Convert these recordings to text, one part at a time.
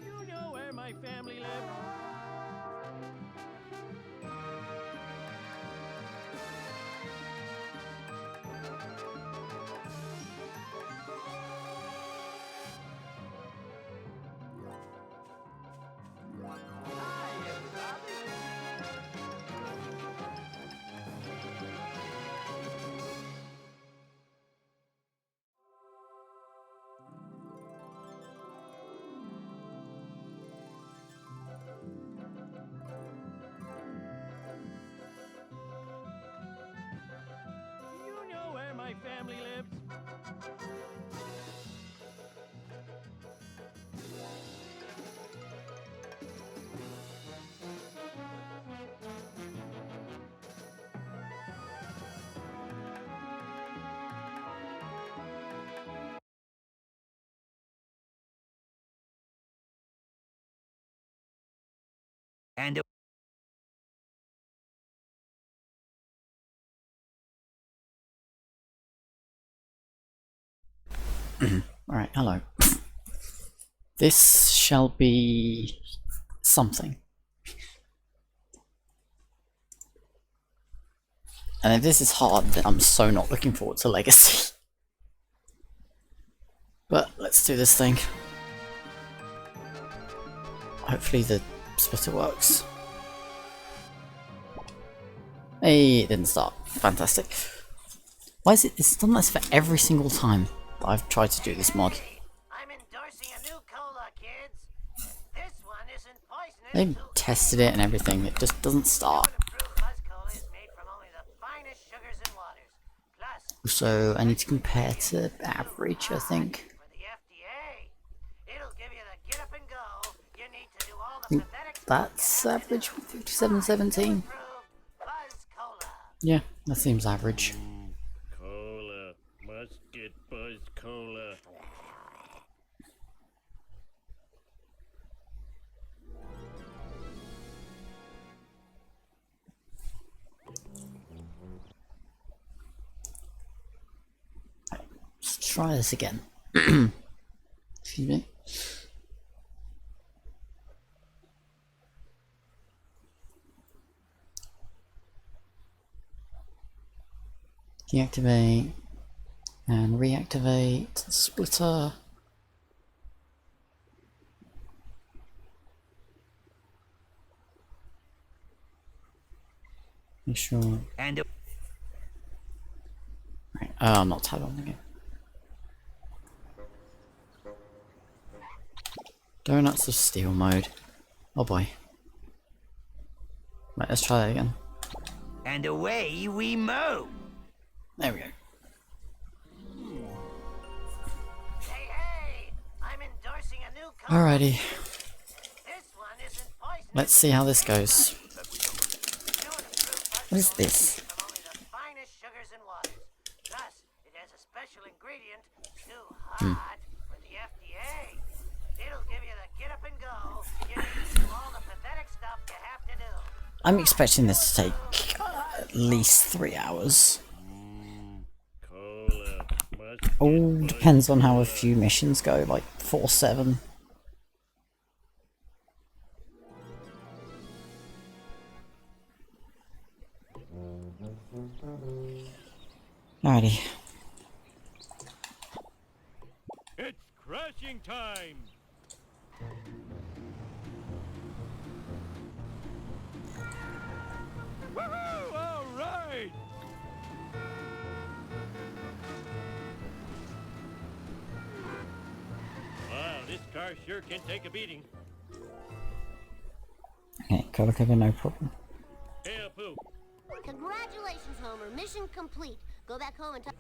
You know where my family lives. You know where my family lives. And Alright, hello. This shall be something. And if this is hard, then I'm so not looking forward to Legacy. But let's do this thing. Hopefully the splitter works. Hey, it didn't start. Fantastic. Why is it? It's done this for every single time that I've tried to do this mod. I'm endorsing a new cola, kids. This one isn't poisonous. They've tested it and everything. It just doesn't start. Improved Buzz Cola is made from only the finest sugars and waters. Plus, So I need to compare to average, I think. for the FDA, it'll give you the get up and go you need to do all I the think pathetic that's average for 5717. improved Buzz Cola. Yeah, that seems average. Cola. Must get Buzz Cola. Let's try this again. Excuse me. Deactivate and reactivate the splitter. Make sure. and Right. Oh, I'm not tabbed on again. Donuts of Steel mode. Oh boy. Right, let's try that again. and away we mow. There we go. Hey, I'm endorsing a new cola. Alrighty. This one isn't poisonous. Let's see how this goes. New and improved Buzz What is Cola this? from only the finest sugars and waters. Plus, it has a special special ingredient, too hot for the FDA. It'll give you the get up and go. You need to do all the pathetic stuff you have to do. I'm expecting this to take at least 3 hours. Cola. All depends on how a few missions go, like 4-7. Alrighty. It's crashing time. Woohoo! All right. Wow, this car sure can take a beating. Okay, cover cover, no problem. Hey, Apu. Congratulations, Homer. Mission complete. Go back home and talk.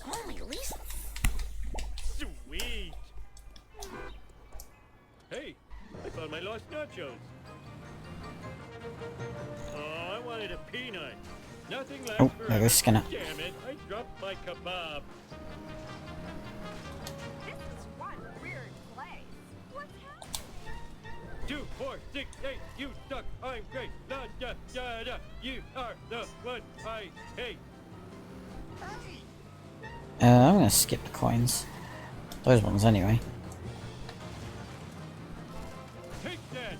Holy Lisa. Sweet. Hey, I found my lost nachos. Oh, I wanted a peanut. Nothing lasts Oh, forever. there goes Skinner. Damn it, I dropped my kebab. This is one weird place. What's happening? 2, 4, 6, 8, you suck, I'm great. Da da da da, you are the one I hate. I'm gonna skip the coins. Those ones anyway. Take that.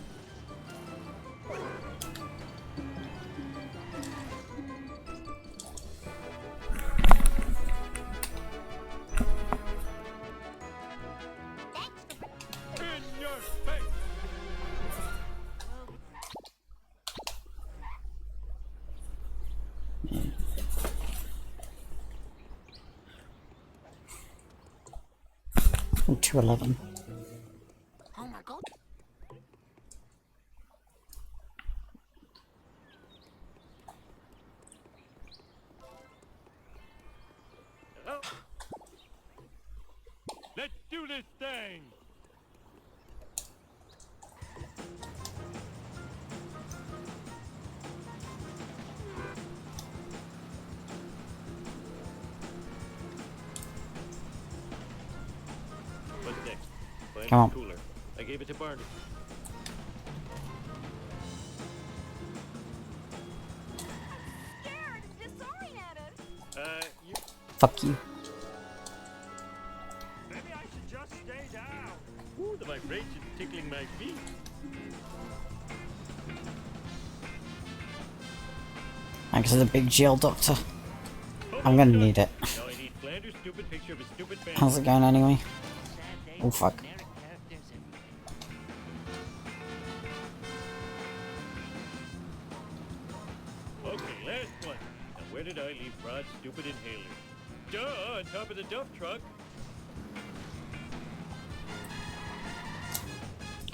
In your face. Oh, 211. Homer, go. Oh. Let's do this thing. What's next? Find Come on. a cooler. I gave it to Barney. Scared and disoriented. You. Fuck you. Maybe I should just stay down. Ooh, the vibration's tickling my feet. Thanks to the big jail doctor. I'm gonna need it. Now I need Flanders' stupid picture of a stupid family. How's it going anyway? Oh fuck. Okay, last one. Now where did I leave Rod's stupid inhaler? Duh, on top of the dump truck.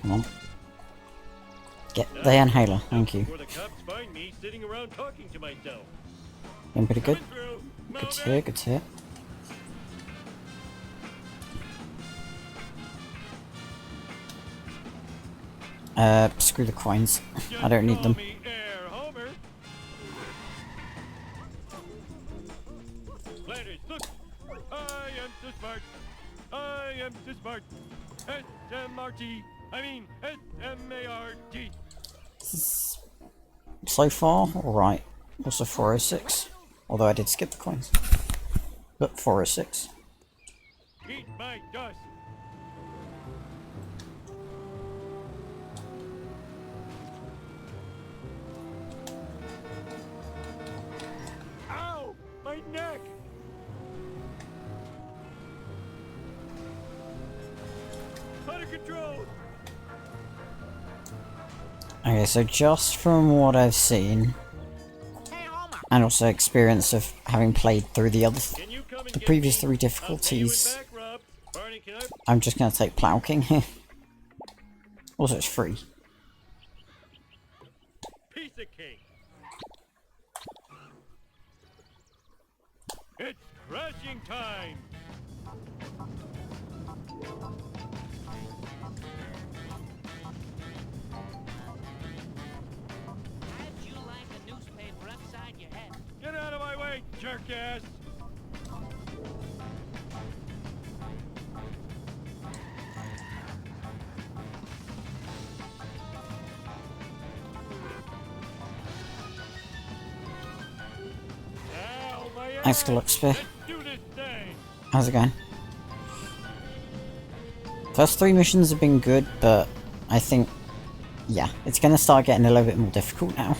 Come on. Get the inhaler, thank you. Before the cops find me sitting around talking to myself. Doing pretty good. Coming through. Good to Move hear, it. good to hear. Screw the coins. I don't need them. Just call me Air Homer. Flanders, look. I am so smart. I am so smart. S-M-R-T. I mean S-M-A-R-T. So far, alright. Also 406. Although I did skip the coins. But 406. Eat my dust. Ow! My neck! Out of control! Okay, so just from what I've seen, Hey, Homer. and also experience of having played through the other, Can you come and the get previous me? 3 I'll pay you difficulties, it back, Rob. Barney, can I? I'm just gonna take Plow King here. Also, it's free. Piece of cake. It's crashing time. Had you gas. Ow, my Thanks, ass. Gillespie. Let's do this thing. How's it going? First 3 missions have been good, but I think, yeah, it's gonna start getting a little bit more difficult now.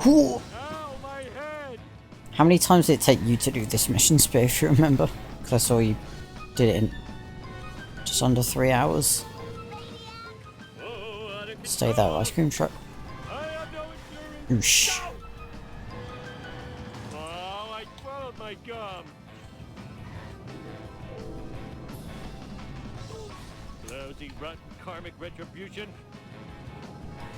Ooh. Ow, my head. How many times did it take you to do this mission, Spear, if you remember? Because I saw you did it in just under 3 hours. Oh, out of Stay there, control. ice cream truck. I have no endurance. Oosh. Oh, I swallowed my gum. Lousy, rotten karmic retribution.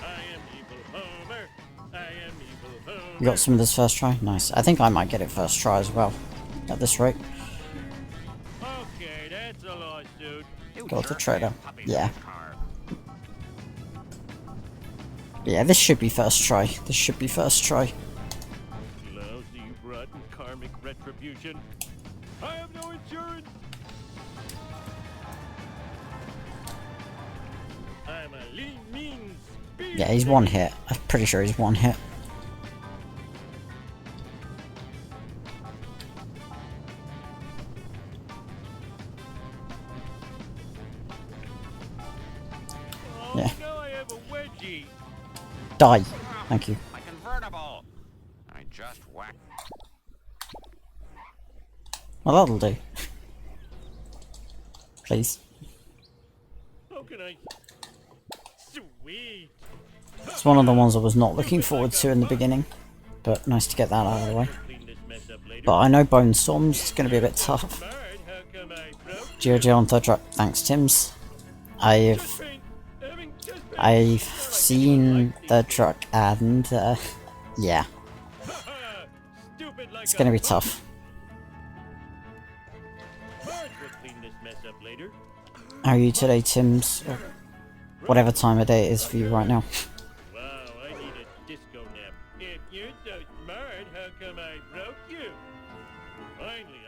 I am evil Homer. I am evil Homer. You got some of this first try? Nice. I think I might get it first try as well. At this rate. Okay, that's a lawsuit. Go with the trader. Yeah. Yeah, this should be first try. This should be first try. Lousy, rotten karmic retribution. I have no insurance. I'm a lean, mean speed. Yeah, he's one hit. I'm pretty sure he's one hit. Oh, Yeah. now I have a wedgie. Die. Thank you. My convertible. I just whacked. Well, that'll do. Please. How can I? Sweet. It's one of the ones I was not looking forward to in the beginning. But nice to get that out of the way. Clean this mess up later. But I know Bone Storm's going to be a bit tough. Smart, how come I broke? GOG on third drop. Thanks, Tims. I've I've seen the truck and yeah, Stupid like it's gonna be tough. Marge will clean this mess up later. How are you today, Tims? Or whatever time of day it is for you right now. Wow, I need a disco nap. If you're so smart, how come I broke you? Finally,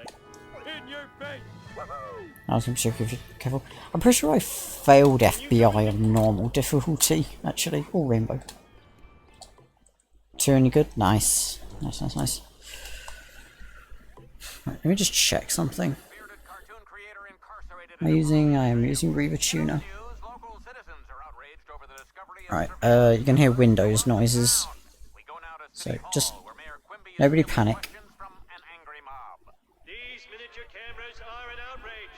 in your face. Woohoo! I was gonna check if you're careful. I'm pretty sure I failed FBI on normal difficulty, actually. Or rainbow. 2 any good? Nice. Nice, nice, nice. Right, let me just check something. Bearded cartoon creator incarcerated I am using Reaver Tuner. news. Local citizens are outraged over the discovery of Right, you can hear Windows noises. We go now to So City Hall, just where Mayor Quimby is nobody fielding panic. questions from an angry mob. These miniature cameras are an outrage.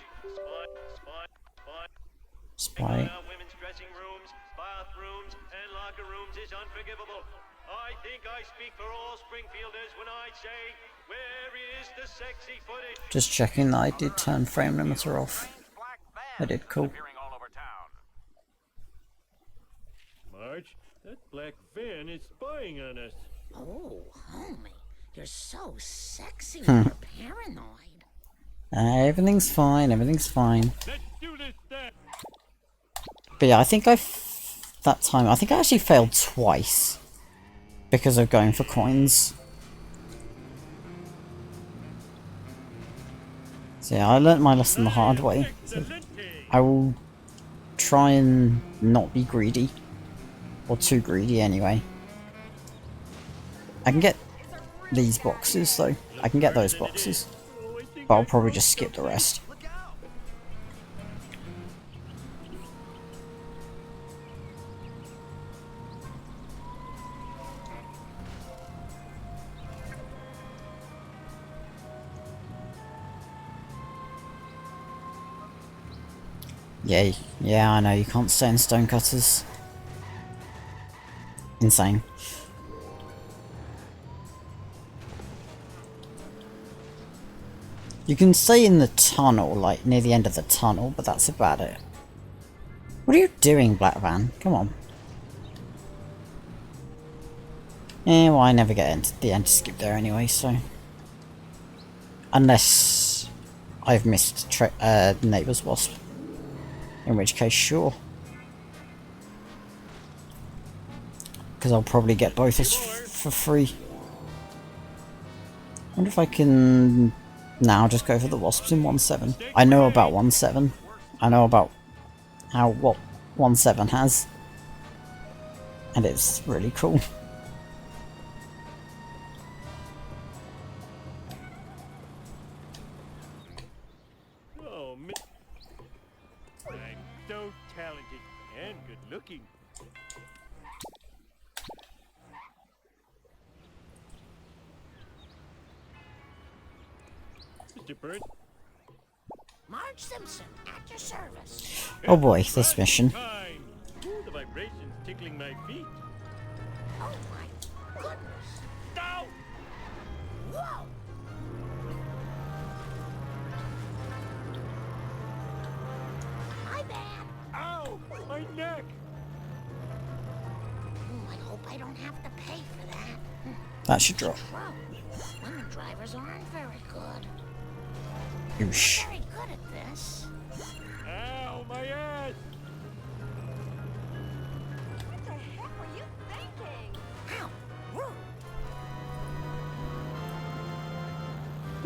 Spy. Out women's dressing rooms, bathrooms, and locker rooms is unforgivable. I think I speak for all Springfielders when I say, where is the sexy footage? Just checking that I did turn frame limiter off. Black I van did, cool. appearing all over town. Marge, that black van is spying on us. Oh, homie, you're so sexy when you're paranoid. Everything's fine, everything's fine. Let's do this then. But yeah, I think that time, I think I actually failed twice. Because of going for coins. So yeah, I learnt my lesson the hard way. So I will try and not be greedy. Or too greedy anyway. I can get these boxes though. I can get those boxes. But I'll probably just skip the rest. Yay. Yeah, I know, you can't stay in stonecutters. Insane. You can stay in the tunnel, like near the end of the tunnel, but that's about it. What are you doing, Black Van? Come on. Eh, well, I never get into the anti-skip there anyway, so... Unless I've missed Neighbour's Wasp. In which case, sure. Because I'll probably get both for free. wonder if I can now just go for the wasps in 1-7. I know about 1-7. I know about what 1-7 has. And it's really cool. Oh, man. I'm so talented and good looking. Mr. Bird. Marge Simpson, at your service. Oh boy, this mission. Time. Ooh, the vibrations tickling my feet. Oh my goodness. Ow! Whoa! My bad. Ow! My neck! I hope I don't have to pay for that. That should drop. Trouble. Women drivers aren't very good. Oosh. Very good at this. Ow, my ass! What the heck were you thinking? Ow! Woo!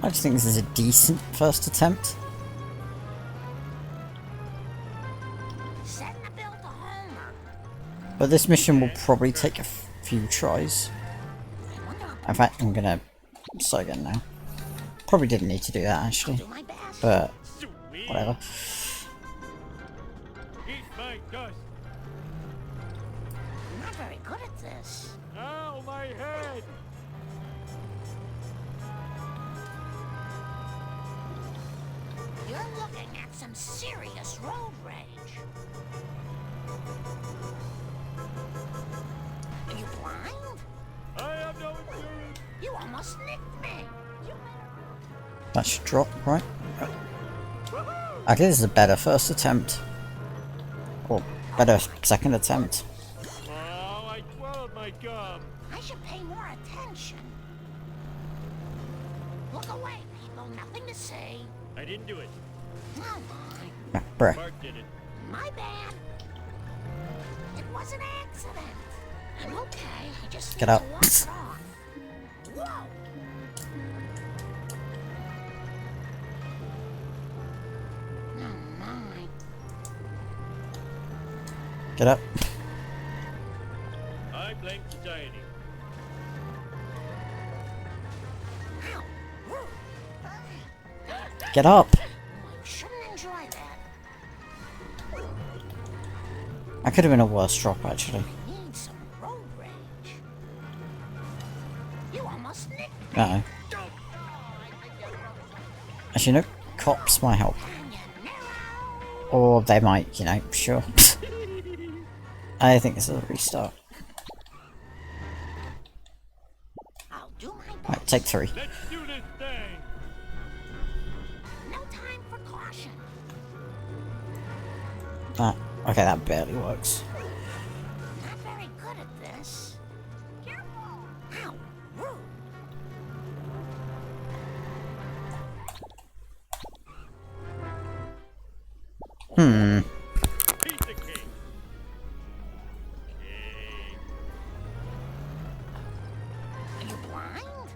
I just think this is a decent first attempt. Setting a bill to Homer. But this mission will probably take a few tries. I wonder if In fact, I'm gonna start again now. Probably didn't need to do that actually, I'll do my best. but Sweet. whatever. Eat my dust. I'm not very good at this. Ow, my head! You're looking at some serious road rage. Are you blind? I have no insurance. You almost nicked me. That should drop, right? Okay, this is a better first attempt. Or better second attempt. Oh, I swallowed my gum. I should pay more attention. Look away, people. Nothing to say. I didn't do it. Oh my. Ah, bruh. Mark did it. My bad. It was an accident. I'm okay. I just Get need out. to walk it off. Whoa. Oh my. Get up. I blame society. Ow. Woo. Get up. I shouldn't enjoy that. That could have been a worse drop actually. I need some road rage. You almost nicked me. Uh oh. Actually, no. Cops might help. Or they might, you know, sure. I think this is a restart. I'll do my best. Right, take 3. Let's do this thing. No time for caution. Okay, that barely works. Not very good at this. Careful. Ow. Woo. Piece of cake. Cake. Are you blind?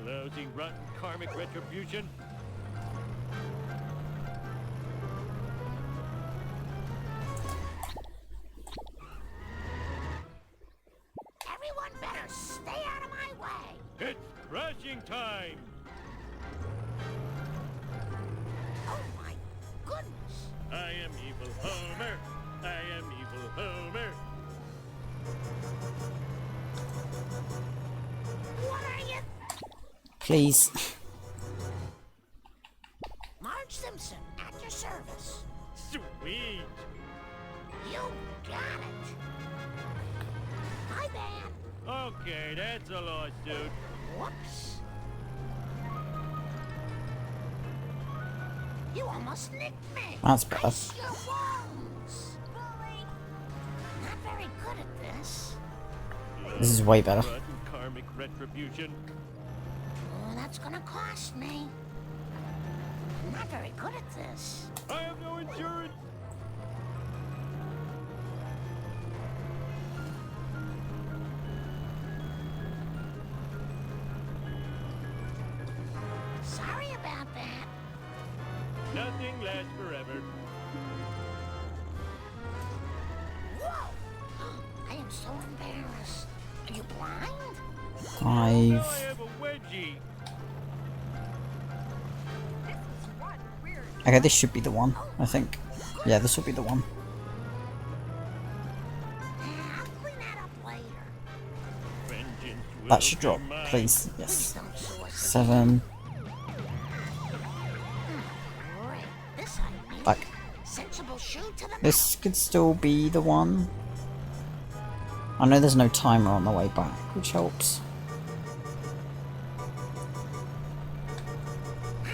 Lousy, rotten karmic retribution. Everyone better stay out of my way. It's crashing time. Oh my goodness. I am evil Homer. I am evil Homer. What are you? Please. Marge Simpson, at your service. Sweet. You got it. My bad. Okay, that's a lawsuit. Whoops. You almost nicked me. That's better. Ice your wounds. Bully. Not very good at this. This is way better. Rotten karmic retribution. Oh, that's gonna cost me. I'm not very good at this. I have no insurance. so embarrassed. Are you blind? 5. have a wedgie. This is one weird. Okay, this should be the one, I think. Yeah, this will be the one. I'll clean that up later. Vengeance will That should be drop, mine. please. Yes. Don't sue us. 7. Great. This I need. Back. Sensible shoe to the This could still be the one. I know there's no timer on the way back, which helps.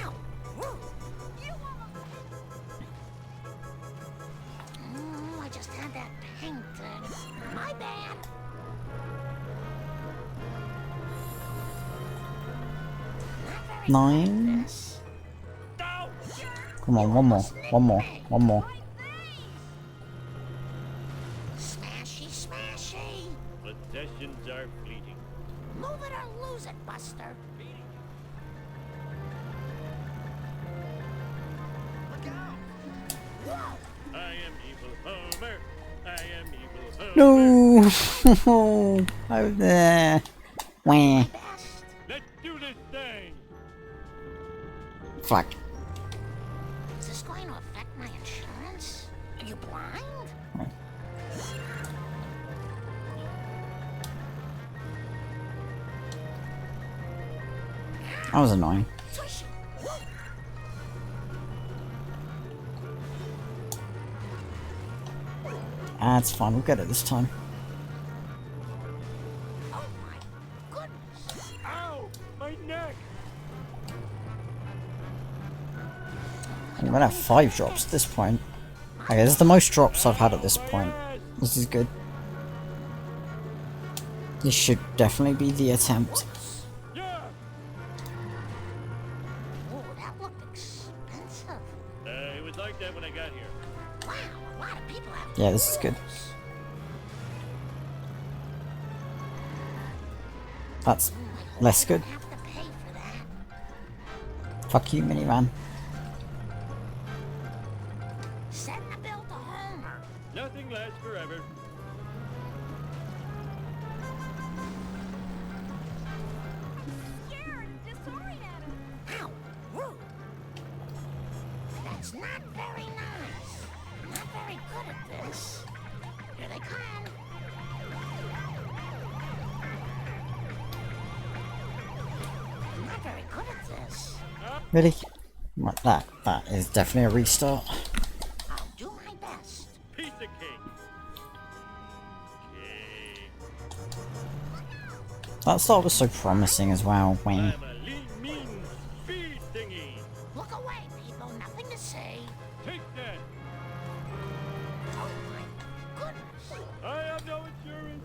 Ow. Woo. I just had that painted. My bad. Not very 9. this. Come on, one more. One more. One more. Smashy, smashy. Possessions are fleeting. Move it or lose it, Buster. Whoa. I am evil Homer. I am evil Homer. No! Over there. Wah. Best. Let's do this thing. Fuck. Is this going to affect my insurance? Are you blind? That was annoying. Swish. It's fine, we'll get it this time. Oh my goodness. Ow! My neck! I'm gonna have 5 drops at this point. Okay, this is the most drops I've had at this point. This is good. This should definitely be the attempt. Yeah! Oh, that looked expensive. It was like that when I got here. Wow, a lot of people have. Yeah, this is good. That's less good. Have to pay for that. Fuck you, minivan. Send the bill to Homer. Nothing lasts forever. Scared and disoriented. Ow. Woo. That's not very nice. I'm not very good at this. Here they come. I'm not very good at this. Really? Like that is definitely a restart. I'll do my best. Piece of cake. That start was so promising as well. Wah. I'm a lean, mean speed thingy. Look away, people. Nothing to say. Take that. Oh my goodness. I have no insurance.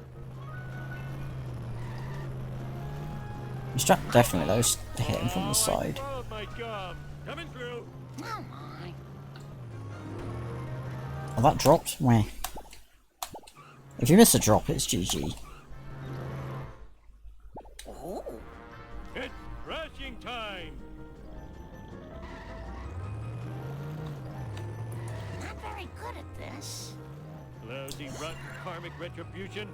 The strap definitely those hit him from the side. Oh my gum. Coming through. Oh my. Oh, that dropped? Wah. If you miss a drop, it's GG. Oh. It's crashing time. Not very good at this. Lousy, rotten karmic retribution.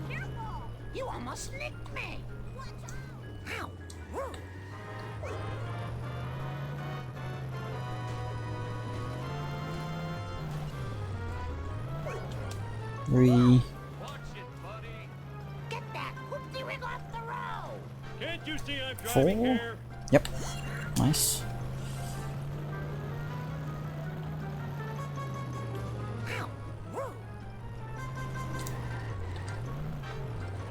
Careful. You almost nicked me. Ow. Woo. 3. Watch it, buddy. Get that whoopty rig off the road. Can't you see I'm 4. driving here? Yep. Nice. Ow. Woo.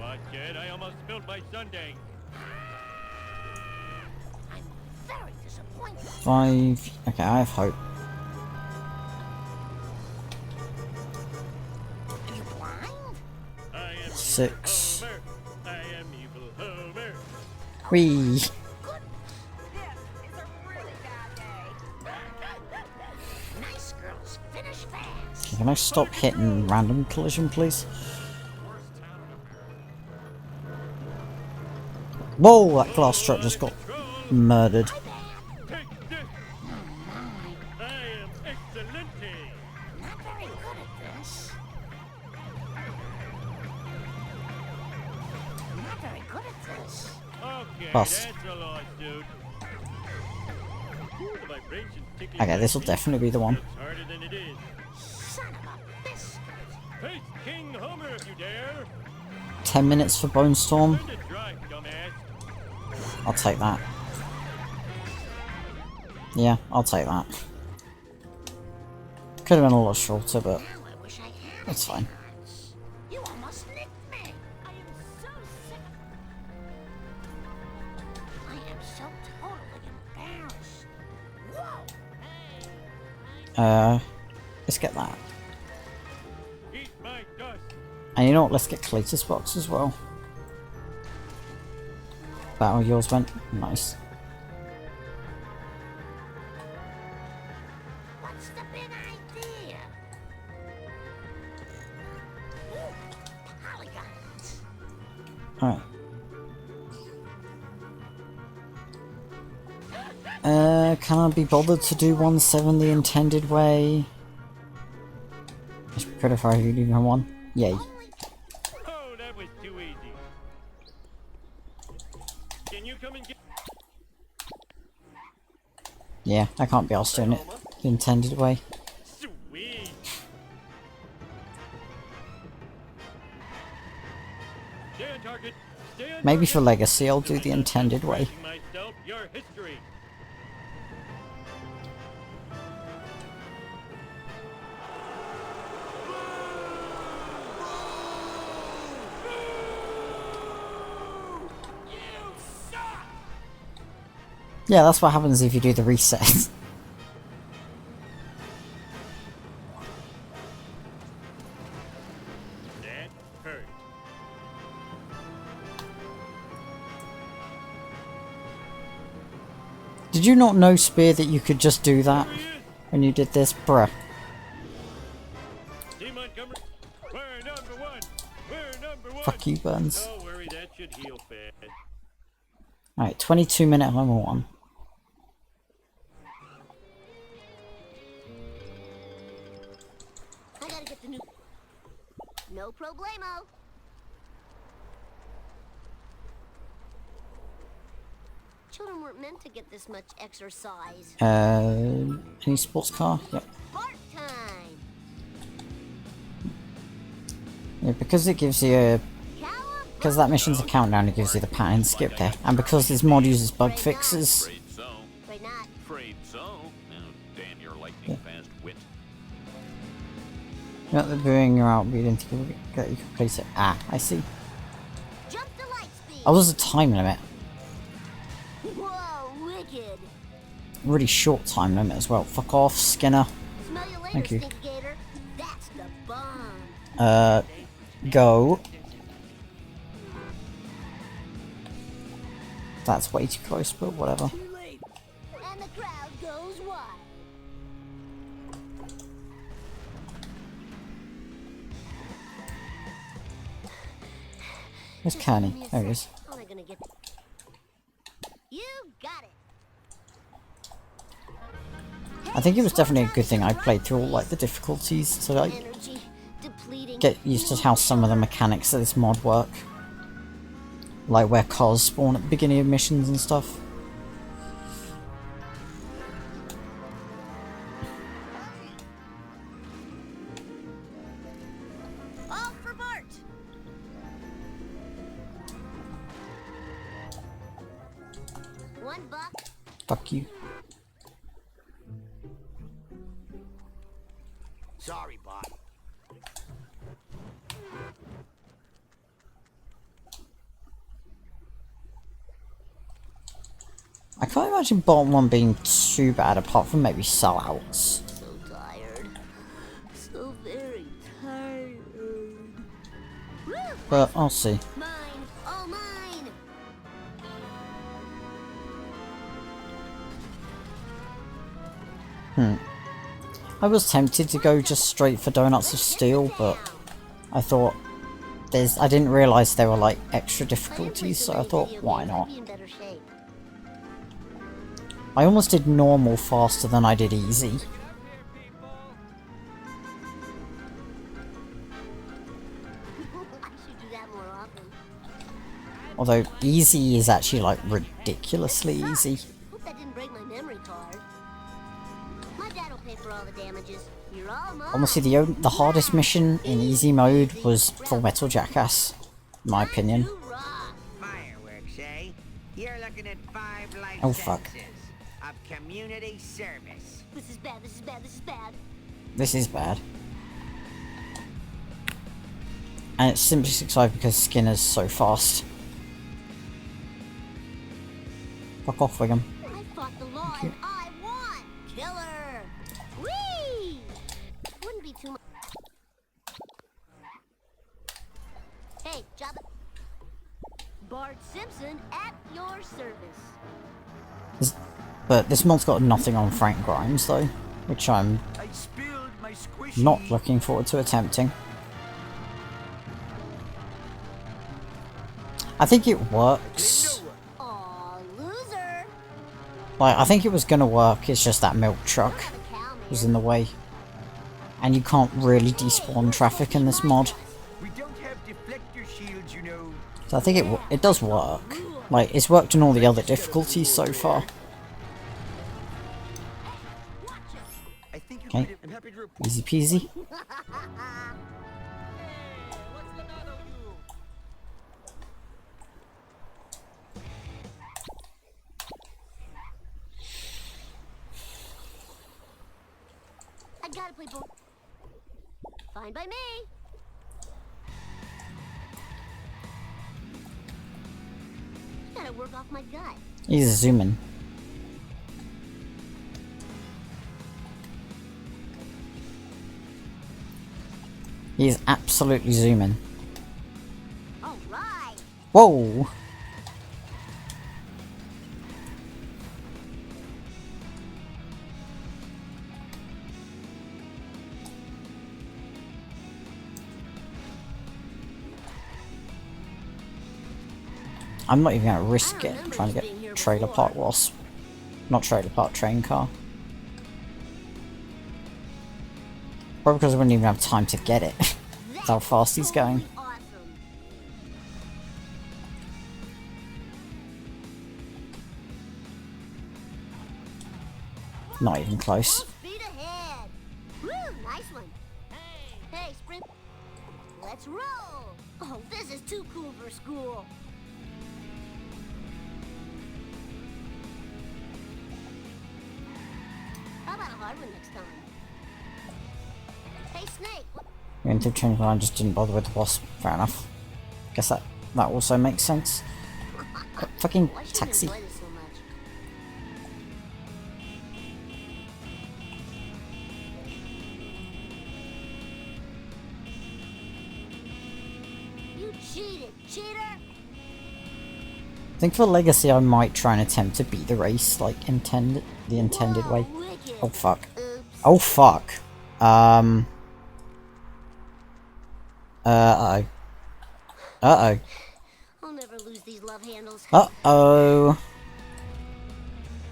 Watch it. I almost spilled my sundae. I'm very disappointed. 5. Okay, I have hope. Are you blind? I am 6. Homer. I am evil Homer. Whee! Goodness. This is a really bad day. Nice girls finish fast. Can I stop hitting random collision, please? Whoa, that glass truck just got murdered. My bad. Take this. Oh my. I am excellente. Not very good at this. I'm not very good at this. Okay, Boss. that's a lot, dude. Ooh, the vibration's tickling Okay, my this will feet. definitely be the one. Looks harder than it is. Son of a biscuit. Face King Homer if you dare. 10 minutes for Bone Storm. Learn to drive, dumbass. I'll take that. Yeah, I'll take that. Could have been a lot shorter, but Now I wish I had that's fine. hands. You almost nicked me. I am so sick of I am so totally embarrassed. Whoa. Let's get that. Eat my dust. And you know what? Let's get Cletus box as well. That how yours went? Nice. What's the big idea? Ooh, polygons. Alright. Can I be bothered to do 1/7 the intended way? It's pretty far if you do one. Yay. Oh, that was too easy. Can you come and get... Yeah, I can't be asked doing it the intended way. Sweet. Stay on target. Stay on Maybe target. for Legacy I'll do the intended way. Myself, your history. Yeah, that's what happens if you do the reset. That hurt. Did you not know, Spear, that you could just do that when you did this? Bruh. See, Montgomery? We're number one. We're number one. Fuck you, Burns. Don't worry, that should heal fast. Alright, 22-minute number one. I gotta get the new. No problemo. Children weren't meant to get this much exercise. Any sports car? Yep. Part time. Yeah, because it gives you a... Cowabunga. Because that mission's a countdown, it gives you the pattern skip there. And because this mod uses bug fixes, Afraid so. Afraid not. Afraid so. Now, damn your lightning fast wit. you know, the booing you out, but you didn't think you could place it. Ah, I see. Jump to light speed. Oh, there's a time limit. Whoa, wicked. Really short time limit as well. Fuck off, Skinner. Smell you later, Thank you. Stink Gator. That's the bomb. Go. That's way too close, but whatever. And the crowd goes wild. Where's Kearney? There he is. How am I gonna get? You got it. I think it was definitely a good thing I played through all like the difficulties to like Energy depleting. get used to how some of the mechanics of this mod work. Like where cars spawn at the beginning of missions and stuff. All for Bart. $1. Fuck you. Sorry, Bob. I can't imagine bottom one being too bad apart from maybe sellouts. So tired. So very tired. Woo! But I'll see. Mine. All mine. I was tempted to go just straight for Donuts of Steel, but I thought I didn't realise there were like extra difficulties, so I thought, why not? Be in better shape. I almost did normal faster than I did easy. that more often. Although easy is actually like ridiculously easy. Hope that didn't break my memory card. My dad'll pay for all the damages. You're all mine. Honestly, the hardest mission in easy mode was Full Metal Jackass, in my opinion. You rock. Fireworks, eh? You're looking at 5 life Oh, fuck. sentences of community service. This is bad. This is bad. This is bad. This is bad. And it's simply 65 because Skinner's so fast. Fuck off, Wiggum. I fought the law and I won. Killer. Whee! Wouldn't be too much. Hey, Jabba. Bart Simpson at your service. But this mod's got nothing on Frank Grimes though, which I'm not looking forward to attempting. I think it works. Aw, loser. Like, I think it was gonna work, it's just that milk truck Have a cow, man. was in the way. And you can't really despawn traffic in this mod. We don't have deflector shields, you know. So I think it does work. Like, it's worked in all the other difficulties so far. I think you Okay. I'm happy to report. Easy peasy. I gotta play both. Fine by me. Gotta work off my gut. He's zooming. He's absolutely zooming. All right. Whoa! I'm not even gonna risk it trying to get trailer park wasp. Not trailer park, train car. Probably because I wouldn't even have time to get it. That's how fast he's going. Awesome. Not even close. Full speed ahead. Woo, nice one. Hey, sprint. Let's roll. Oh, this is too cool for school. How about a hard one next time? Hey, Snake. Into train car, I just didn't bother with the wasp. Fair enough. Guess that also makes sense. But fucking Why should taxi. you enjoy this so much? You cheated, cheater! I think for Legacy I might try and attempt to beat the race, like the intended way. Whoa, wicked. Oh fuck. Oops. Oh fuck. Uh-oh. Uh-oh. I'll never lose these love handles. Uh-oh.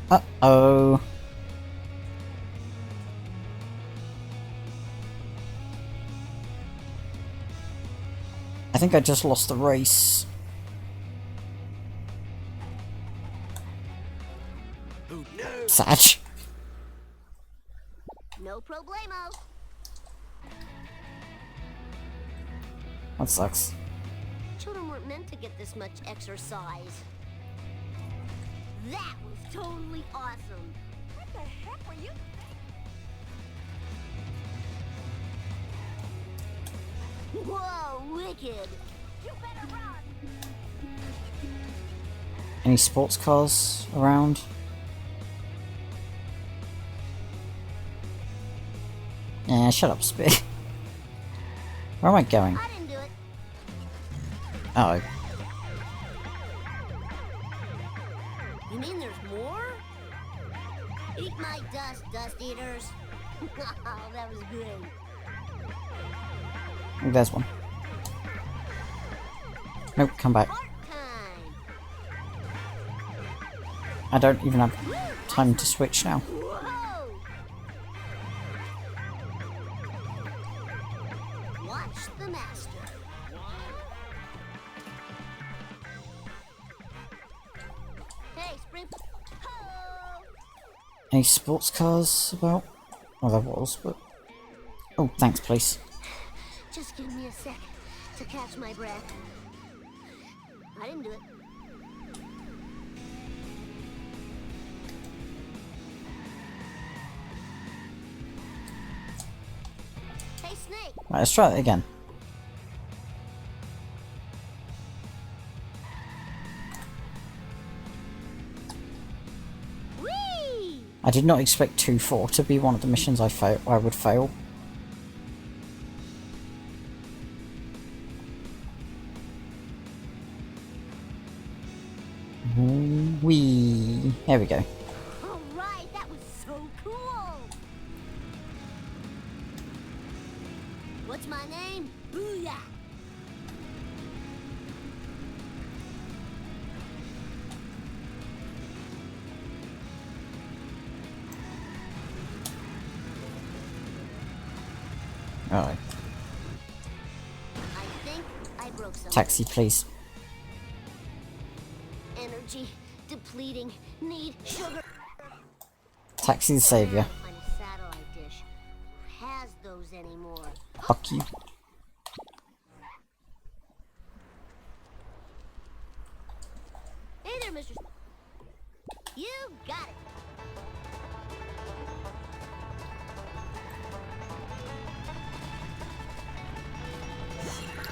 Uh-oh. I think I just lost the race. Sad. No problemo. That sucks. Children weren't meant to get this much exercise. That was totally awesome. What the heck were you? Whoa, wicked. You better run. Any sports cars around? Yeah, shut up, Spit. Where am I going? I didn't do it. Uh oh. You mean there's more? Eat my dust, dust eaters. Oh, that was great. Oh, there's one. Nope, come back. Part time. I don't even have time to switch now. Whoa! Watch the master. Spring. Ho! Any sports cars about? Well, there was, but... Oh, thanks, please. Just give me a sec to catch my breath. I didn't do it. Hey, Snake. Right, let's try it again. Whee! I did not expect 2-4 to be one of the missions I would fail. Wee. Here we go. All right, that was so cool. What's my name? Booyah! Alright. I think I broke something. Taxi, please. Energy depleting. Need sugar. Taxi the savior. Find a satellite dish. Who has those anymore? Fuck you. Hey there, Mr. You got it.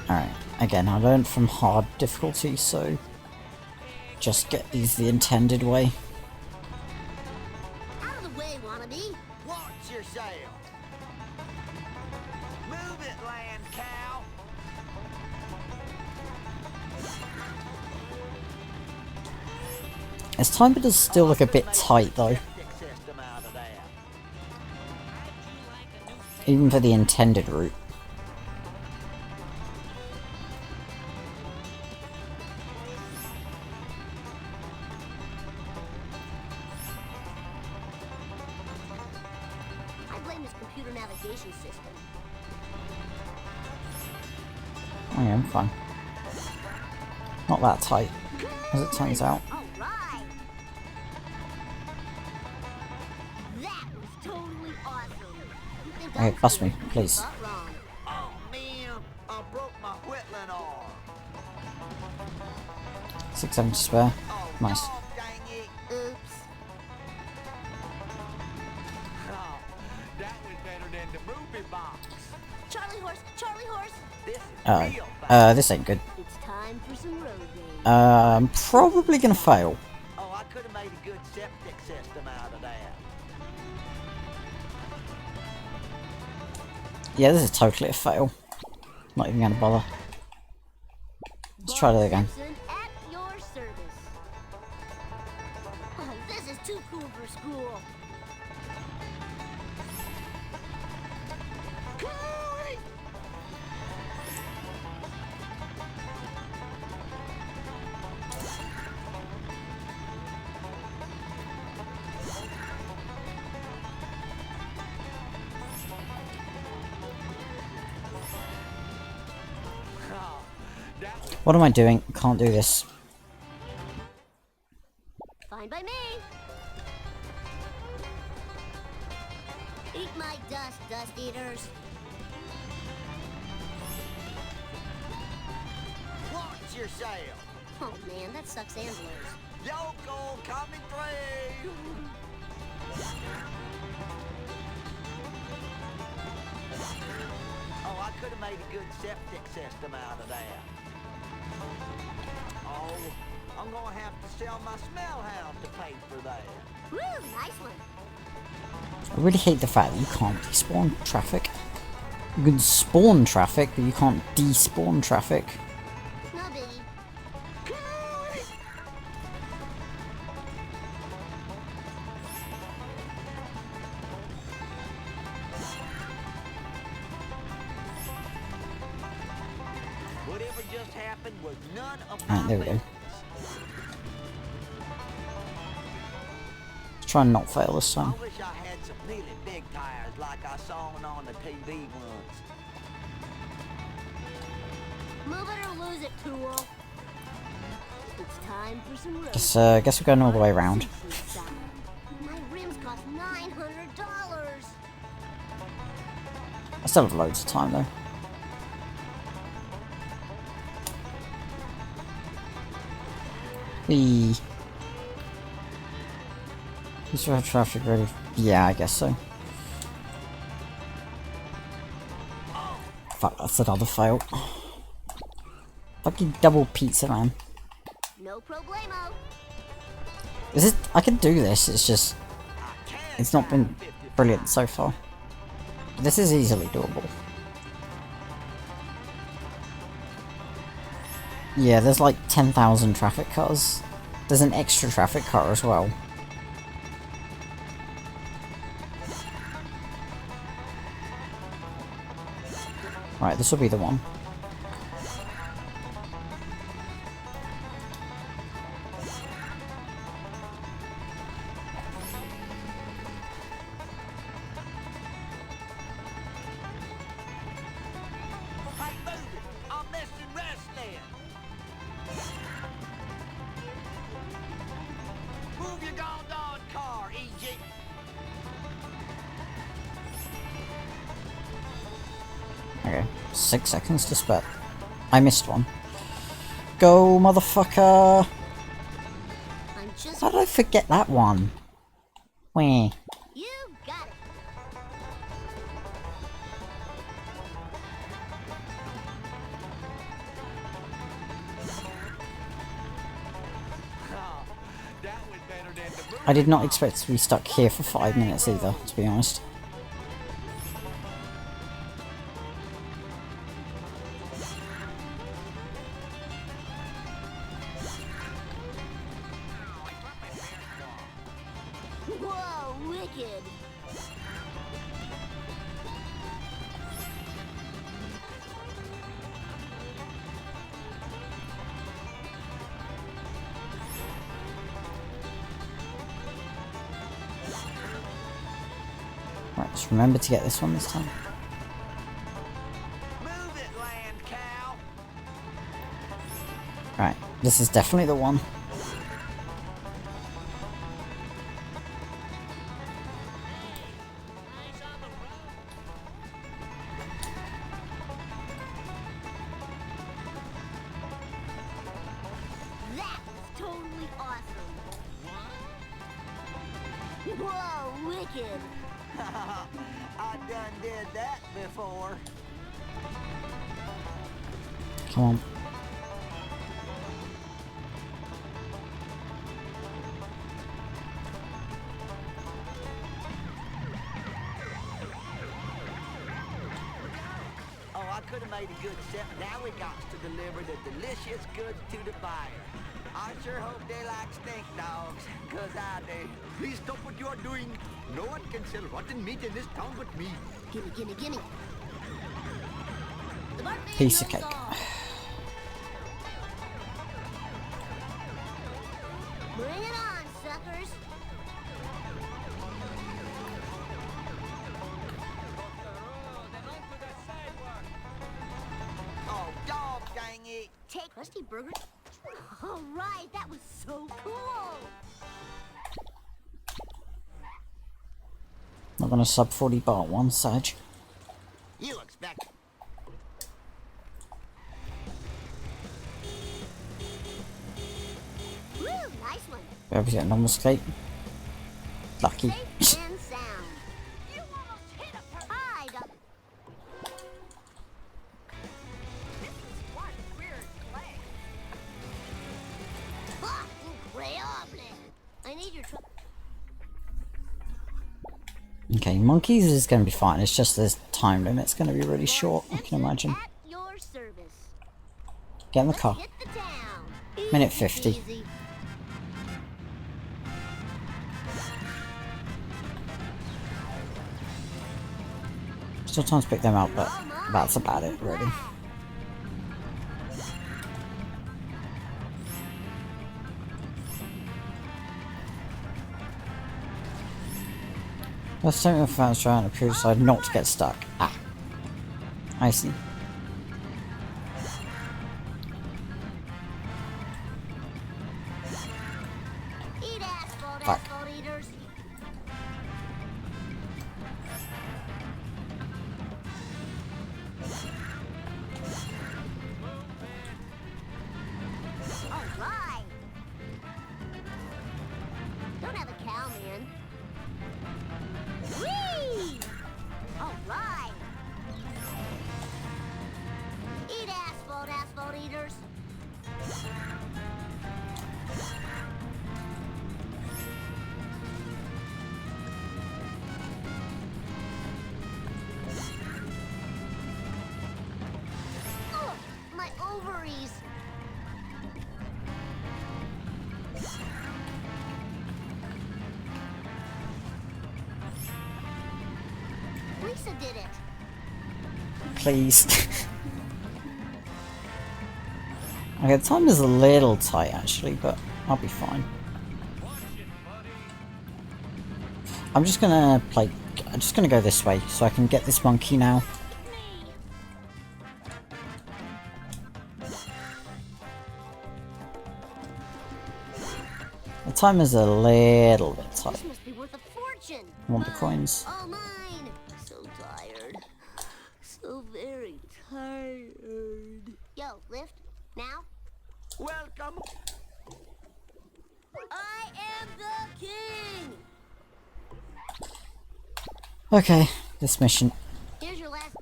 Alright. Again, I learned from hard difficulty, so just get these the intended way. Out of the way, wannabe. Watch yourself. Move it, land cow. This time it does still look a bit tight though, Septic system out of there. even for the intended route. I blame this computer navigation system. Oh yeah, I'm fine. Not that tight, as it turns out. All right. That was totally awesome. You think Okay, I'm bust me, cool? please. Thought wrong. Oh man, I broke my whittling arm. 6 seconds to spare. Oh, Nice. dog dang it. Oops. Oh, that was better than the movie box. Charlie horse, Charlie horse. This is real This ain't good. It's time for some road rage. I'm probably gonna fail. Oh, I could have made a good septic system out of that. Yeah, this is totally a fail. Not even gonna bother. Let's try that again. Simpson at your service. Oh, this is too cool for school. Cooey! Oh, that was What am I doing? Can't do this. Fine by me. Eat my dust, dust eaters. watch yourself. Oh man, that sucks and blows. Yokel coming through. Oh, I could have made a good septic system out of that. Oh, I'm gonna have to sell my smell hound to pay for that. Woo, nice one. I really hate the fact that you can't despawn traffic. You can spawn traffic, but you can't despawn traffic. No biggie. Whatever just happened was none of Alright, my there we go. business. Let's try and not fail this I time. wish I had some really big tires like I saw on the TV once. Move it or lose it, tool. It's time for some road. Guess we're going all the way around. My rims cost $900. I still have loads of time though. Whee. Is there traffic ready? Yeah, I guess so. Fuck, that's another fail. Fucking double pizza, man. No problemo. Is it? I can do this, it's just... It's not been brilliant so far. This is easily doable. Yeah, there's like 10,000 traffic cars. There's an extra traffic car as well. Right, this will be the one. Hey, move it! I'm missing wrestling! Move your doggone car, EJ! Okay, 6 seconds to spare. I missed one. Go, motherfucker! I'm just. How did I forget that one? Where? You got it. Oh, that was better than the movie. I did not expect to be stuck here for 5 minutes either, to be honest. Whoa, wicked. Right, just remember to get this one this time. Move it, land cow! Right, this is definitely the one. That was totally awesome. Whoa, wicked. I done did that before. Come on. Oh, I could have made a good set. Now we got to deliver the delicious goods to the buyer. I sure hope they like stink dogs, 'cause I do. Please stop what you are doing. No one can sell rotten meat in this town but me. Gimme, gimme, gimme. The barman Piece of knows cake. all. Bring it on, suckers. Oh, dog dang it. Take Krusty Burger. All right, that was so cool. Not gonna sub 40 bar one, Sag. You expect. Woo, nice one. Wherever you get normal skate. Lucky. Safe and sound. You almost hit a Hi, Doc. This is one weird place. Ah, increíble. I need your truck. Okay, monkeys is gonna be fine. It's just this time limit's gonna be really short, I can imagine. At your service. Get in the Let's car. hit the town. Minute Easy 50. peasy. Still time to pick them up, but that's about it, really. Let's take the fans trying to prove side not to get stuck. Ah. I see. Lisa did it. Please. Okay, the time is a little tight actually, but I'll be fine. I'm just gonna go this way so I can get this monkey now. The time is a little bit tight. This must be worth a fortune. I want the coins. All mine. So tired. So very tired. Yo, lift now. Welcome. I am the king. Okay, this mission. Here's your last.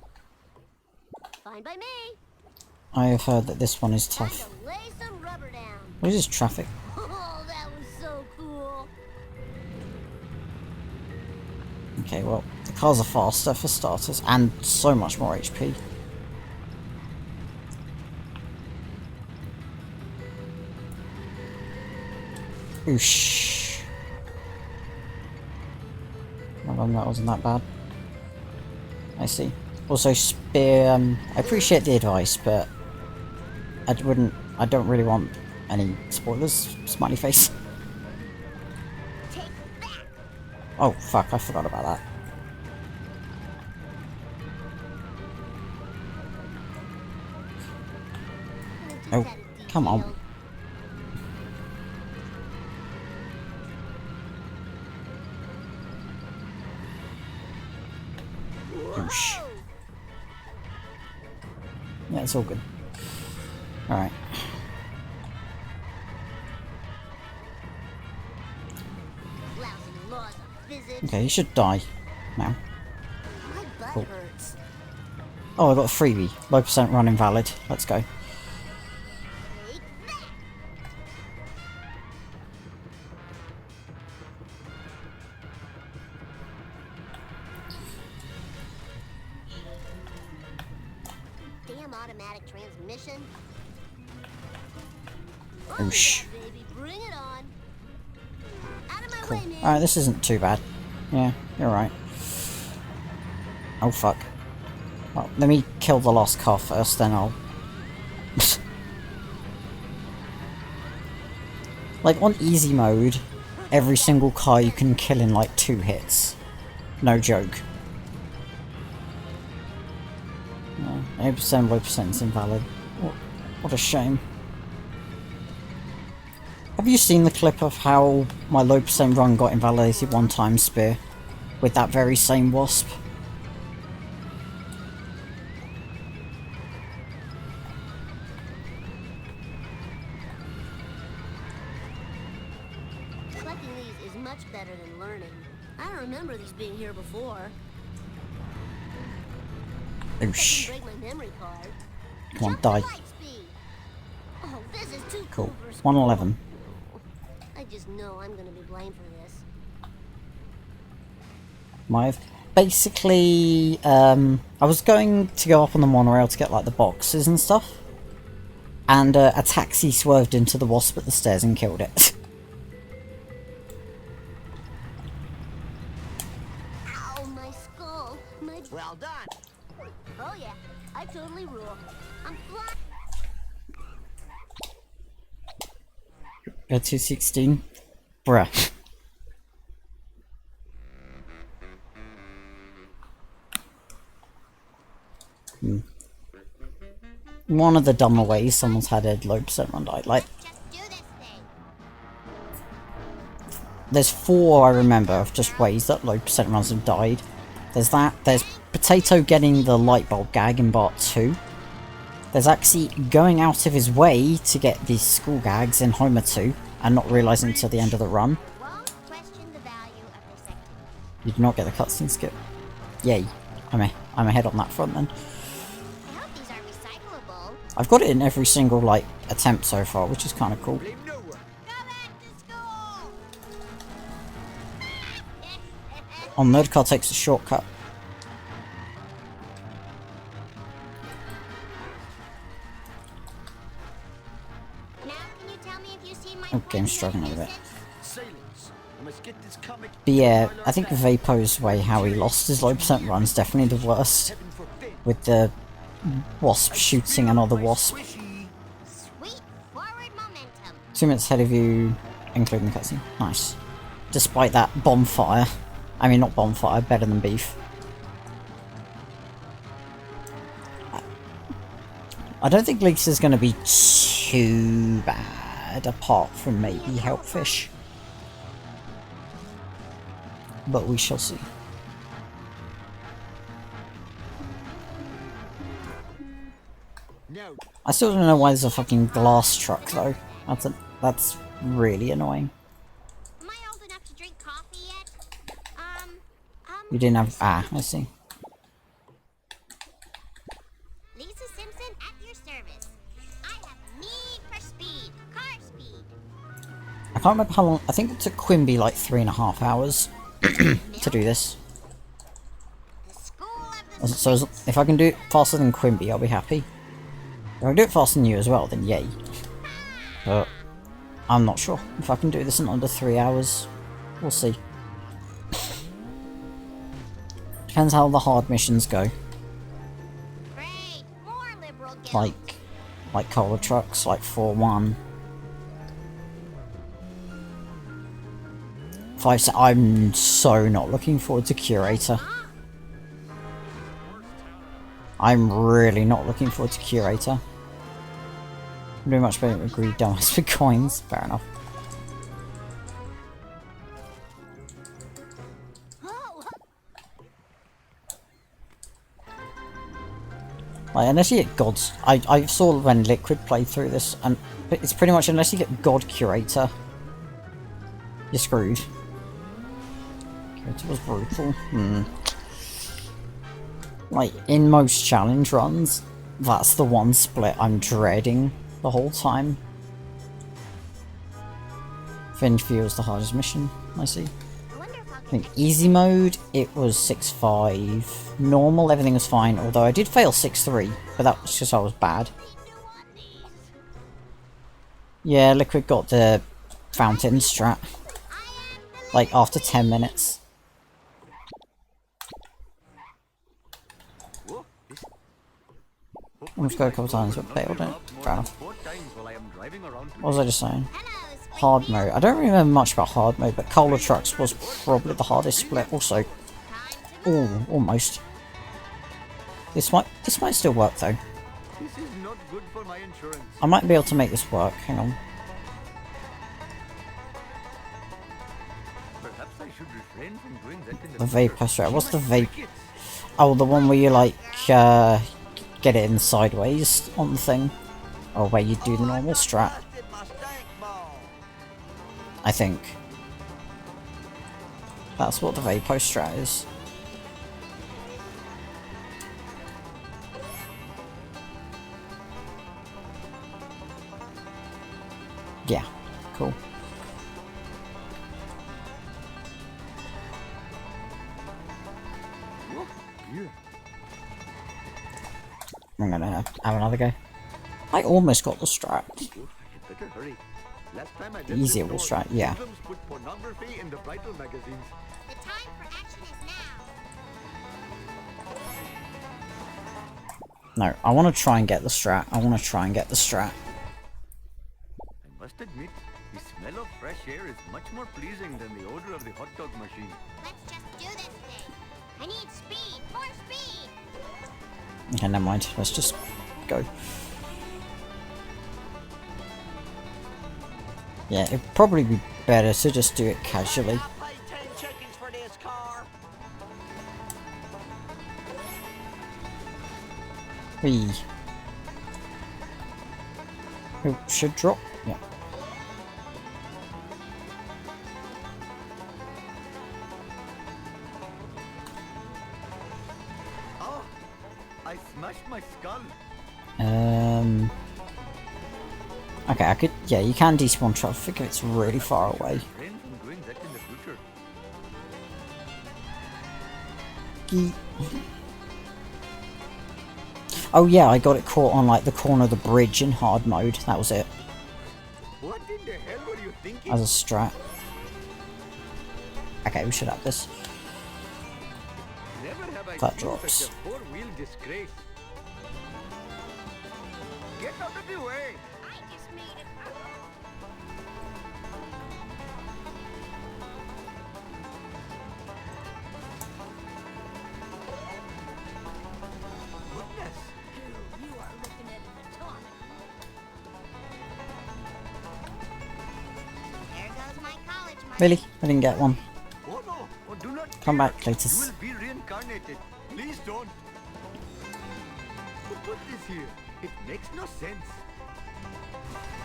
Fine by me. I have heard that this one is Time tough. to lay some rubber down. What is this traffic? Oh, that was so cool. Okay, well, the cars are faster for starters, and so much more HP. Oosh. Well, that wasn't that bad. I see. Also, spear. I appreciate the advice, but I don't really want any spoilers. Smiley face. Take that. Oh fuck! I forgot about that. Oh, come on. Oosh. Yeah, it's all good. Alright. Lousy laws of physics. Okay, you should die now. My butt Cool. hurts. Oh, I got a freebie. Low percent run invalid. Let's go. Take that. Damn automatic transmission. Oosh. Yeah, baby, bring it on. Out of my Cool. way, man. Alright, this isn't too bad. Yeah, you're right. Oh fuck. Well, let me kill the last car first, then I'll... Like, on easy mode, every single car you can kill in like 2 hits. No joke. 8% low percent is invalid. What a shame. Have you seen the clip of how my low percent run got invalidated one time, Spear? With that very same wasp? Collecting these is much better than learning. I don't remember these being here before. I Oosh. didn't break my memory card. Come on, Jump to die. light speed. Oh, this is too Cool. cool for school. 111. I just know I'm gonna be blamed for this. Basically, I was going to go up on the monorail to get like the boxes and stuff, and a taxi swerved into the wasp at the stairs and killed it. Ow, my skull. My... Well done. Oh yeah, I totally rule. I'm flying. Go 216. Bruh. One of the dumber ways someone's had a low percent run died. Like, Just do this thing. there's 4 I remember of just ways that low percent runs have died. There's that. There's Potato getting the light bulb gag in Part 2. There's actually going out of his way to get these school gags in Homer 2 and not realising until the end of the run. Won't question the value of this activity. You did not get the cutscene skip. Yay. I'm ahead on that front then. I hope these are recyclable. I've got it in every single, like, attempt so far, which is kind of cool. Blame no one. Go back to school. Oh, Nerdcar takes a shortcut. Now, can you tell me if you see my Oh, game's friends struggling a bit. message? Silence. I must get this comic. But yeah, I think Vapo's way how he lost his low percent run is definitely the worst. With the wasp shooting another wasp. Sweet forward momentum. 2 minutes ahead of you, including the cutscene. Nice. Despite that bonfire. I mean, not bonfire, better than beef. I don't think Lisa's going to be too bad, apart from maybe Helpfish. But we shall see. I still don't know why there's a fucking glass truck though. That's really annoying. Am I old enough to drink coffee yet? You didn't have I see. Lisa Simpson at your service. I have need for speed. Car speed. I can't remember how long. I think it took Quimby like 3.5 hours to do this. The school of the So if I can do it faster than Quimby, I'll be happy. If I can do it faster than you as well, then yay. But I'm not sure if I can do this in under 3 hours. We'll see. Depends how the hard missions go. Great. More liberal guilt. Like cola trucks, like 4-1. I'm so not looking forward to Curator. I'm really not looking forward to Curator. I'm doing much better with greed dumbass for coins. Fair enough. Like, unless you get gods, I saw when Liquid played through this, and it's pretty much unless you get God Curator, you're screwed. Curator was brutal. Like, in most challenge runs, that's the one split I'm dreading the whole time. Fringe View was the hardest mission, I see. I think easy mode, it was 6.5. Normal, everything was fine, although I did fail 6.3, but that was just I was bad. Yeah, Liquid got the fountain strat. Like, after 10 minutes. I've got a couple times but failed it. Fair enough. What was I just saying? Hard mode. I don't remember much about hard mode, but Cola Trucks was probably the hardest split also. Oh, almost. This might still work though. This is not good for my insurance. I might be able to make this work. Hang on. Perhaps I should refrain from doing that in The vapor strat. What's the vape? Oh, the one where you like get it in sideways on the thing, or where you do the normal strat. I think that's what the Vapo strat is. Yeah, cool. I'm gonna have another go. I almost got the strat. Better hurry. Last time I The easier will strat, yeah. put pornography in the Brightel magazines. The time for action is now. No, I want to try and get the strat. I must admit, the smell of fresh air is much more pleasing than the odor of the hot dog machine. Let's just do this thing. I need speed. More speed. Okay, never mind. Let's just go. Yeah, it'd probably be better to just do it casually. I'll pay 10 chickens for this car. We should drop. Yeah. Oh, I smashed my skull. Okay, I could. Yeah, you can despawn traffic if it's really far away. Refrain from doing that in the future. Oh yeah, I got it caught on like the corner of the bridge in hard mode. That was it. What in the hell were you thinking? As a strat. Okay, we should have this. Never have I That seen drops. such a four-wheel disgrace. Get out of the way! I just made it. Goodness! You are looking at an atomic. There goes my college money. Really? I didn't get one. Oh no! Oh, do not Come fear. back, Cletus. You will be reincarnated. Please don't. Who put this here? It makes no sense.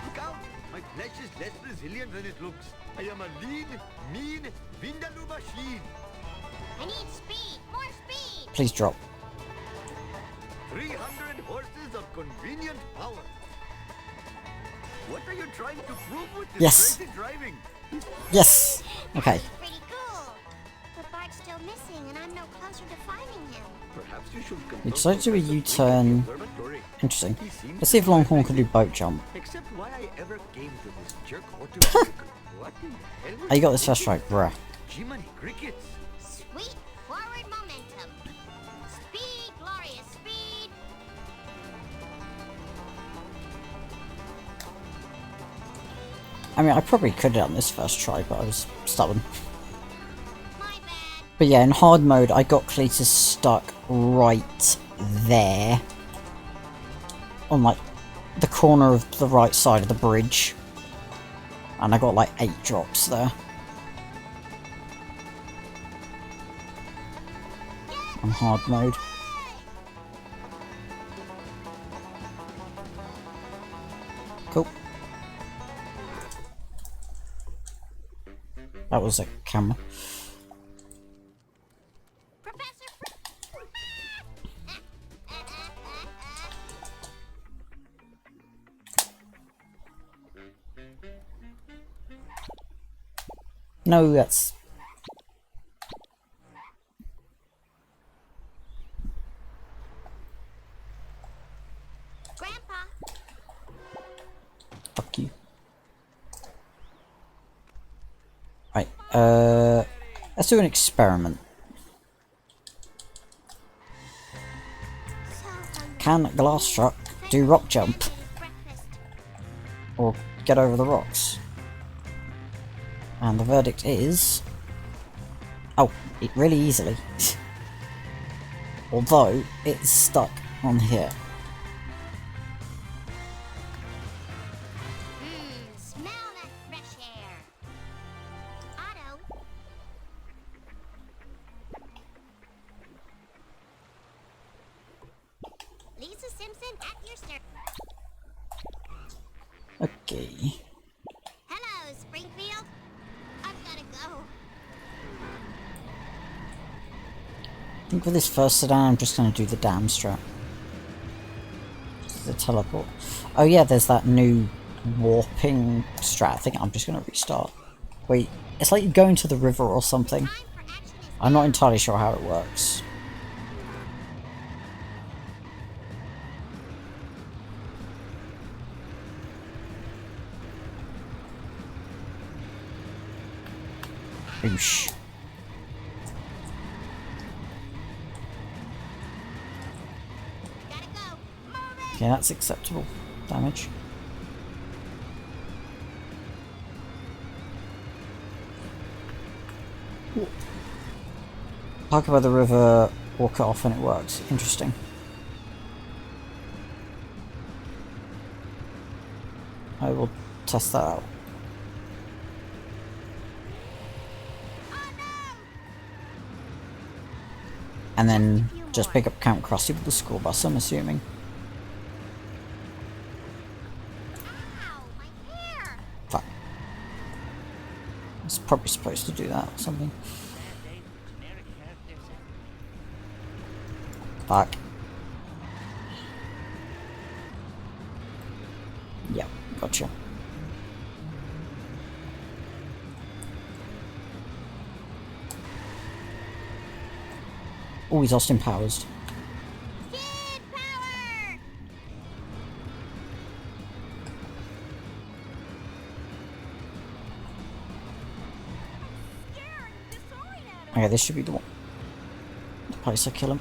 Look out! My flesh is less resilient than it looks. I am a lean, mean, Vindaloo machine. I need speed. More speed. Please drop. 300 horses of convenient power. What are you trying to prove with this Yes. crazy driving? Yes! Okay. That's pretty cool. But Bart's still missing, and I'm no closer to finding him. Perhaps you should We decided to do a U-turn. observatory. Interesting. Let's see if Longhorn can do boat jump. Except why I ever came to this jerk or to what in hell was Oh, you got this first right, bruh. Jiminy crickets. Sweet forward momentum. Speed, glorious speed. I mean, I probably could have done this first try, but I was stubborn. My bad. But yeah, in hard mode, I got Cletus stuck right there. On, like, the corner of the right side of the bridge. And I got, like, 8 drops there. On hard mode. Cool. That was a camera. Professor. No, that's... Grandpa. Fuck you. Right, let's do an experiment. So hungry. Can a glass truck do rock jump? Breakfast. Or get over the rocks? And the verdict is... Oh, it really easily. Although, it's stuck on here. Smell that fresh air. Otto. Lisa Simpson at your service. Okay. Hello, Springfield. I've gotta go. I think for this first sedan, I'm just going to do the dam strap. The teleport. Oh yeah, there's that new warping strat. I think I'm just going to restart. Wait, it's like you go into the river or something. Time for action is I'm not entirely sure how it works. Oosh. gotta go. Move it. Okay, that's acceptable damage. Park by the river, walk it off and it works. Interesting. I will test that out. And then just pick up Camp Krusty with the school bus, I'm assuming. Ow, my hair. Fuck. I was probably supposed to do that or something. Fuck. Yep, gotcha. Oh, he's Austin Powers. Kid power. Scared and Okay, this should be the one. The place I kill him.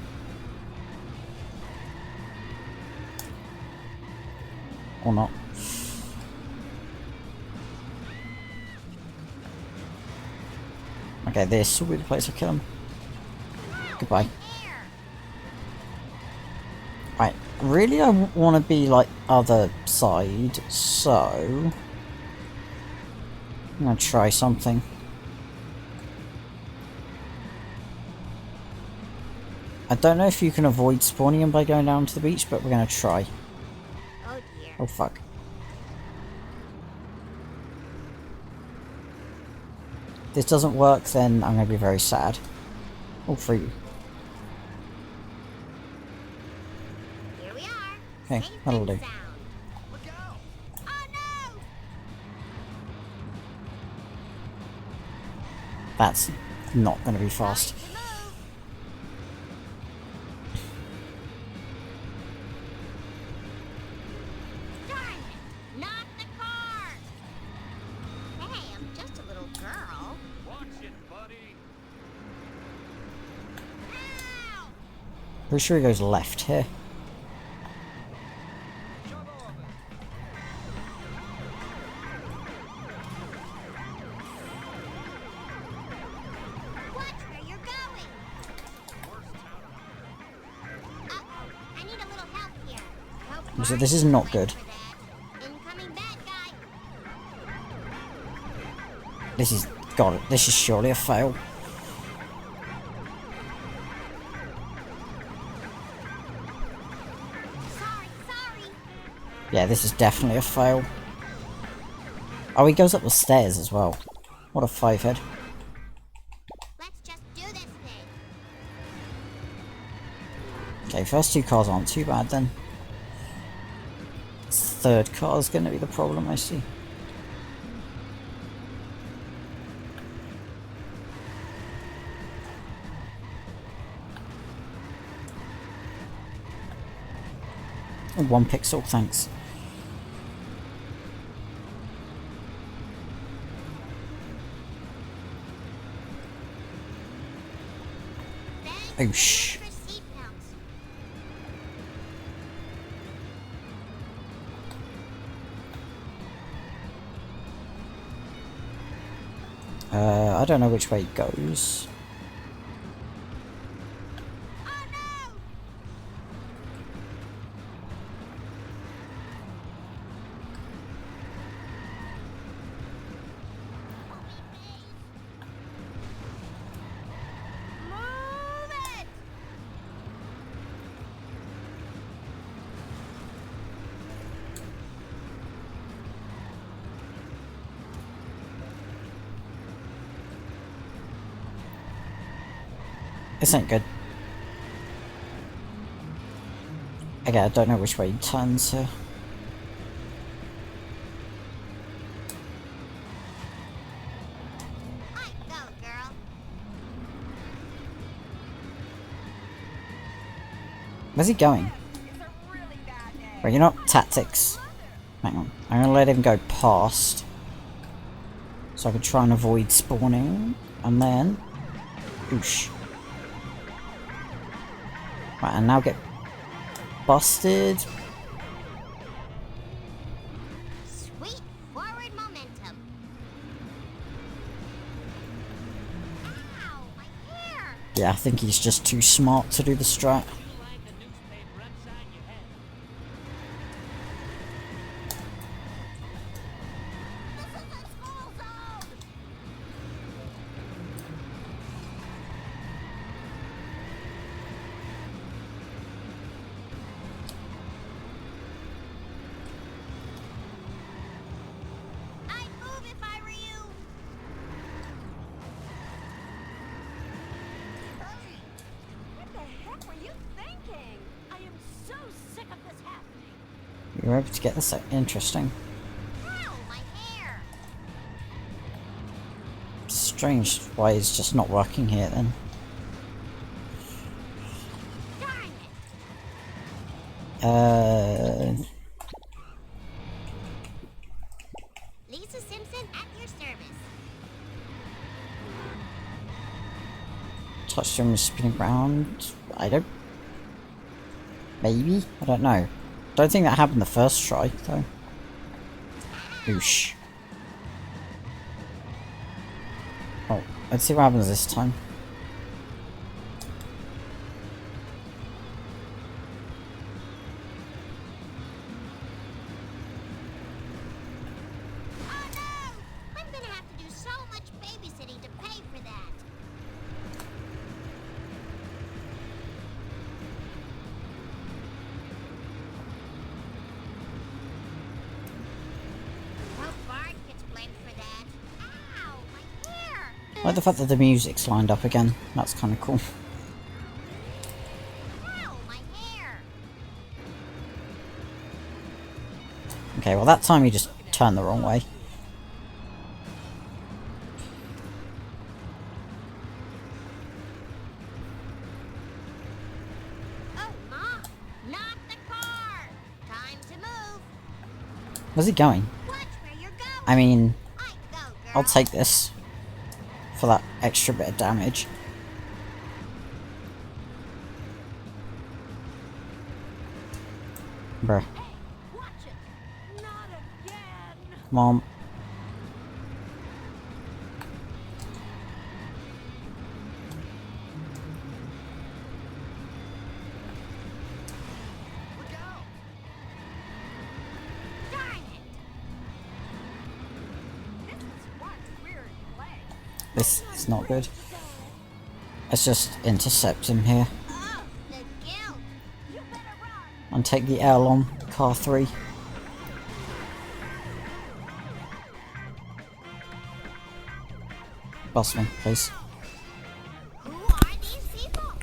Or not. Okay, this will be the place I kill him. Goodbye. Right, really I want to be like other side, so I'm gonna try something. I don't know if you can avoid spawning him by going down to the beach, but we're gonna try. Oh dear. Oh fuck. If this doesn't work, then I'm gonna be very sad. Oh, for you. Here we are. Okay, Safe that'll and do. sound. Look out! Oh no! That's not gonna be fast. Time to move. Darn it! Not the car! Hey, I'm just a little girl. Watch it, buddy. Ow! Pretty sure he goes left here. Watch where you're going. Uh-oh, I need a little help here. Nope, So this is not good. for that. Incoming bad guy. This is... God, this is surely a fail. Sorry. Yeah, this is definitely a fail. Oh, he goes up the stairs as well. What a fivehead. Let's just do this thing. Okay, first two cars aren't too bad then. Third car is going to be the problem, I see. Oh, 1 pixel, thanks. Oh, shh. For seatbelts. I don't know which way it goes. Oh no! Move it! This ain't good. Again, I don't know which way he turns here. I go, girl. Where's he going? It's a really bad day. Right, you know what? Tactics. Hang on. I'm gonna let him go past. So I can try and avoid spawning. And then... Oosh. Right, and now get busted. Sweet forward momentum. Ow, my hair! Yeah, I think he's just too smart to do the strat. This is a school zone! I'd move if I were you. What the heck were you thinking? I am so sick of this happening. You were able to get this out. Interesting. Ow, my hair! Strange why it's just not working here then. Darn it! Lisa Simpson at your service. Touch him spinning round. I don't. Maybe? I don't know. Don't think that happened the first try, though. Oosh. Oh, let's see what happens this time. Oh no! I'm gonna have to do so much babysitting to pay for that. Well, Bart gets blamed for that. Ow, my hair! I like the fact that the music's lined up again. That's kind of cool. Ow, my hair! Okay, well that time he just turned the wrong way. Oh, Mom! Not the car! Time to move! Where's he going? Watch where you're going! I mean, I go, girl! I'll take this for that extra bit of damage. Bruh. Watch it. Not again. Mom. Look out! Darn it! This is one weird play. This is not good. Let's just intercept him here Oh, the guilt! You better run. and take the L on car 3. Bust me, please. Who are these people?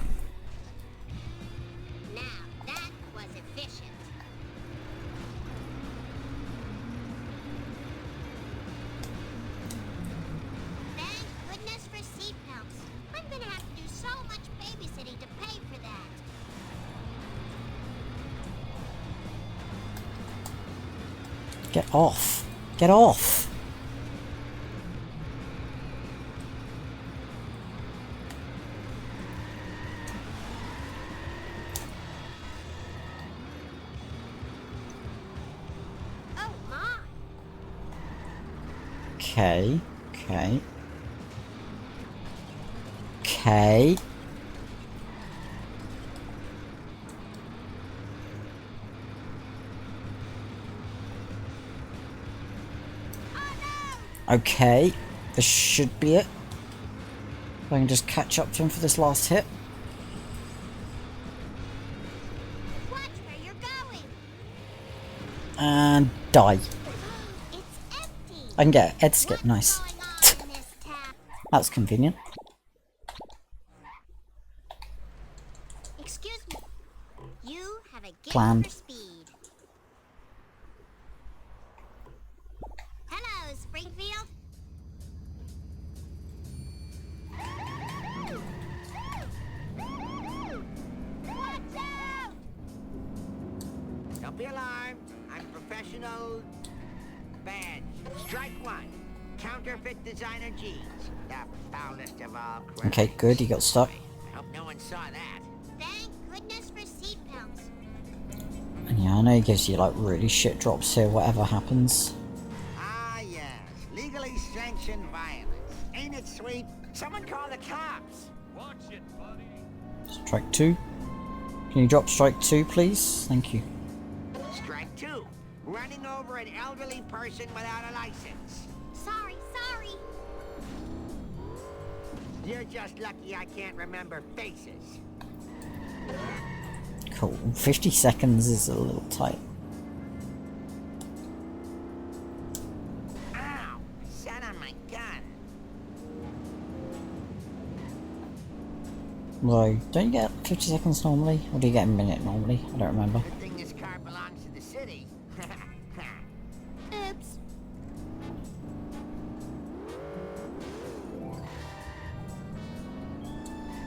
Now, that was efficient. Thank goodness for seatbelts. I'm gonna have to do so much babysitting to pay for that. Get off. Get off. Oh, my! Okay. Okay. Okay. Okay. This should be it. If I can just catch up to him for this last hit. Watch where you're going! And die. It's empty! I can get a head skip. Nice. What's going on in this town? That's convenient. Excuse me. You have a gift Planned. for speed. Hello, Springfield. Watch out! Don't be alarmed. I'm professional. Badge. Strike 1. Counterfeit designer jeans. The foulest of all crimes. Okay, good. He got stuck. I hope no one saw that. Thank goodness for seatbelts. And yeah, I know he gives you like really shit drops here, whatever happens. Ah, yes. Legally sanctioned violence. Ain't it sweet? Someone call the cops. Watch it, buddy. Strike 2. Can you drop strike 2, please? Thank you. Strike 2. Running over an elderly person without a license. Sorry, sorry. You're just lucky I can't remember faces. Cool. 50 seconds is a little tight. Ow! Sat on my gun. Although, don't you get 50 seconds normally? Or do you get a minute normally? I don't remember. Good thing this car belongs to the city. Oops.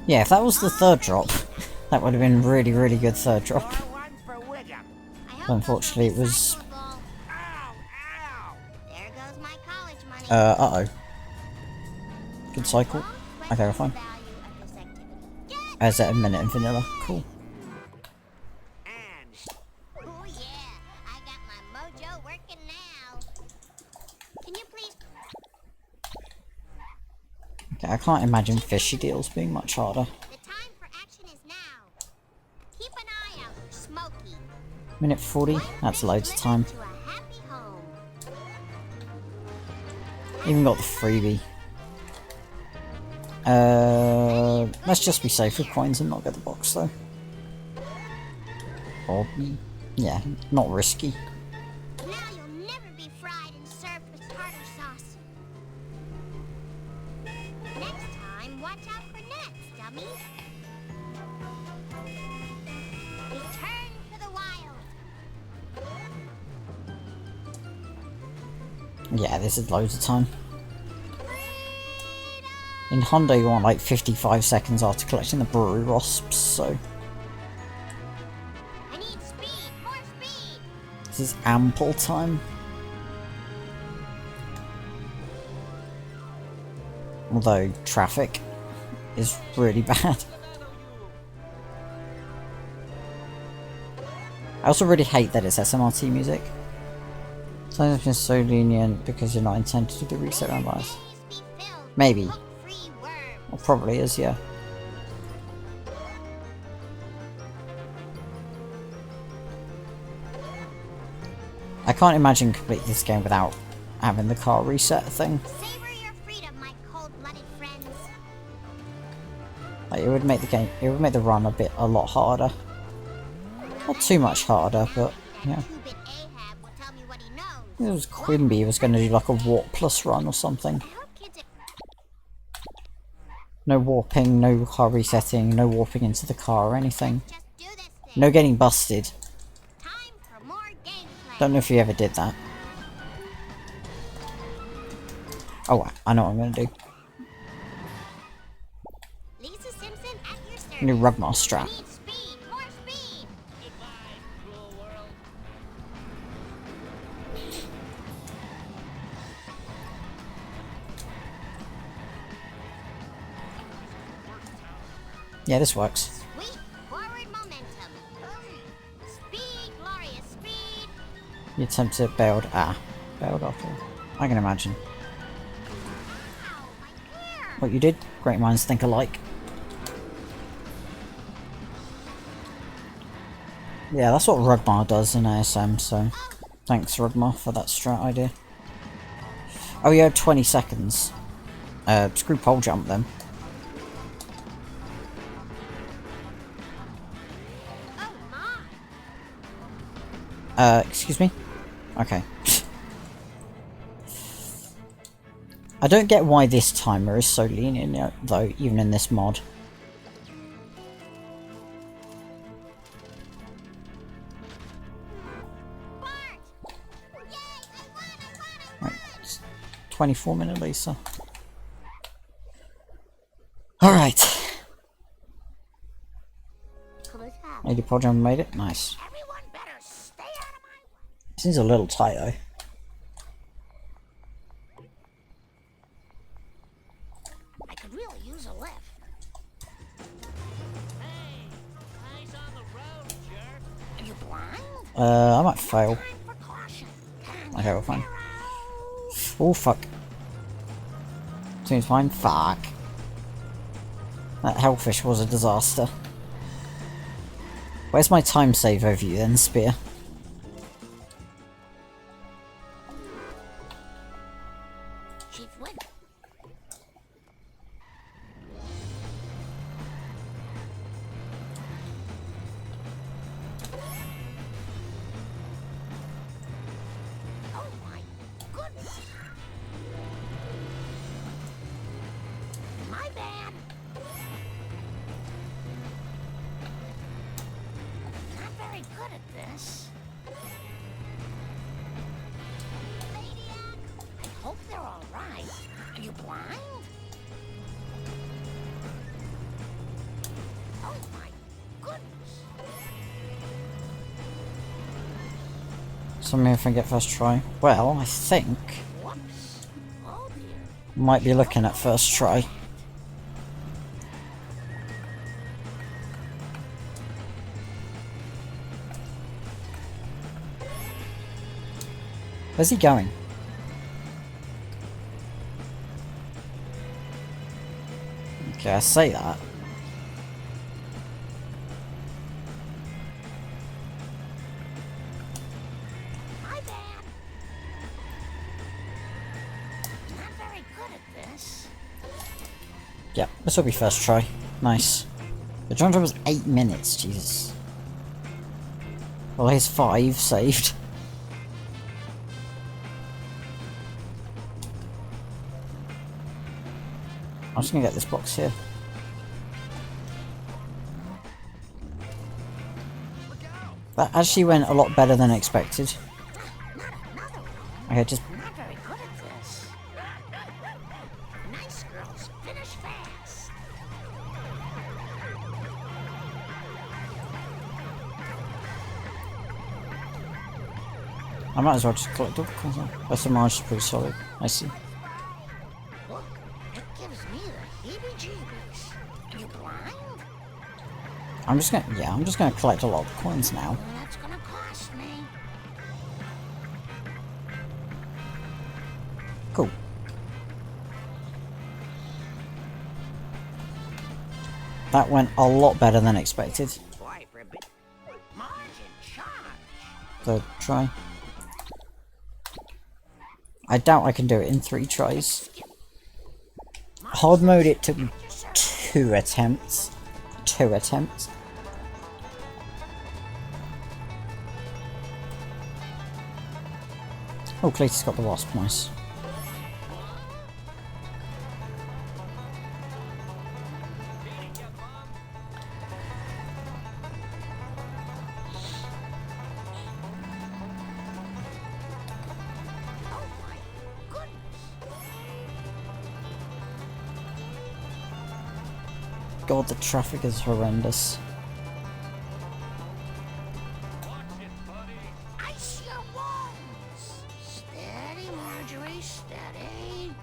Yeah, if that was the third drop, that would have been really, really good third drop. Or one for Wiggum. I hope Unfortunately, those it are was- recyclable. Ow! Ow! There goes my college money. Uh-oh. Good cycle. Won't Okay, we're question fine. the value of this activity. Is it a minute in vanilla? Cool. And Oh yeah, I got my mojo working now. Can you please? Okay, I can't imagine fishy deals being much harder. The time for action is now. Keep an eye out for Smokey. Minute 40? That's loads of time. To a happy home. Even got the freebie. Let's just be safe with coins and not get the box though. Or, yeah, not risky. Now you'll never be fried and served with tartar sauce. Next time, watch out for nets, dummy. Return to the wild. Yeah, this is loads of time. In Honda you want like 55 seconds after collecting the brewery wasps, so... I need speed, more speed. This is ample time. Although traffic is really bad. I also really hate that it's SMRT music. Sometimes it's so lenient because you're not intended to do the reset round bias. Maybe. Well, probably is, yeah. I can't imagine completing this game without having the car reset thing. Savor your freedom, my cold-blooded friends. Like, it would make the game, it would make the run a lot harder. Not too much harder, but yeah. Two-bit Ahab will tell me what he knows. It was Quimby was going to do like a warp plus run or something. I hope kids are... No warping, no car resetting, no warping into the car or anything. Just do this thing. No getting busted. Time for more gameplay. Don't know if you ever did that. Oh, I know what I'm going to do. Lisa Simpson at your service. New Rugmar strap. Need speed, more speed. Yeah, this works. Sweet forward momentum. Speed, glorious speed. You attempted bailed. Bailed after. I can imagine. Ow, my hair. What you did? Great minds think alike. Yeah, that's what Rugmar does in ASM, so thanks Rugmar for that strat idea. Oh, you had 20 seconds. Screw pole jump then. Oh my. Excuse me? Okay. I don't get why this timer is so lenient though, even in this mod. Bart. Yay, I won. Right, it's 24-minute Lisa. Alright. Close up. 80 pole jump made it. Nice. Everyone better stay out of my way. Seems a little tight though. I could really use a lift. Hey, eyes on the road, jerk. Are you blind? I might fail. Time for caution. Okay, we're fine. Oh, fuck. Seems fine. Fuck. That hellfish was a disaster. Where's my time save overview then, Spear? Chief Win. Oh my goodness. My bad. Not very good at this. Maniac. I hope they're all right. Are you blind? Oh my goodness. Something if I get first try. Well, I think Whoops. Oh dear. might be looking at first try. Where's he going? Okay, I say that. My bad. Not very good at this. Yeah, this will be first try. Nice. The John was 8 minutes, Jesus. Well, here's 5 saved. I'm just gonna get this box here. That actually went a lot better than expected. Okay, just Not very good at this. Nice girls finish fast. I might as well just collect all the coins. That's the margin is pretty solid. I see. Look, it gives me the heebie-jeebies. You blind? I'm just gonna collect a lot of coins now. That's gonna cost me. Cool. That went a lot better than expected. Boy, for a bit. Mars in charge. Third try. I doubt I can do it in 3 tries. Hard mode it took me 2 attempts. 2 attempts. Oh, Clayton's got the wasp, nice. Oh my goodness. God, the traffic is horrendous. Ice your wounds. Steady, Marjorie, steady.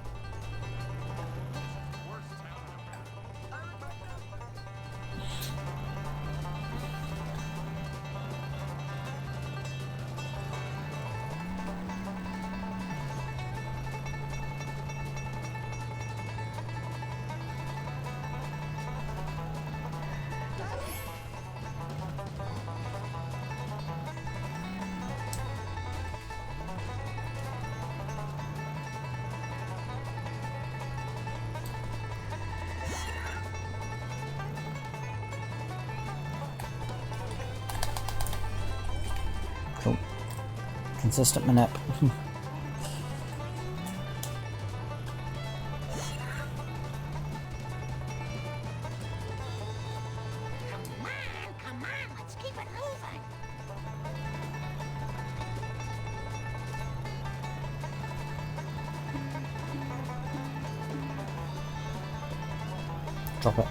Cool. Consistent manip. Come on, let's keep it moving. Drop it.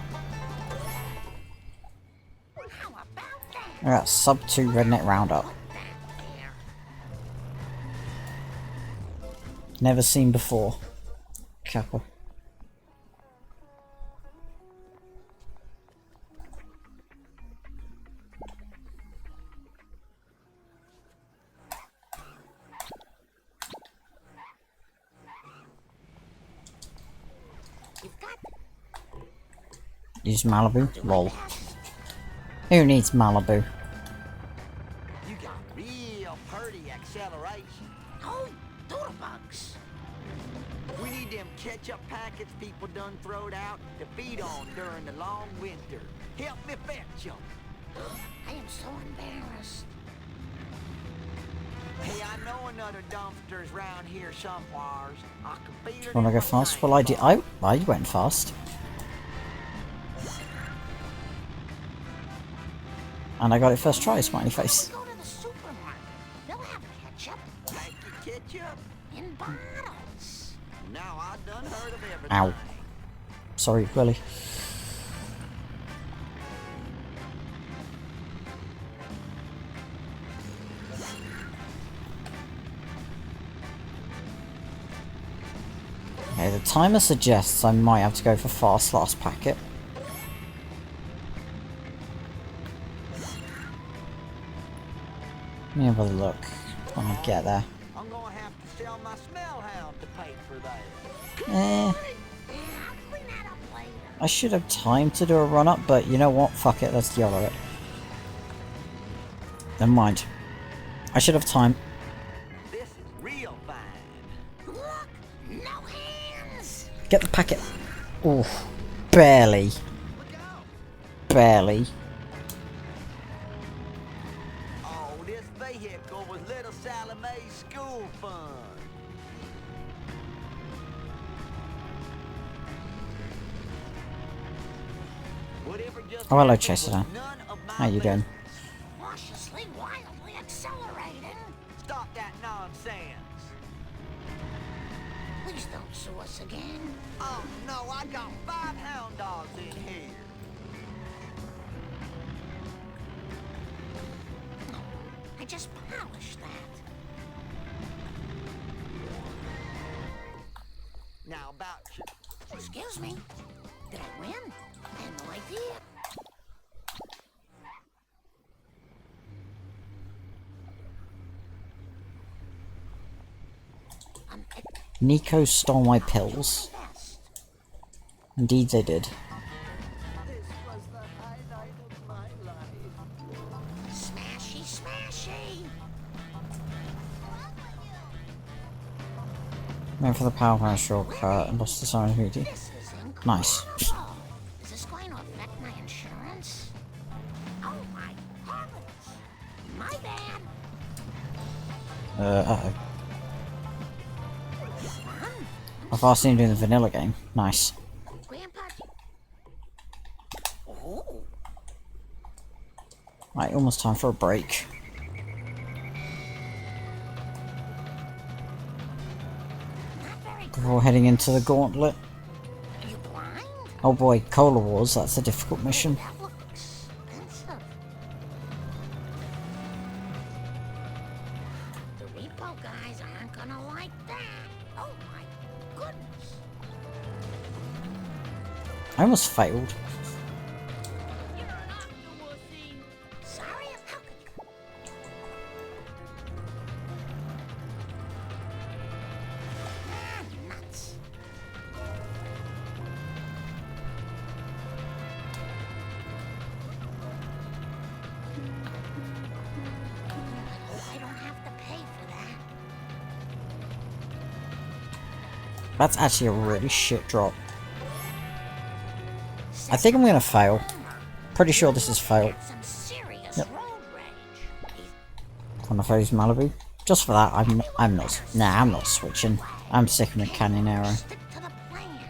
How about that? I got sub 2 redneck roundup. There. Never seen before. Kappa. You've got Use Malibu? Lol. Who needs Malibu? You got real pretty acceleration. oh, doodlebugs. We need them ketchup packets people done throwed out to feed on during the long winter. Help me fetch them. I am so embarrassed. Hey, I know another dumpster's round here somewheres. I can feel it. Wanna in go my fast? brain. Well, I went fast. And I got it first try, smiley face. Go to the supermarket. They'll have ketchup Thank you, ketchup. in bottles. Now I done heard of everything. Ow. Sorry, Willie. Okay, the timer suggests I might have to go for fast last packet. Let me have a look when I get there. I'm gonna have sell my smell hound to pay for that. Eh, Yeah, I'll clean that up later. I should have time to do a run up, but you know what? Fuck it, let's yell at it. Never mind. I should have time. This is real fine. Look, no hands. Get the packet. Oof. Barely. Look out. Barely. Oh, this vehicle was little Sally Mae's school fund. Whatever just Oh, hello, happened Chaser. was none of my How you doing? business. Cautiously, wildly accelerating. Stop that nonsense. Please don't sue us again. Oh no, I got 5 hound dogs in here. I just polished that. Now about you. Excuse me. Did I win? I had no idea. Nico stole my pills. Best. Indeed they did. This was the highlight of my life. Smashy, smashy. Went for the power shortcut and lost the sign of beauty. This is incredible. Nice. Is this going to affect my insurance? Oh my heavens! My bad. Uh-oh. Son, I've also seen him doing the vanilla game. Nice. Grandpa. Oh, Right, almost time for a break. not very good. Before heading into the gauntlet. Are you blind? Oh boy, Cola Wars, that's a difficult mission. That looks expensive. The repo guys aren't gonna like that. Oh my goodness. I almost failed. Sorry, how could you? Ah, nuts. I don't have to pay for that. That's actually a really shit drop. I think I'm gonna fail. Pretty sure this is fail. Some serious Yep. road rage. He's Wanna phase Malibu? Just for that, I'm not. Nah, I'm not switching. I'm sick of the Canyon Arrow. stick to the plan.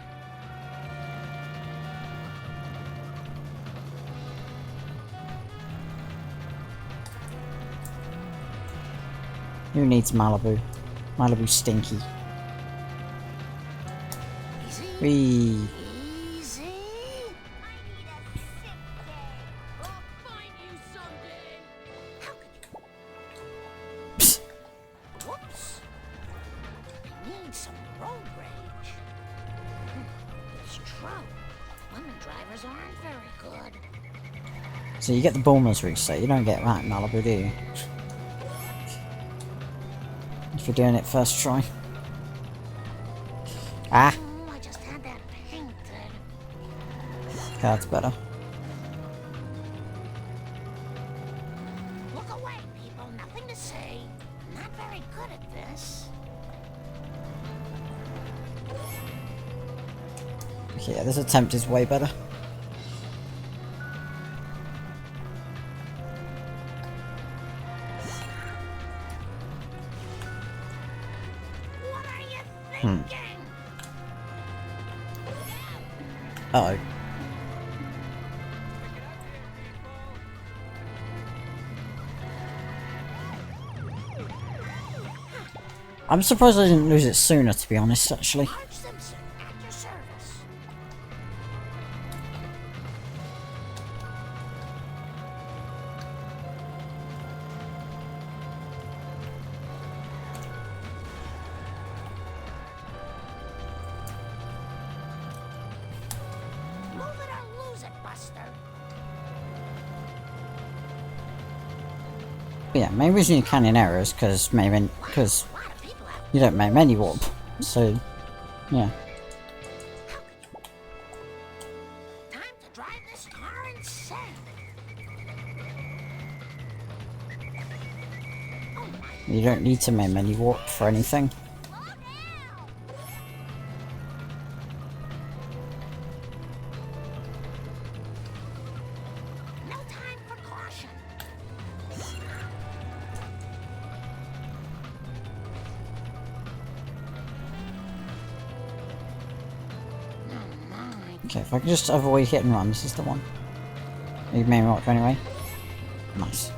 Who needs Malibu? Malibu's stinky. Easy. Whee! Easy. How could you? Psst. Whoops. I need some road rage. It's true. Women drivers aren't very good. So you get the bonus reset, you don't get that in Malibu, do you? If you're doing it first try. Ah! Oh, I just had that painted. That's better. Look away, people. Nothing to say. I'm not very good at this. Okay, yeah, this attempt is way better. What are you thinking? Uh oh. I'm surprised I didn't lose it sooner, to be honest, actually. Marge Simpson, at your service. Move it or lose it, Buster. But yeah, maybe it's new Canyon Arrows, because maybe, because A lot of people have You don't make many warp, so yeah. Time to drive this car insane. You don't need to make many warp for anything. No time for caution. Okay, if I can just avoid hit and run, this is the one. You made me watch anyway. Nice.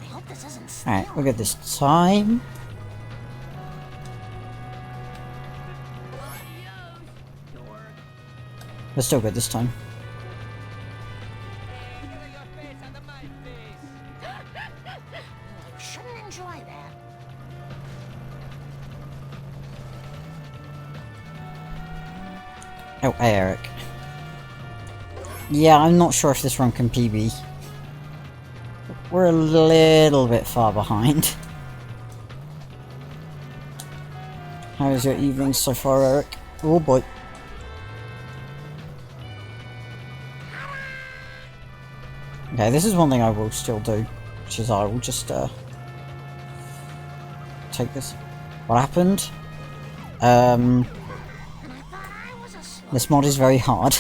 I hope this isn't Alright, we're good this time. We're still good this time. I shouldn't enjoy that. Oh, hey Eric. Yeah, I'm not sure if this run can PB. We're a little bit far behind. How is your evening so far, Eric? Oh boy. Okay, this is one thing I will still do, which is I will just take this. What happened? This mod is very hard.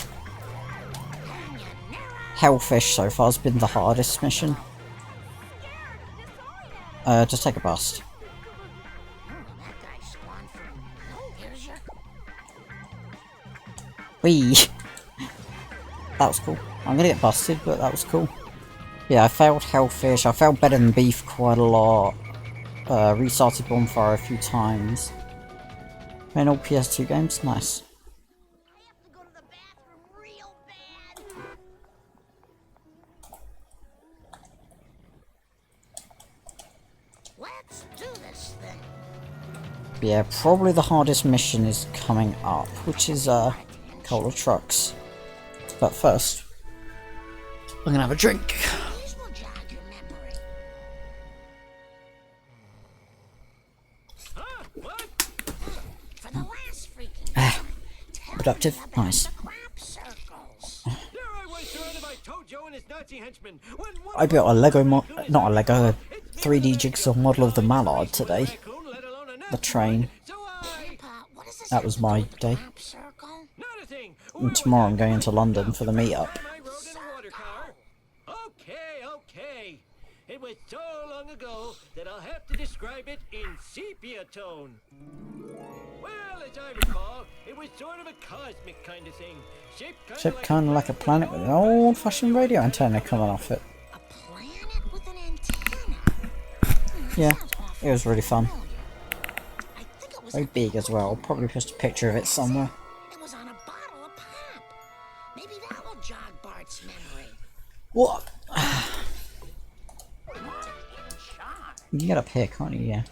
Hellfish so far has been the hardest mission. Just take a bust. That guy spawned from... Oh, here's your... Whee! That was cool. I'm gonna get busted, but that was cool. Yeah, I failed Hellfish. I failed Better Than Beef quite a lot. Restarted Bonfire a few times. Playing all PS2 games? Nice. I have to go to the bathroom real bad. Let's do this thing. Yeah, probably the hardest mission is coming up, which is Cola Trucks. But first, I'm gonna have a drink. These will jog your memory. For the last freaking time, tell Productive? me about Nice. the crop circles. There I was surrounded by Tojo and his Nazi henchmen. When one I built a Lego not a Lego, a 3D jigsaw model of the Mallard today. raccoon, let alone a The train. So I... Grandpa, what does this That was my day. crop circle? Not a thing. And tomorrow I'm going into London for the meetup. I rode in a water car. Okay. It was so long ago that I'll have to describe it in sepia tone. Well, as I recall, it was sort of a cosmic kind of thing. Shaped kind of like a planet with an old-fashioned radio antenna coming off it. A planet with an antenna. Yeah, Sounds awful it was really fun. familiar. I think it was Very big as well. Probably post a picture of it somewhere. It was on a bottle of pop. Maybe that will jog Bart's memory. What? In charge. You can get up here, can't you? Yeah.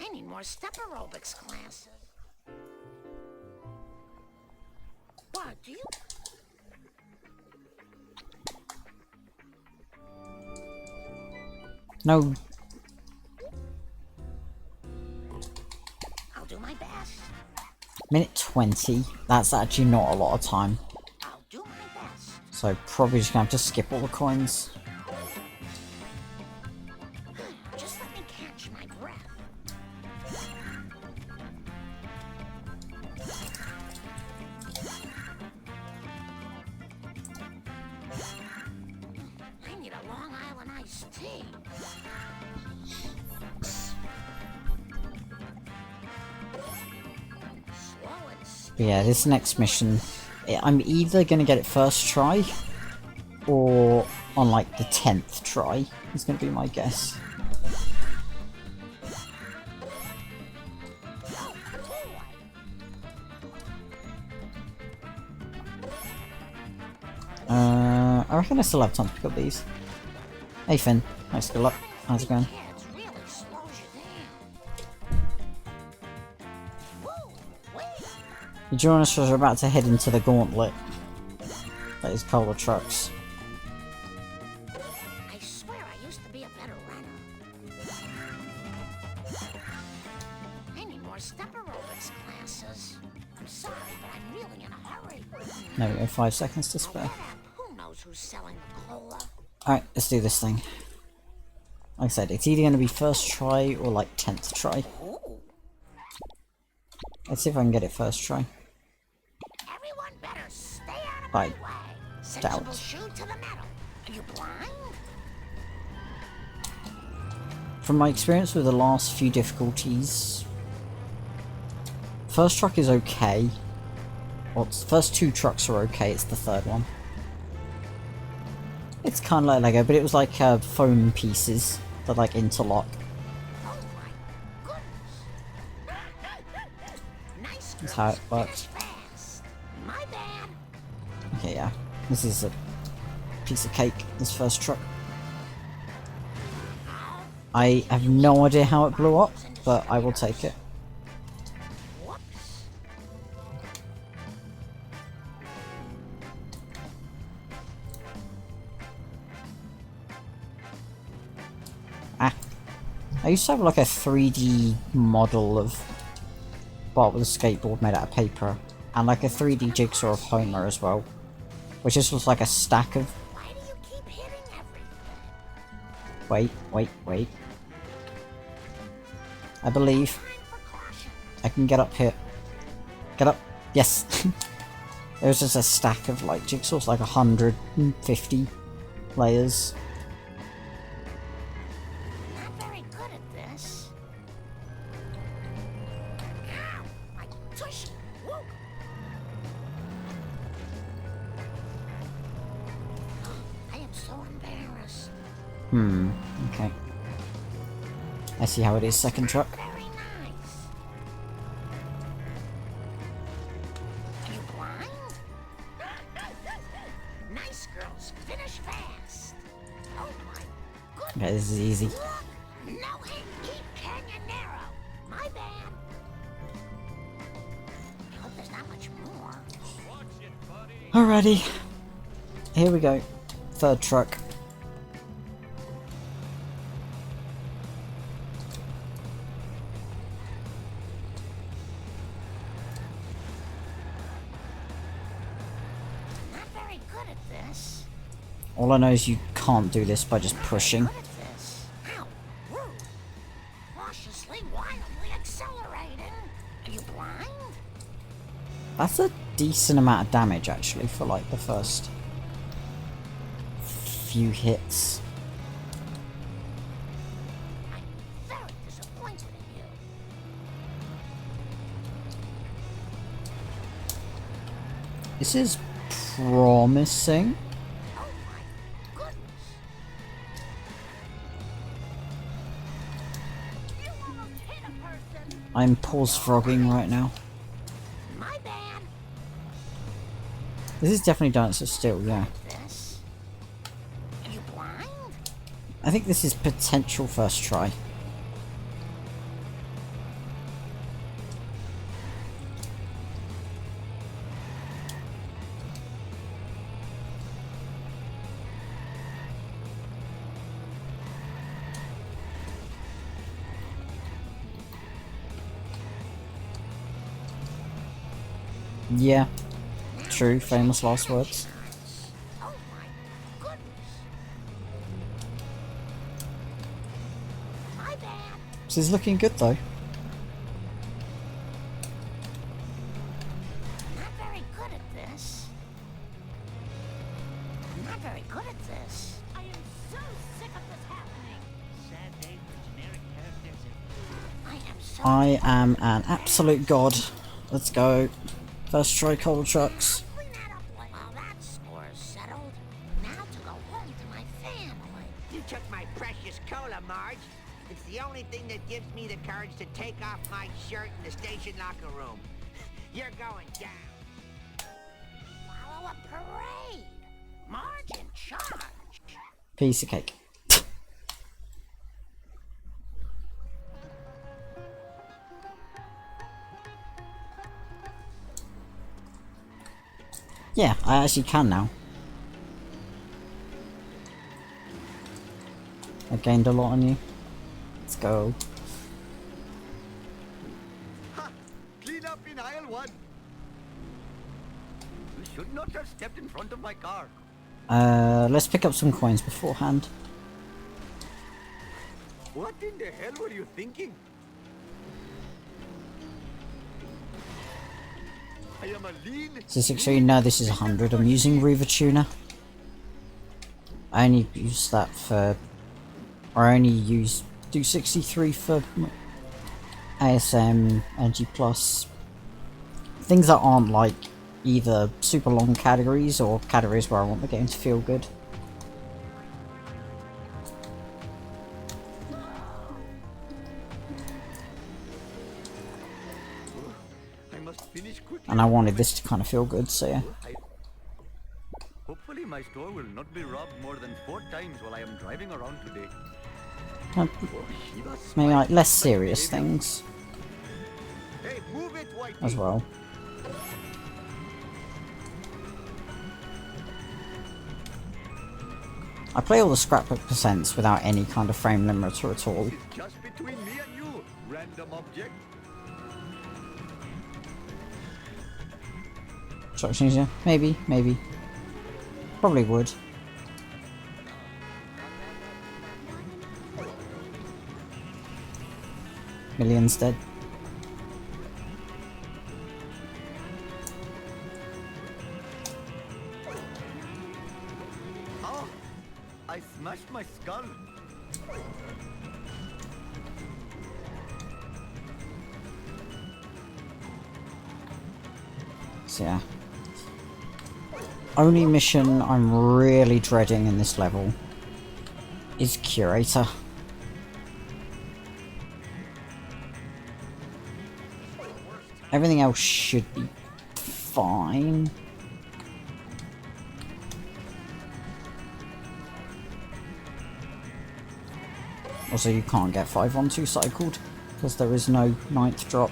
I need more step aerobics classes. What, do you? No. I'll do my best. Minute 20. That's actually not a lot of time. I'll do my best. So probably just gonna have to skip all the coins. Just let me catch my breath. I need a Long Island iced tea. Slow and But yeah, this next mission, I'm either gonna get it first try, or on like the 10th try, is gonna be my guess. I reckon I still have time to pick up these. Hey Finn, nice good luck. How's it going? Kids really slows you down. Whoa, wait. You join us as we're about to head into the gauntlet. That is cola trucks. I swear I used to be a better runner. I need more step aerobics classes. I'm sorry, but I'm really in a hurry. There we go, 5 seconds to spare. Who knows who's selling the cola? Alright, let's do this thing. Like I said, it's either going to be first try or like 10th try. Let's see if I can get it first try. Everyone better stay out of I my way. doubt. Sensible shoe to the metal. Are you blind? From my experience with the last few difficulties, first truck is okay. Well, first 2 trucks are okay, it's the third one. It's kind of like Lego, but it was like foam pieces that like interlock. Oh my goodness. Nice That's girls how it works. finish fast. My bad. Okay, yeah. This is a piece of cake, this first truck. I have no idea how it blew up, but I will take it. Whoops. Ah. I used to have like a 3D model of, well, with a skateboard made out of paper, and like a 3D jigsaw of Homer as well, which just was like a stack of... Why do you keep hitting everything? Wait. I believe Time for caution. I can get up here. Get up. Yes. It was just a stack of like jigsaws, like 150 layers. Not very good at this. Ow! My tush! Woo! I am so embarrassed. Okay. I see how it is, second truck. Very nice. Are you blind? Nice girls finish fast. Oh my goodness. Okay, this is easy. Look! No hit, keep canyon narrow. My bad. I hope there's not much more. Alrighty. Here we go. Third truck. Not very good at this. All I know is you can't do this by just pushing. Good at this. Ow! Woo! Cautiously, wildly accelerating. Are you blind? That's a decent amount of damage actually for like the first few hits. I'm very disappointed in you. This is promising. Oh my goodness. You almost hit a person. I'm pause frogging right now. My bad. This is definitely Dance of Steel, yeah. This. Are you blind? I think this is potential first try. Yeah, true, famous last words. Oh my goodness. My bad. This is looking good though. Not very good at this. I'm not very good at this. I am so sick of this happening. Sad day for generic characters. I am so. I am an absolute god. Let's go. First try coal trucks. Clean that up like. Well, that score is settled. Now to go home to my family. You took my precious cola, Marge. It's the only thing that gives me the courage to take off my shirt in the station locker room. You're going down. Follow a parade. Marge in charge. Piece of cake. Yeah, I actually can now. I gained a lot on you. Let's go. Ha! Clean up in aisle 1. You should not have stepped in front of my car. Let's pick up some coins beforehand. What in the hell were you thinking? I am a lean... So 6 no, this is 100. I'm using Reaver Tuner. I only use that for... Or I only do 63 for ASM, NG+. Things that aren't like either super long categories or categories where I want the game to feel good. I must finish quickly. And I wanted this to kind of feel good, so yeah. Hopefully my store will not be robbed more than 4 times while I am driving around today. Maybe like less serious things Hey, move it, Whitey. as well. I play all the scrapbook percents without any kind of frame limiter at all. This is just between me and you, random object. Instructions, yeah. Maybe. Probably would. Millions dead. Oh, I smashed my skull. So yeah. Only mission I'm really dreading in this level is Curator. Everything else should be fine. Also, you can't get 5-on-2 cycled because there is no 9th drop.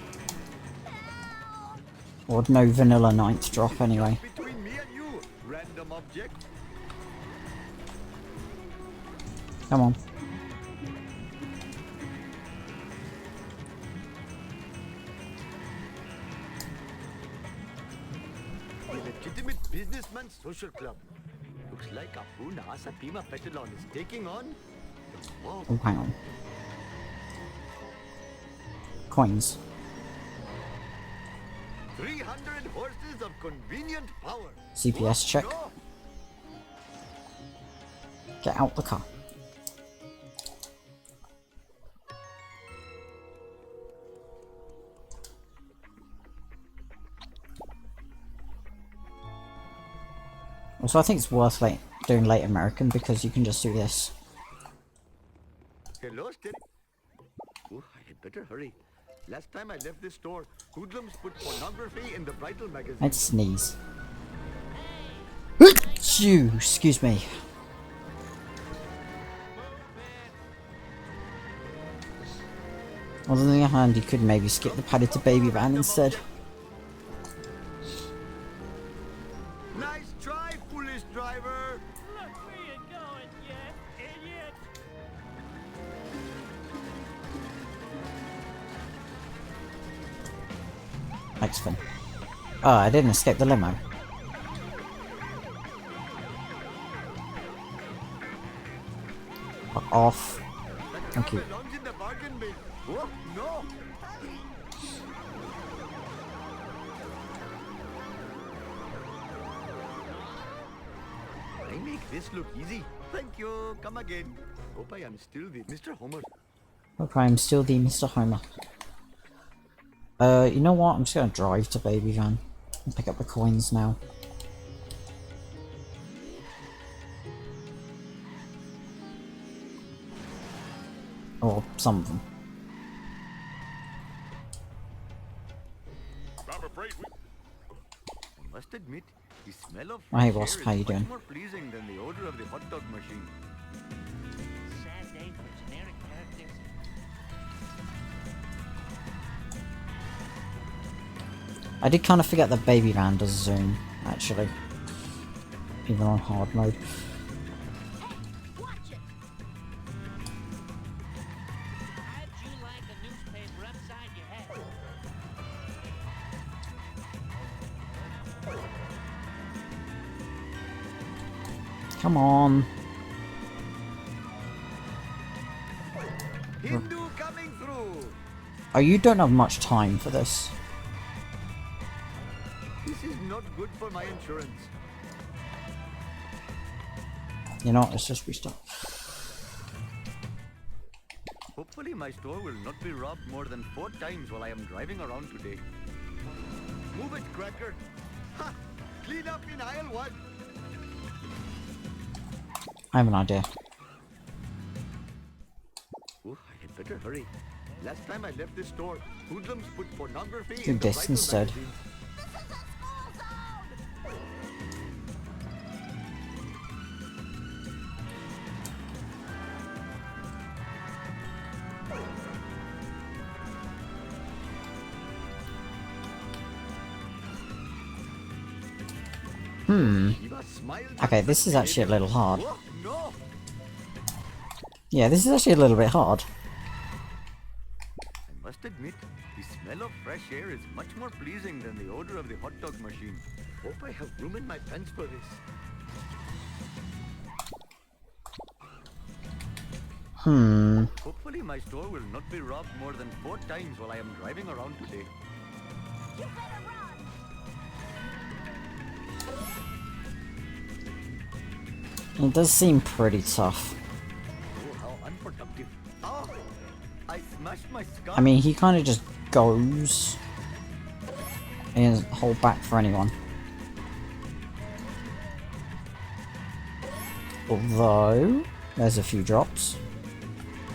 Or no vanilla 9th drop anyway. Between me and you, random object. Come on. The Legitimate Businessman Social Club. Looks like Apuna Asapima Petalon is taking on the mob. Oh, hang on. Coins. 300 horses of convenient power. CPS check. No. Get out the car. Also, I think it's worth doing late American because you can just do this. Hello, Steady. Oh, I had better hurry. Last time I left this store, hoodlums put pornography in the bridal magazine. I'd sneeze. Achoo! Excuse me. On the other hand, you could maybe skip the padded to baby van instead. Nice try, foolish driver. Look where you're going, you idiot! Thanks, Finn. Oh, I didn't escape the limo. Fuck off. Thank you. Belongs in the bargain bin. Oh, no. I make this look easy. Thank you. Come again. Hope I am still the Mr. Homer. Hope I'm still the Mr. Homer. You know what? I'm just gonna drive to Baby Van and pick up the coins now. Or some of them. I must admit, the smell of Oh, hey, fresh Wasp, air how is you much doing? more pleasing than the odor of the hot dog machine. Sad day for generic characters. I did kind of forget that Baby Van does zoom, actually. even on hard mode. Hey, watch it. How'd you like a newspaper upside your head? Come on. Hindu coming through. Oh, you don't have much time for this. This is not good for my insurance. You know what, let's just restart. Hopefully my store will not be robbed more than 4 times while I am driving around today. Move it, Cracker. Ha! Clean up in aisle 1. I have an idea. Oh, I had better hurry. Last time I left this store, hoodlums put pornography Do in the this bridal instead. magazines. Shiva smiled at Okay, this is such actually a behavior. little hard. Oh, no! Yeah, this is actually a little bit hard. I must admit, the smell of fresh air is much more pleasing than the odor of the hot dog machine. Hope I have room in my pants for this. Hopefully my store will not be robbed more than 4 times while I am driving around today. You better run. It does seem pretty tough. Oh, how unproductive. Oh! I smashed my skull. I mean, he kind of just goes. He doesn't hold back for anyone. Although, there's a few drops.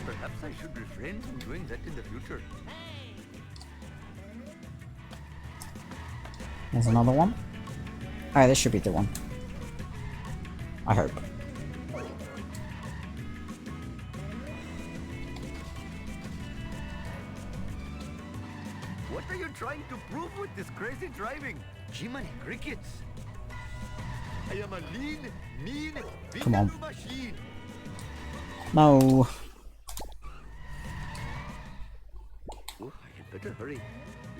Perhaps I should refrain from doing that in the future. There's another one. Alright, this should be the one. I hope. What are you trying to prove with this crazy driving? Jiminy crickets! I am a lean, mean, Come on. vindaloo machine. No. Oh, I had better hurry.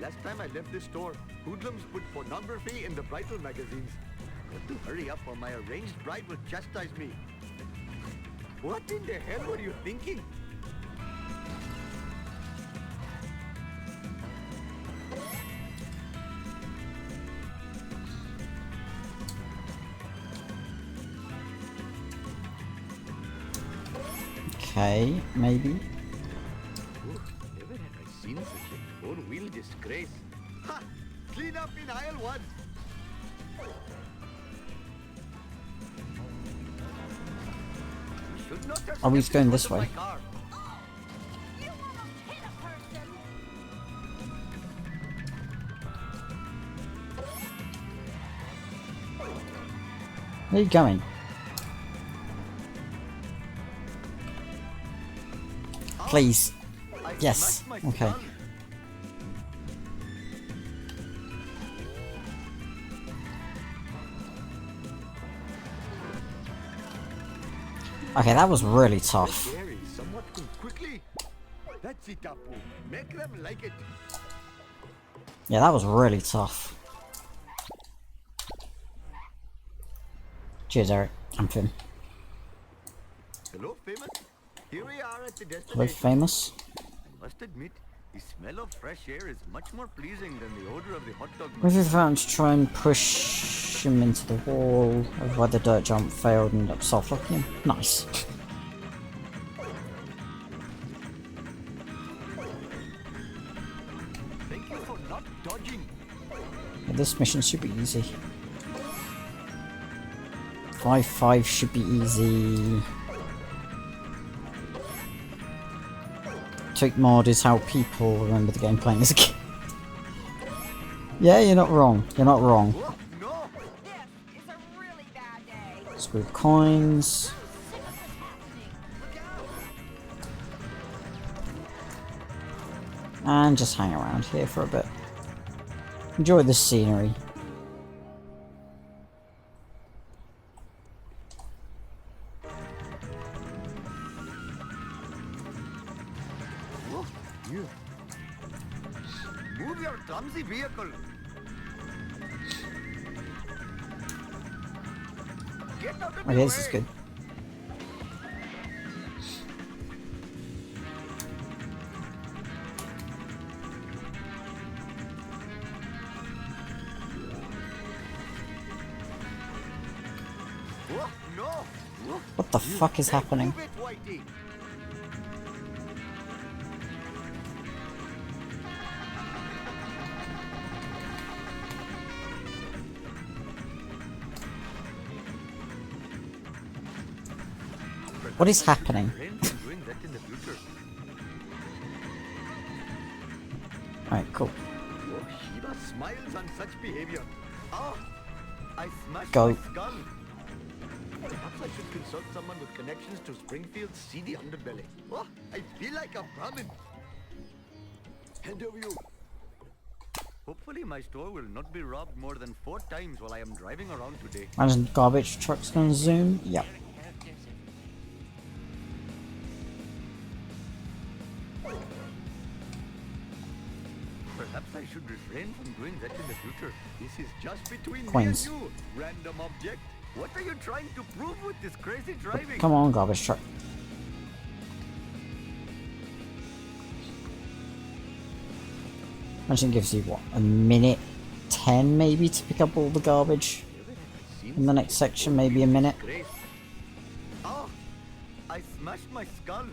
Last time I left this store, hoodlums put pornography in the bridal magazines. Got to hurry up or my arranged bride will chastise me. What in the hell were you thinking? Okay, maybe. Oh, never have I seen such a four-wheel disgrace. Ha! Clean up in aisle 1. You should not have Oh, he's stepped going in this front of way. my car. You almost hit a person. Where are you going? Please. I Yes. smashed my Okay. skull. Okay, that was really tough. Scary, somewhat quickly. That's it, Apu. Make them like it. Yeah, that was really tough. Cheers, Eric. I'm Finn. Hello, famous. Here we are at the Hello, destination. famous. I must admit, the smell of fresh air is much more pleasing than the odor of the hot dog. With your found to try and push him into the wall, of where the dirt jump failed and ended up soft locking him. Nice. Thank you for not dodging. Yeah, this mission should be easy. 5-5 should be easy. Tweak mod is how people remember the game playing as a kid. Yeah, you're not wrong. You're not wrong. Oh, no! This is a really bad day. Screw coins. Sick of this happening. And just hang around here for a bit. Enjoy the scenery. you. Move your clumsy vehicle. Get out of Okay, the this is way. good. Oh, no. Oh, What the fuck is happening? move it, Whitey. What is happening? Refrain from doing that in the future. Alright, cool. Oh, Shiva smiles on such behavior. Oh, I smashed Go. my skull. Perhaps I should consult someone with connections to Springfield's seedy underbelly. Oh, I feel like a Brahmin. Hand over you. Hopefully my store will not be robbed more than 4 times while I am driving around today. Imagine garbage truck's gonna zoom. Yep. Perhaps I should refrain from doing that in the future. This is just between Coins. me and you, random object. What are you trying to prove with this crazy driving? Come on, garbage truck. Imagine it gives you, what, a minute 10 maybe to pick up all the garbage. In the next section, maybe a minute. Grace. Oh, I smashed my skull.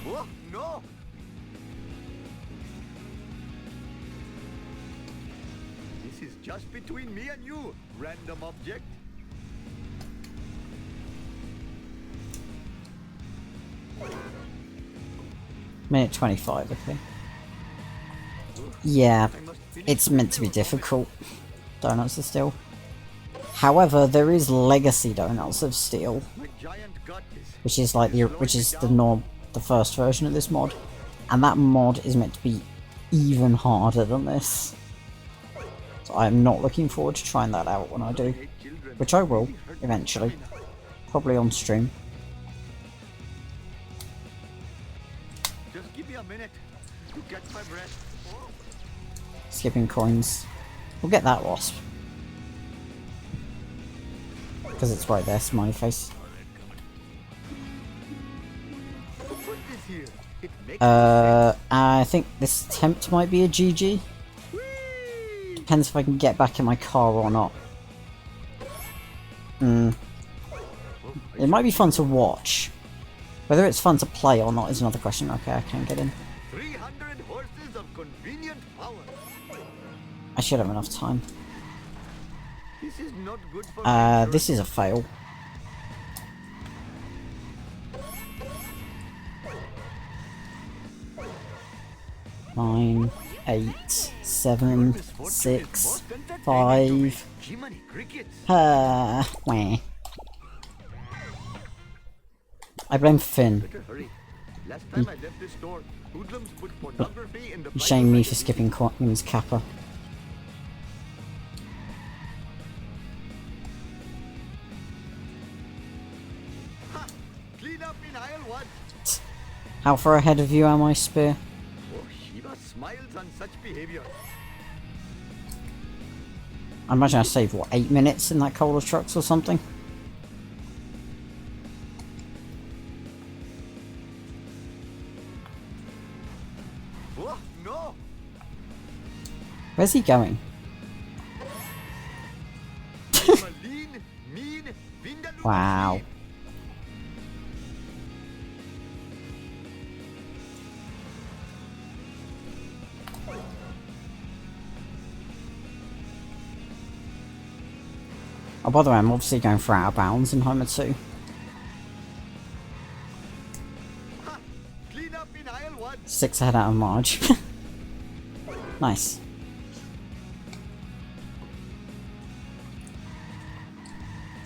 Oh, no! This is just between me and you, random object. Minute 25, okay. Yeah, it's meant to be difficult. Donuts of Steel. However, there is Legacy Donuts of Steel, My giant gut is which is like the first version of this mod, and that mod is meant to be even harder than this. So I'm not looking forward to trying that out when I do, which I will eventually, probably on stream. Just give me a minute to catch my breath. Skipping coins. We'll get that wasp. Because it's right there, smiley face. Put this here. It makes I think this attempt might be a GG. Depends if I can get back in my car or not. It might be fun to watch. Whether it's fun to play or not is another question. Okay, I can get in. 300 horses of convenient power. I should have enough time. This is not good for This is a fail. Nine, 8, 7, 6, 5. Jiminy crickets. Wah. I blame Finn. Better hurry. Last time I left this store, hoodlums put pornography in the He shamed me for skipping coins, Kappa. Ha! Clean up in aisle 1. How far ahead of you am I, Spear? Oh, Shiva smiles on such behavior. I imagine I saved, what, 8 minutes in that cola trucks or something? Oh, no! Where's he going? Lean, mean, Vindaloo. Wow. Oh, by the way, I'm obviously going for out of bounds in Homer 2. Ha! Clean up in aisle 1. 6 ahead out of Marge. Nice.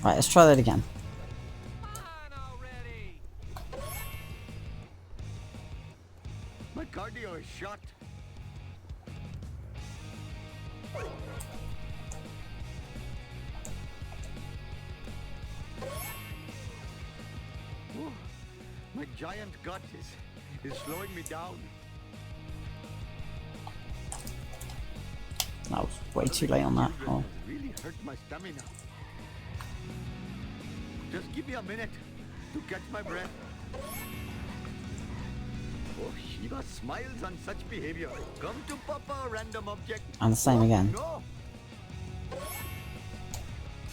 Right, let's try that again. My cardio is shot. My giant gut is slowing me down. That was way too late on that. Children Oh, has really hurt my stamina. Just give me a minute to catch my breath. Oh, Shiva smiles on such behavior. Come to Papa, random object. and the same again. No.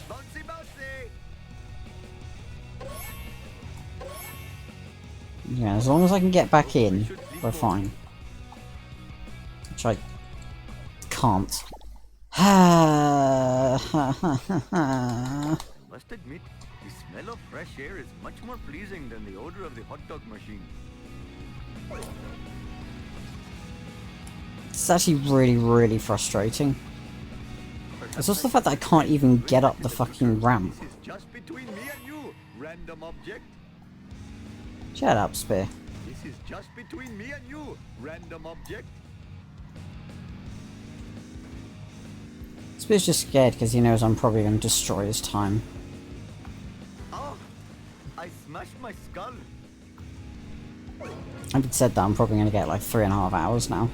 Bouncy, bouncy. Yeah, as long as I can get back in, we're fine. Which I can't. Must admit, the smell of fresh air is much more pleasing than the odor of the hot dog machine. It's actually really, really frustrating. It's also the fact that I can't even get up the fucking ramp. This is just between me and you, random object. Shut up, Spear. This is just between me and you, random object. Spear's just scared because he knows I'm probably going to destroy his time. Oh, I smashed my skull. Having said that, I'm probably going to get like 3.5 hours now.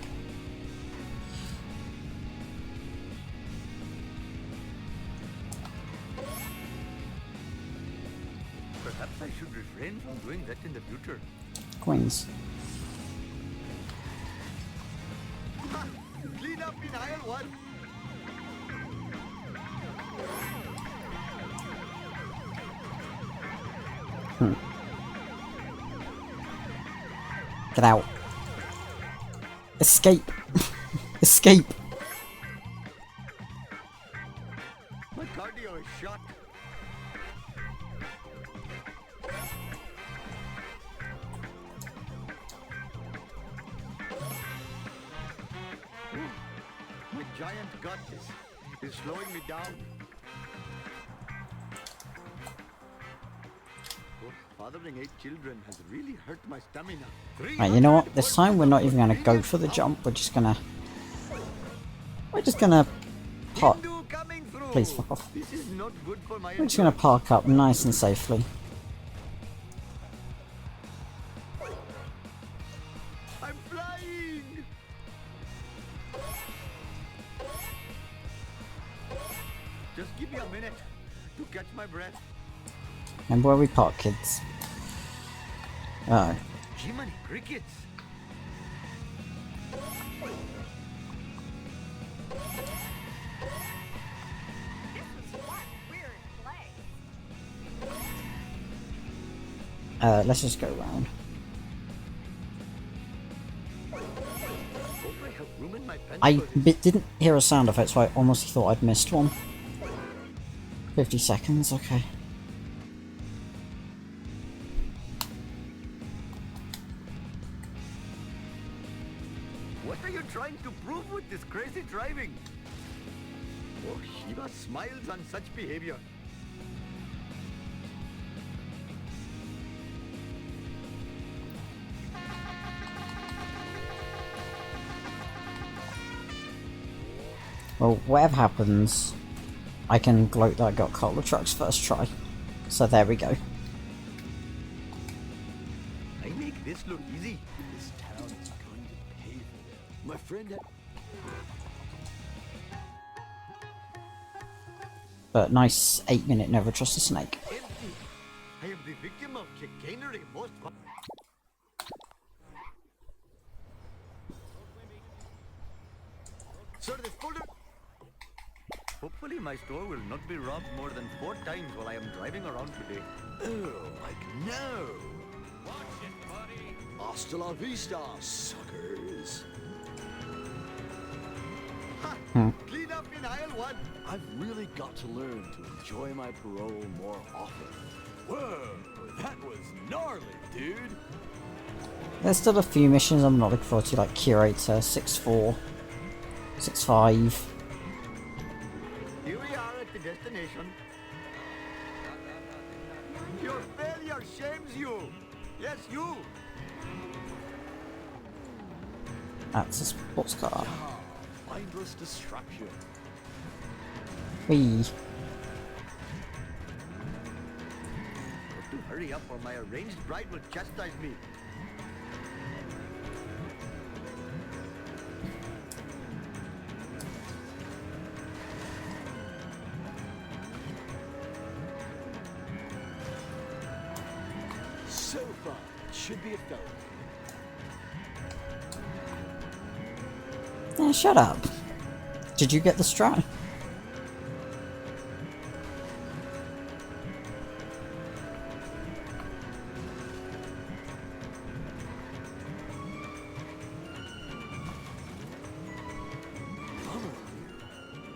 Perhaps I should refrain from doing that in the future. Queens. Ha! Clean up in aisle 1. Get out. Escape. Escape. My cardio is shot. My giant gut is slowing me down. Oh, fathering 8 children has really hurt my stamina. Right, you know what? This time we're not even going to go for the jump. We're just going to... park. Hindu coming through. Please fuck off. This is not good for my We're just going to park up nice and safely. I'm flying. Just give me a minute to catch my breath. Remember where we park, kids. Oh. Jiminy crickets. This was one weird place. Let's just go around. Hope I have room in my pants I for this. didn't hear a sound effect, so I honestly thought I'd missed one. 50 seconds, okay. What are you trying to prove with this crazy driving? Oh, Shiva smiles on such behavior. Well, whatever happens, I can gloat that I got Cola Truck's first try. So there we go. I make this look easy. This town is going to pay for it. My friend had... But nice 8-minute never trust a snake. Empty. I am the victim of chicanery most... Sir, this folder... Hopefully my store will not be robbed more than 4 times while I am driving around today. Oh, like no! Watch it, buddy. Hasta la vista, suckers! Ha! Clean up in aisle 1. I've really got to learn to enjoy my parole more often. Whoa, that was gnarly, dude! There's still a few missions I'm not looking forward to, like Curator, 6-4, 6-5. Here we are at the destination. Your failure shames you. Yes, you. That's a sports car. Ah, mindless destruction. Whee! Got to hurry up or my arranged bride will chastise me. So fun. It should be a felony. Yeah, shut up. Did you get the strat?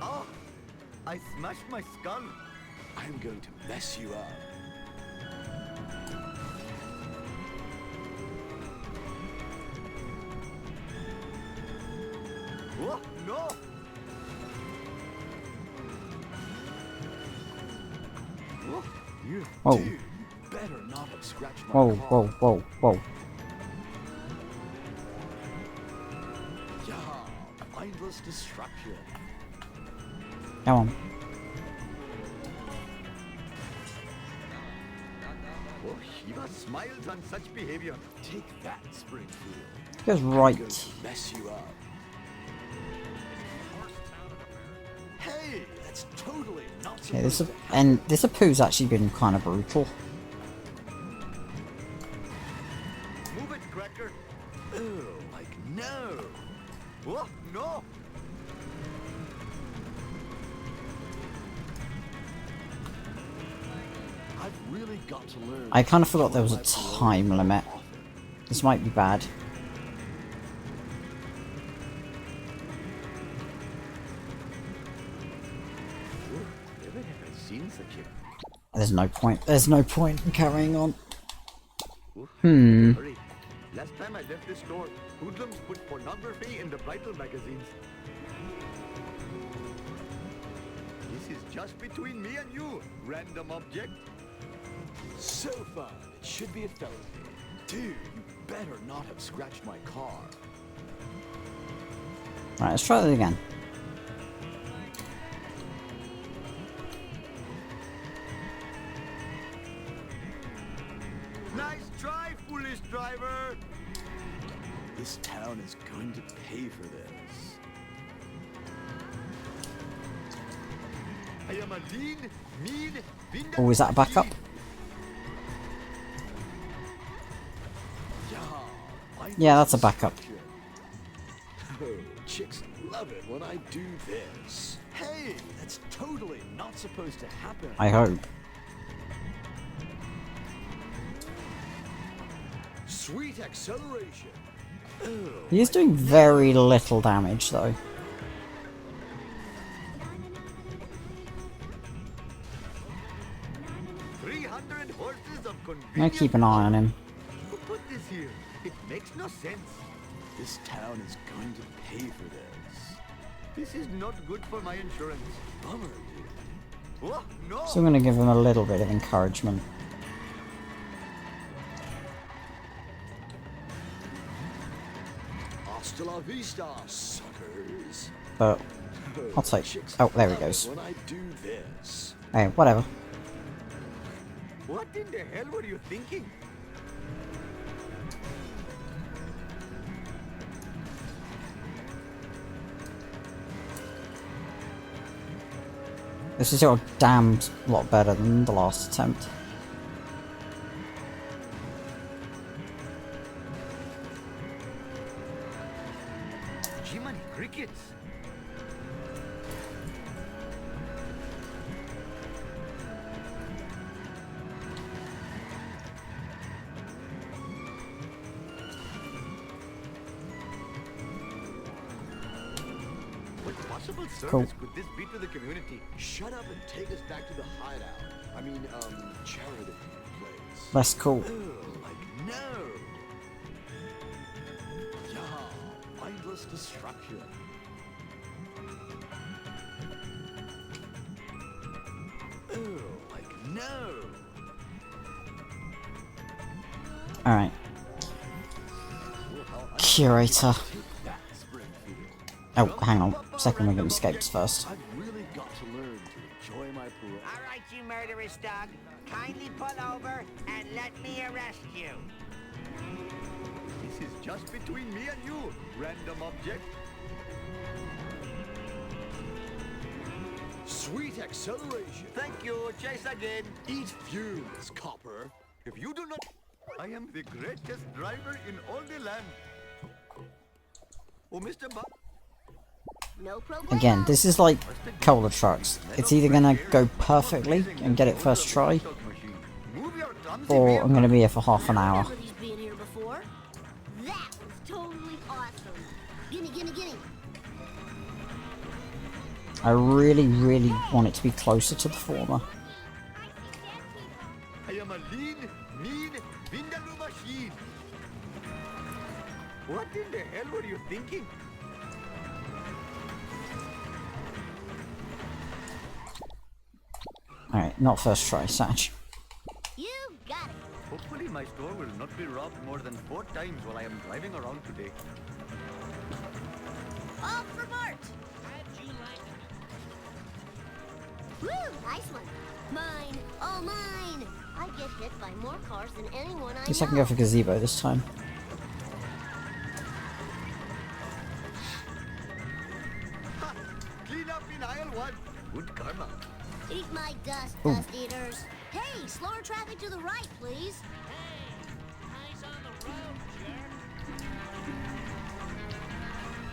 Oh, I smashed my skull. I'm going to mess you up. Oh, no! Oh, you Oh. dude, you better not have scratched my Whoa, car. whoa, whoa, whoa. Yeah, mindless destruction. Come on. Oh, Shiva smiles on such behavior. Take that, Springfield. Goes I'm right. going to mess you up. Hey, that's totally not Yeah, this supposed to happen. and this Apu's actually been kind of brutal. Move it, Cracker. Oh, like no. Oh, no! I've really got to learn. I kind of forgot to there was a enjoy my time parole limit. more often. This might be bad. Oh, never have I seen such a... There's no point. There's no point in carrying on. Oh, Hmm. Hurry. Last time I left this store, hoodlums put pornography in the bridal magazines. This is just between me and you, random object. So fun. It should be a felony. Dude, you better not have scratched my car. Right, let's try that again. Nice try, foolish driver. This town is going to pay for this. I am a lean, mean, Oh, is that a backup? Yeah, that's a backup. Oh, chicks love it when I do this. Hey, that's totally not supposed to happen. I hope. Sweet acceleration. Oh, He's doing very little damage though. 300 horses of I'm gonna convenience. keep an eye on him. Who put this here? It makes no sense. this town is going to pay for this. This is not good for my insurance. Bummer, dude. Oh, no! So I'm gonna give him a little bit of encouragement. Hasta la vista, suckers. But I'll take. Chicks Oh, there he love it goes. when I do this. Hey, whatever. What in the hell were you thinking? This is a damn lot better than the last attempt. Jiminy crickets! What possible service Cool. could this be to the community? Shut up and take us back to the hideout. I mean, charity place. That's cool. Oh, like no. Yeah, mindless destruction. Oh, like no. Alright. Curator. Take that, Springfield. Oh, hang on. Second Wiggum escapes first. I've really got to learn to enjoy my parole. All right, you murderous dog. Kindly pull over and let me arrest you. This is just between me and you, random object. Sweet acceleration. Thank you. Chase again. Eat fumes, copper. If you do not... I am the greatest driver in all the land. Oh, Mr. No problem. Again, this is like cola trucks. It's either gonna go perfectly and get it first try, Move your clumsy or vehicle. I'm gonna be here for half an hour. Nobody's been here before. That was totally awesome. Gimme, gimme, gimme. I really, really want it to be closer to the former. I am a lean, mean, Vindaloo machine. What in the hell were you thinking? Alright, not first try, Satch. You got it. Hopefully my store will not be robbed more than 4 times while I am driving around today. All for Bart. Woo, nice one. Mine, all mine. I get hit by more cars than anyone I At least I can know. go for gazebo this time. Ha! Clean up in aisle 1. Good karma. Eat my dust, Ooh. dust eaters. Hey, slower traffic to the right, please.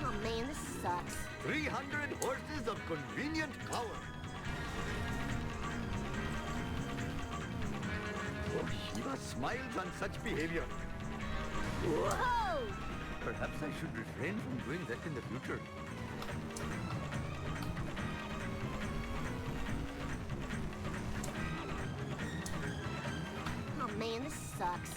Oh man, this sucks. 300 horses of convenient power. Oh, Shiva smiles on such behavior. Whoa! Perhaps I should refrain from doing that in the future. Oh man, this sucks.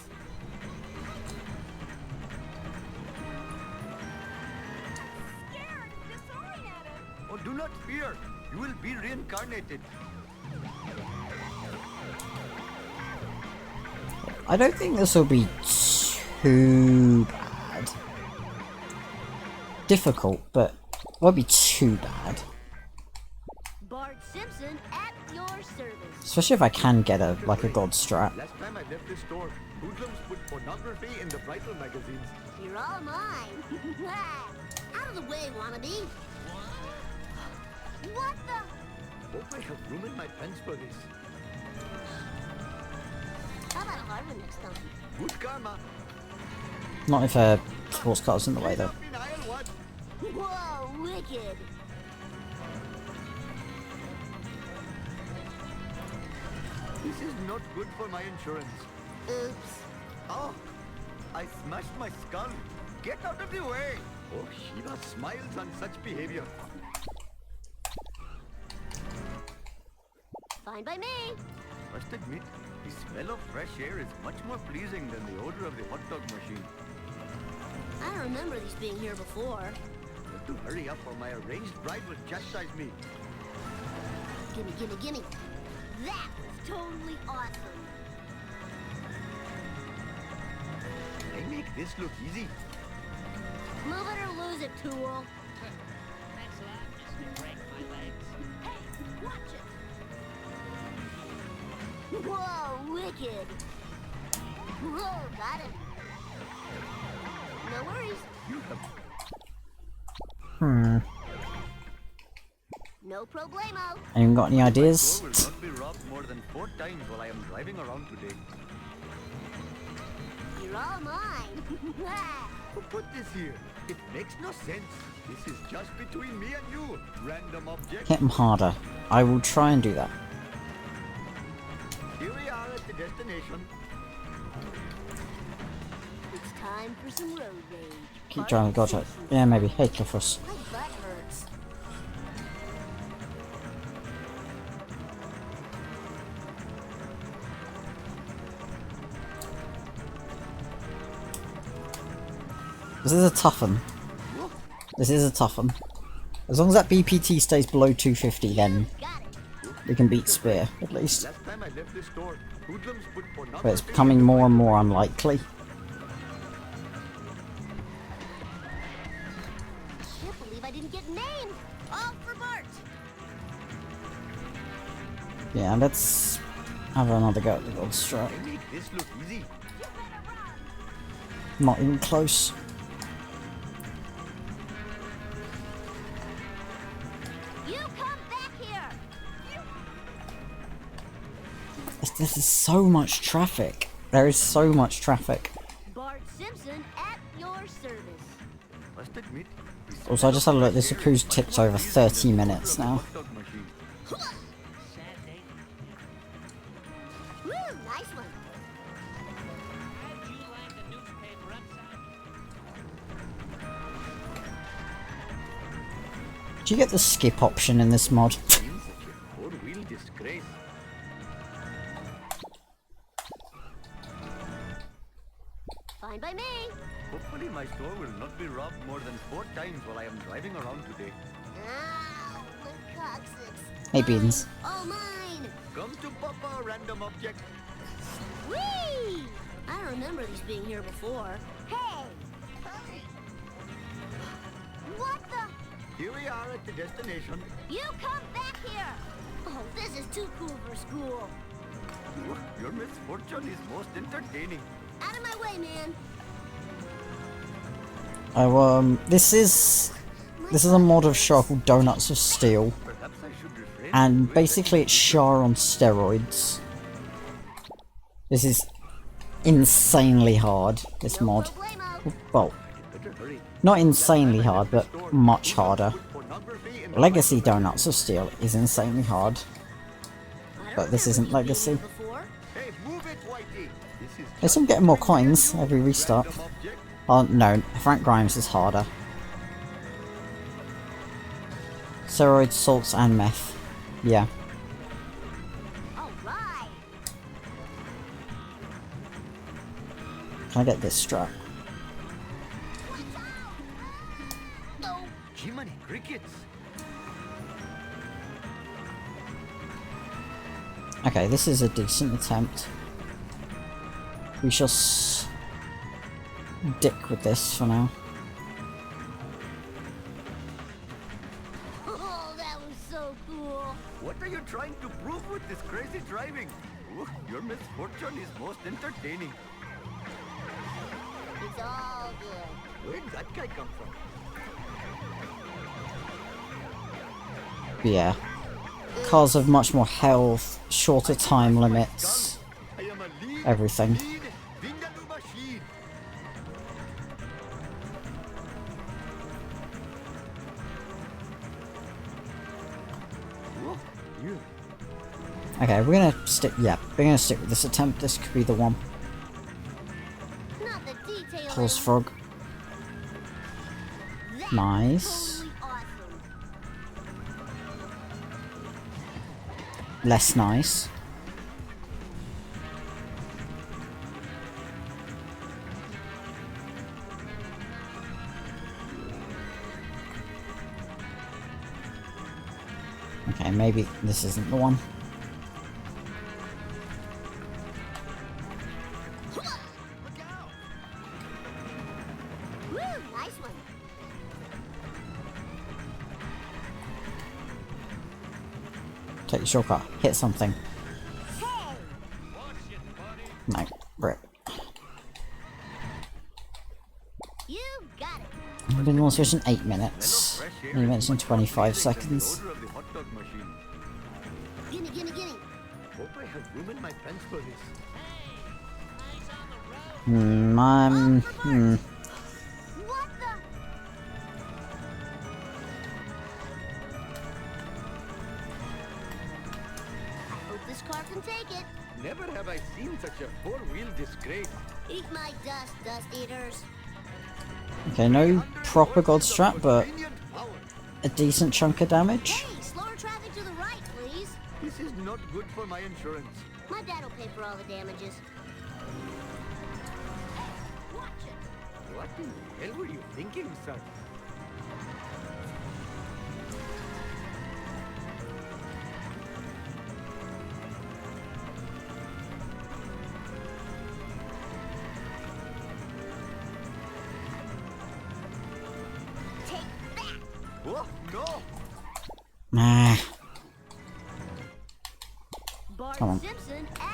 Scared, disoriented. Oh, do not fear. You will be reincarnated. I don't think this will be too bad. Difficult, but won't be too bad. Bart Simpson at your service. Especially if I can get a like a god strat. Last time I left this store, hoodlums put pornography in the bridal magazines. You're all mine. Out of the way, wannabe. What the? Hope I have room in my pants for this. How about a hard one next time? Good karma. Not if a sports car's in the way though. Up in aisle 1. Whoa, wicked. This is not good for my insurance. Oops. Oh, I smashed my skull. Get out of the way. Oh, Shiva smiles on such behavior. Fine by me. Must admit, the smell of fresh air is much more pleasing than the odor of the hot dog machine. I don't remember these being here before. Have to hurry up or my arranged bride will chastise me. Gimme, gimme, gimme. That was totally awesome. I make this look easy. Move it or lose it, tool. Hey, watch it. Whoa, wicked. Whoa, got him. No worries. You have No problemo. Anyone got any ideas? store will not be robbed more than 4 times while I am driving around today. You're all mine. Who put this here? It makes no sense. This is just between me and you, random object. Hit 'em harder. I will try and do that. Here we are at the destination. It's time for some road rage. Keep driving, gotcha. Yeah, maybe. Hey, Cliffus. My butt hurts. This is a tough one. This is a tough one. As long as that BPT stays below 250, then Got it. we can beat Spear, at least. Last time I left this store, hoodlums put pornography. But it's becoming more and more unlikely. Can't believe I didn't get named. All for Bart. Yeah, let's have another go at the god strap. They make this look easy. Not even close. You come back here. This is so much traffic. There is so much traffic. Bart Simpson at your service. Must admit. Also, I just had a look. This cruise ticked over 30 minutes now. Hot dog machine. Woo, nice one. Do you get the skip option in this mod? Seems such a four-wheel disgrace. Fine by me. Hopefully my store will not be robbed more than 4 times while I am driving around today. Ow, the coccyx. Hey, Beans. All mine. Come to Papa, random object. Whee! I remember these being here before. Hey! What the? Here we are at the destination. You come back here! Oh, this is too cool for school. Your misfortune is most entertaining. Out of my way, man. Oh, this is a mod of Shah called Donuts of Steel, Perhaps I should refrain. and basically it's Shah on steroids. This is insanely hard, this mod. Problemo. Well, Better hurry. not insanely hard, but much harder. Pornography in Legacy Donuts of Steel is insanely hard. I don't But this remember isn't these Legacy. being here before. Hey, move it, Whitey. This is At least I'm getting more coins every restart. random object. Oh no, Frank Grimes is harder. Steroids, salts, and meth. Yeah. All right. Can I get this strap? No. Jiminy crickets. Okay, this is a decent attempt. We shall dick with this for now. Oh, that was so cool. What are you trying to prove with this crazy driving? Ooh, your misfortune is most entertaining. It's all good. Where did that guy come from? But yeah. Cars have much more health, shorter time limits, I am a lean, everything. mean Vindaloo machine. Oh, you. Okay, we're gonna stick. Yeah, we're gonna stick with this attempt. This could be the one. Not the detail. Pulse frog. That's Nice. totally awesome. Less nice. Okay, maybe this isn't the one. Woo, nice one. Take the shortcut. Hit something. Hey. No, rip. You got it. I've been on Switch in 8 minutes. Fresh air You is mentioned much 25 more appealing than seconds. The odor of the hot dog machine. Gimme, gimme, gimme. Hope I have room in my pants for this. What the? I hope this car can take it. Never have I seen such a four-wheel disgrace. Eat my dust, dust eaters. Okay, no proper god strap, but Convenient power. a decent chunk of damage. Hey, slower traffic to the right, please. This is not good for my insurance. My dad will pay for all the damages. Watch it. What in the hell were you thinking, son? Take that. Oh, no! Ah, Bart Come on. Simpson at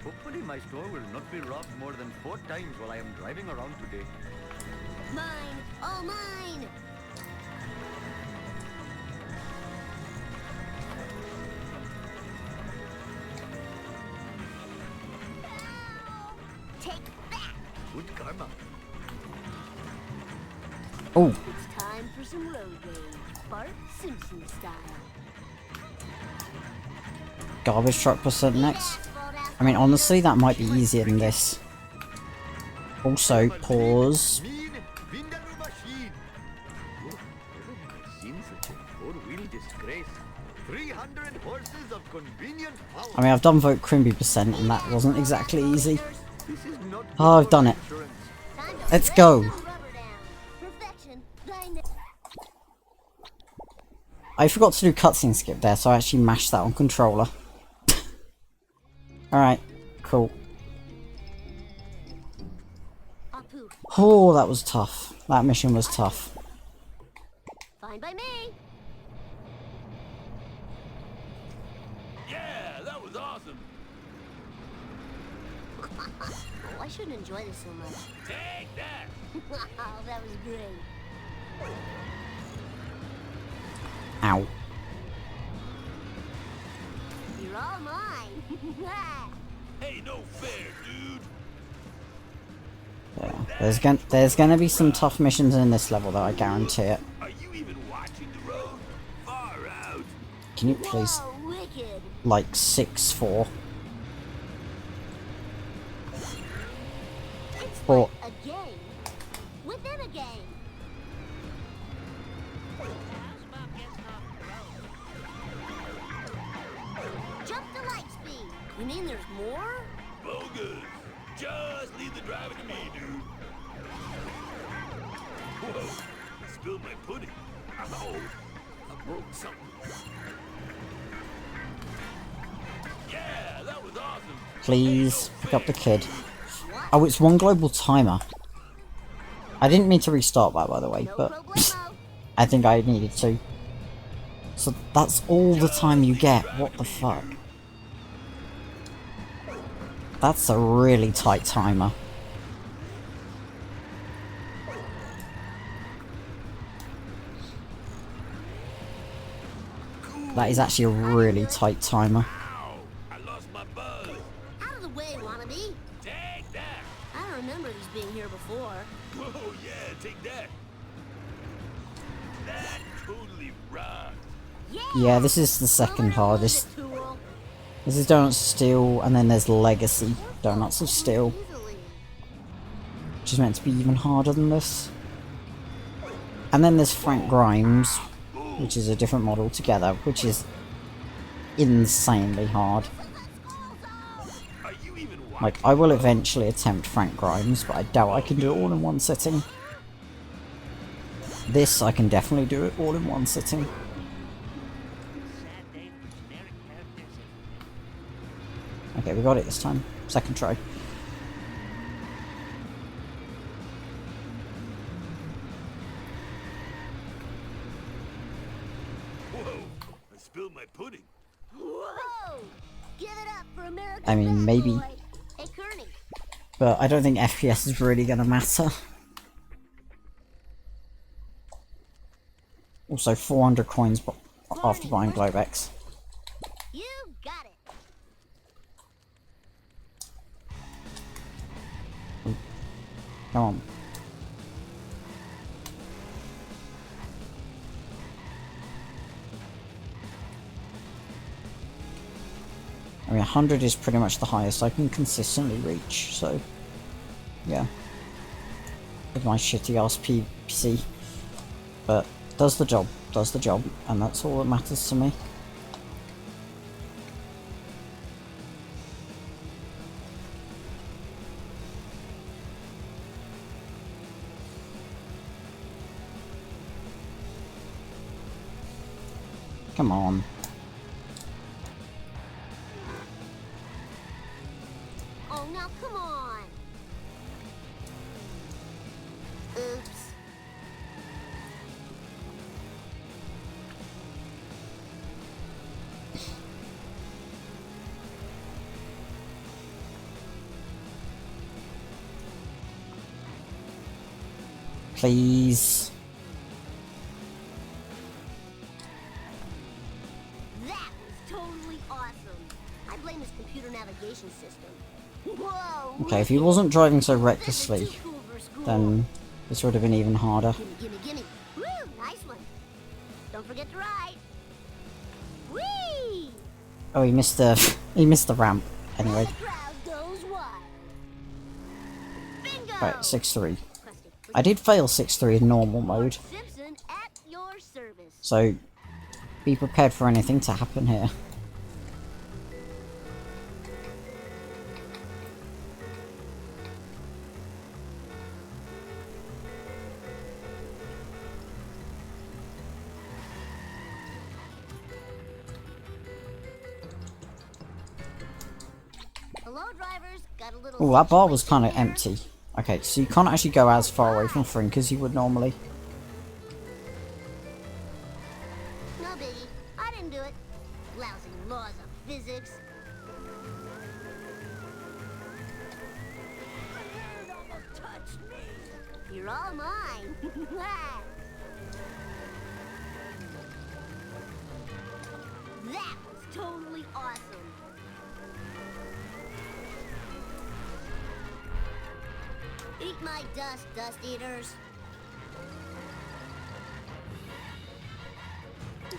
Hopefully my store will not be robbed more than 4 times while I am driving around today. Mine! All mine! Take that! Good karma. Oh, It's time for some road rage. Bart Simpson style. garbage truck percent next. Asphalt, I mean, asphalt, honestly, that might be easier than this. Also, pause. Mean Vindaloo machine. Oh, never have I seen such a four-wheel disgrace. 300 horses of convenient power. I mean, I've done vote Crimby percent, and that wasn't exactly easy. This is not Oh, I've good done for it. insurance. Time to Let's lay go. some rubber down. Perfection. I forgot to do cutscene skip there, so I actually mashed that on controller. Alright, cool. Apu. Oh, that was tough. That mission was tough. Fine by me. Yeah, that was awesome. Oh, I shouldn't enjoy this so much. Take that. Oh, that was great. Ow. You're all mine. Hey, no fair, dude. Yeah. There's gonna be some tough missions in this level, though, I guarantee it. Are you even watching the road? Far out. Can you please, Whoa, wicked. like, 6-4? It's Or- like a game within a game. Jump to light speed. You mean there's more? Bogus. Just leave the driving to me, dude. Whoa. I spilled my pudding. Oh, I broke something. Yeah, that was awesome. Please, pick up the kid. Oh, it's one global timer. I didn't mean to restart that, by the way, No but problemo. I think I needed to. So that's all the time you get. What the fuck? That's a really tight timer. That is actually a really tight timer. Ow, I lost my buzz. Out of the way, wannabe. Take that. I don't remember these being here before. Whoa, yeah, take that. That totally rocks. Yeah, this is the second Well, hardest. it tool. This is Donuts of Steel, and then there's Legacy Donuts of Steel, Easily. which is meant to be even harder than this. And then there's Frank Grimes, which is a different model together, which is insanely hard. Are you even watching? Like, I will eventually attempt Frank Grimes, but I doubt I can do it all in one sitting. This, I can definitely do it all in one sitting. Okay, we got it this time. Second try. Whoa, I spilled my pudding. Whoa! Give it up for America's I mean, best maybe. boy. Hey, Kearney. But I don't think FPS is really going to matter. Also, 400 coins after buying Globex. You got it. Come on. I mean, 100 is pretty much the highest I can consistently reach, so... yeah. With my shitty ass PC. But, does the job, and that's all that matters to me. Come on. Oh, now come on. Oops. please. That was totally awesome. I blame his computer navigation system. Whoa! Okay, if he wasn't driving so This is recklessly, too cool for school. then this would have been even harder. Gimme, gimme, gimme. Woo! Nice one. Don't forget to ride. Whee! Oh, he missed the ramp. Anyway, The crowd goes wild. Bingo! right, 6-3. Krusty, I did fail 6-3 in normal mode, Simpson at your service. so be prepared for anything to happen here. Hello, drivers. Got a little. Oh, that bar was situation kind of here. empty. Okay, so you can't actually go as far away from Frink as you would normally. No biggie. I didn't do it. Lousy laws of physics. It almost touched me. You're all mine. That was totally awesome. Eat my dust, dust eaters.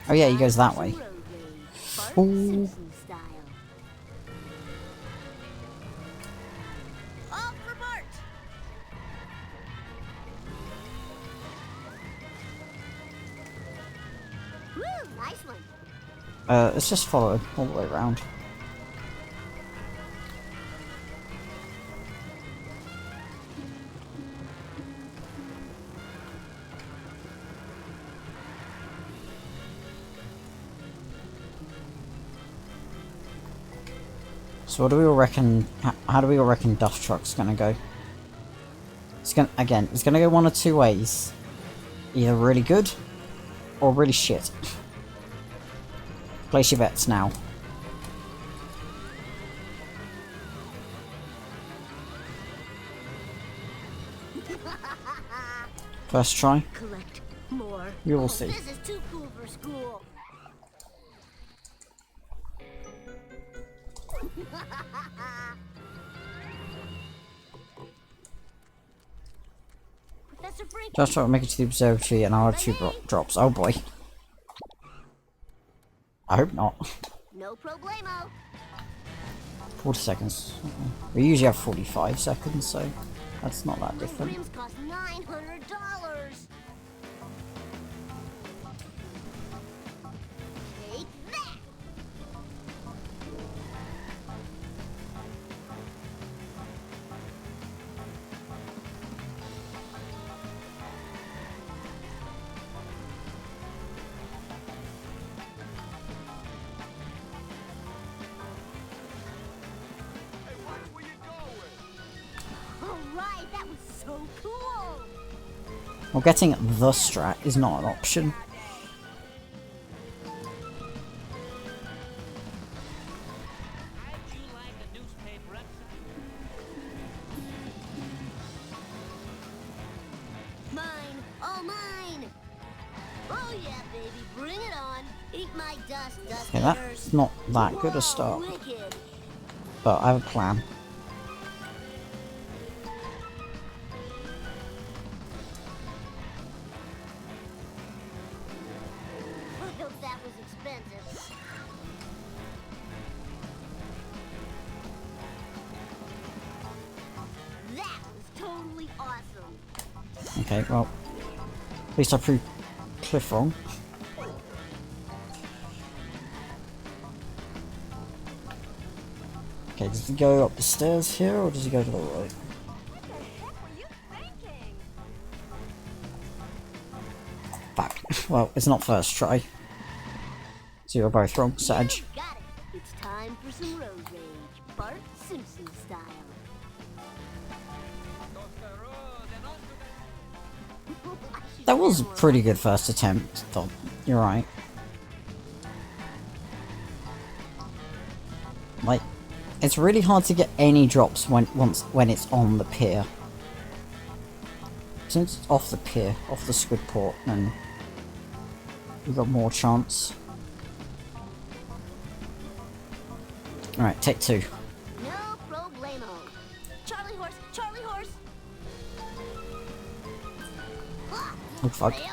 Oh yeah, he goes that way. Road rage, Bart Ooh. Simpson style. All for Bart. Woo, nice one. Let's just follow him all the way around. So what do we all reckon? How do we all reckon Duff Truck's gonna go? It's gonna go one of two ways. Either really good or really shit. Place your bets now. First try. Collect more. We will Oh, see. This is too cool for school. Professor Frank. Just try to make it to the observatory and I'll have two drops. Oh boy. I hope not. No problemo. 40 seconds. We usually have 45 seconds, so that's not that Those different. rims cost $900. Take that. All right, that was so cool. Well, getting the strat is not an option. Mine, all mine. Oh yeah, baby, bring it on. Eat my dust, dust Okay, eaters. that's not that good a start, Whoa, wicked. but I have a plan. I hope that was expensive. That was totally awesome. Okay, well, at least I proved Cliff wrong. Okay, does he go up the stairs here, or does he go to the right? What the heck were you thinking? Fuck. Well, it's not first try. So you're both wrong, Sag. You got it. It's time for some road rage. Bart Simpson style. That was a pretty good first attempt, though. You're right. Like, it's really hard to get any drops when it's on the pier. Since it's off the pier, off the squid port, then we've got more chance. Alright, take two. No problemo. Charlie horse, Charlie horse. Oh fuck. Diable.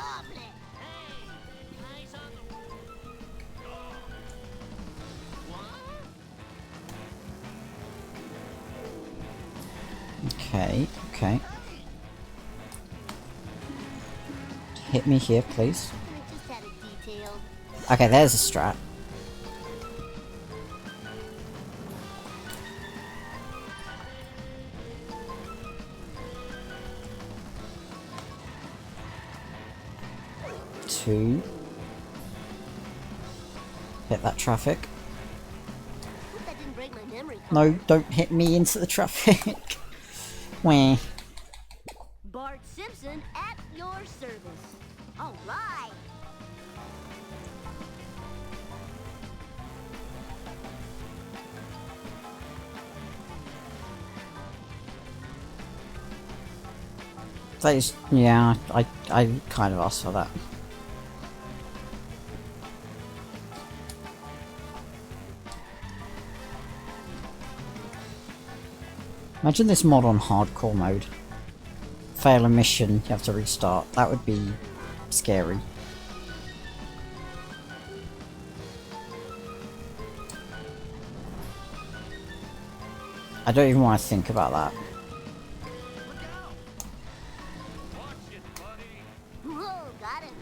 Okay, okay. Hit me here, please. I just had it detailed. Okay, there's a strat. Two. Hit that traffic. Hope that didn't break my memory card. No, don't hit me into the traffic. Wah. Bart Simpson at your service. All right. That is, yeah, I kind of asked for that. Imagine this mod on hardcore mode. Fail a mission, you have to restart. That would be scary. I don't even want to think about that. Whoa, got him.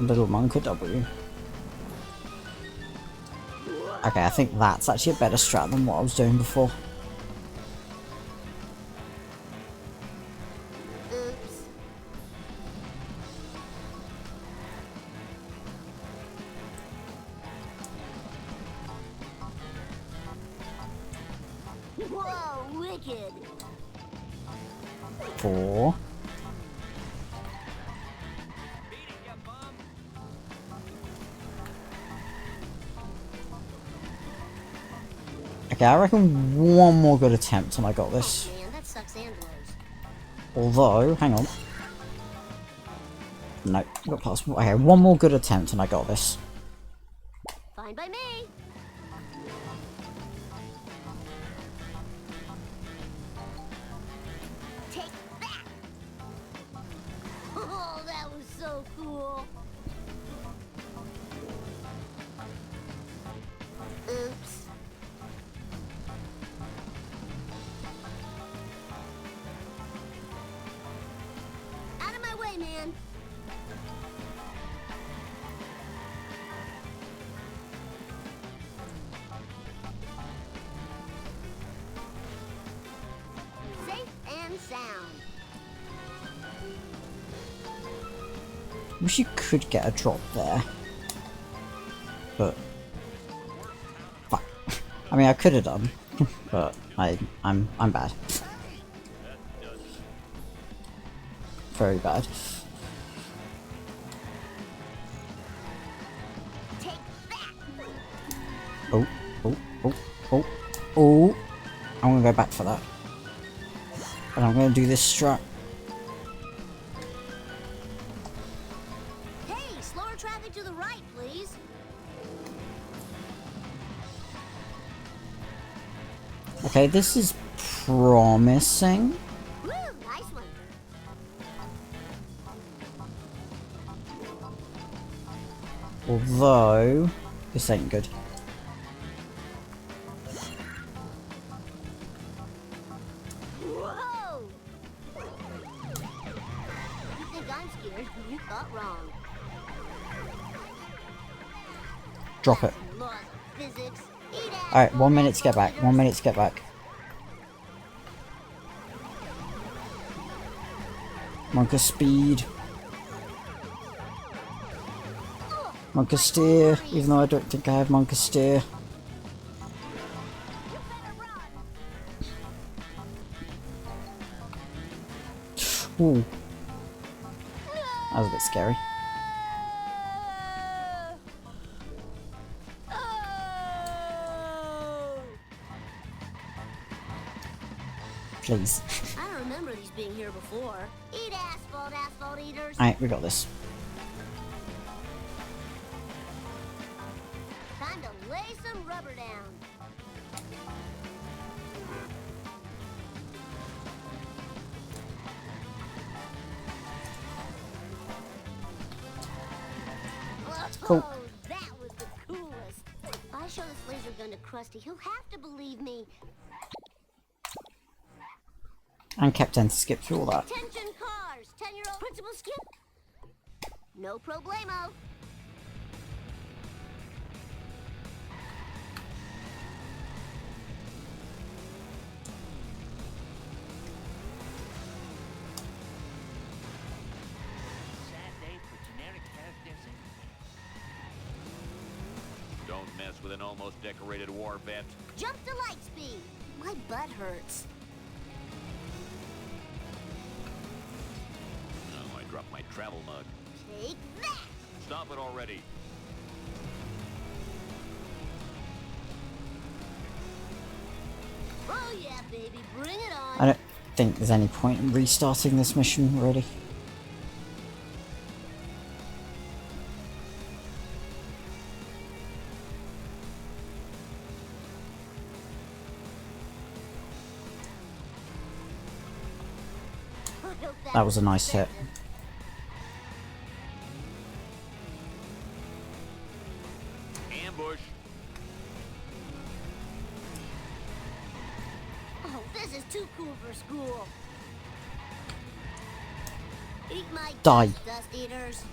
Little Monk or W. Okay, I think that's actually a better strat than what I was doing before. Oops. Whoa, wicked. 4. Okay, I reckon one more good attempt and I got this. Man, that sucks and blows. Although, hang on. No, got past. Okay, one more good attempt and I got this. Fine by me. Take that. Oh, that was so cool. Oops. Out of my way, man. Safe and sound. Wish you could get a drop there. But fuck. I mean I could have done. But I'm bad. Very bad. Take that. Oh, oh, oh, oh, oh. I'm gonna go back for that. And I'm gonna do this strat. Hey, slower traffic to the right, please. Okay, this is promising. Woo, nice one. Although, this ain't good. Whoa! You think I'm scared? You thought wrong. Drop it. Laws of physics. Eat ass. Alright, 1 minute to get back. 1 minute to get back. Monka speed. Monka steer, even though I don't think I have Monka steer. Ooh. That was a bit scary. Please. I don't remember these being here before. Eat asphalt, asphalt eaters. Alright, we got this. Time to lay some rubber down. Cool. Oh, that was the coolest. If I show this laser gun to Krusty, he'll have to believe me. And kept in to skip through all that. Attention cars! 10-year-old principal skip. No problemo. Sad day for generic characters and Don't mess with an almost decorated war vet. Jump to light speed. My butt hurts. Oh, I dropped my travel mug. Take that! Stop it already. Oh yeah, baby, bring it on. I don't think there's any point in restarting this mission, really. I hope That was a nice hit. effective. Ambush. Oh, this is too cool for school. Eat my Die. dust eaters.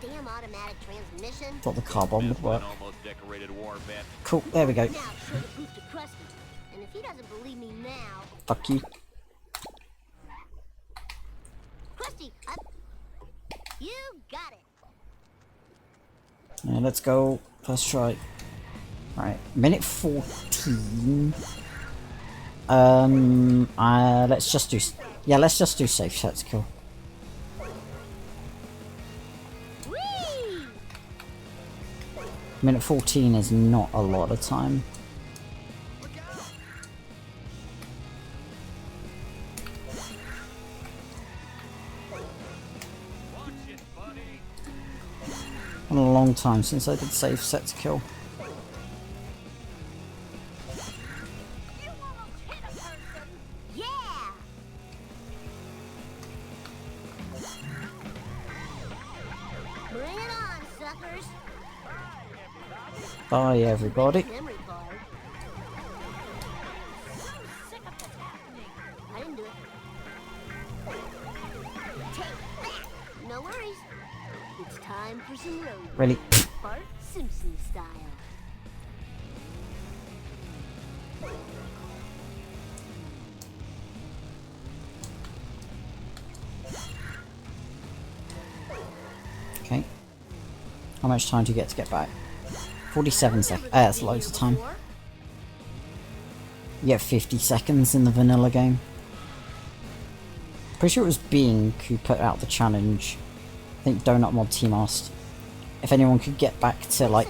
Damn automatic transmission. Thought the car bomb Mess would with an work. almost decorated war vet. Cool, there we go. Now show the proof to Krusty. And if he doesn't believe me now, Fuck you. Krusty, you got it. Let's go. First try. Right, minute 14. Let's just do. Yeah, let's just do safe sets kill. Whee! Minute 14 is not a lot of time. Been a long time since I did safe set to kill. You almost hit a person. Yeah! Bring it on, suckers. Bye, everybody. Memory card. So sick of this happening. I didn't do it. Take that! No worries. It's time for some road. Really? Bart Simpson style. Okay. How much time do you get back? 47 seconds. That's loads of time. You get 50 seconds in the vanilla game. Pretty sure it was Being who put out the challenge. I think Donut Mod Team asked if anyone could get back to like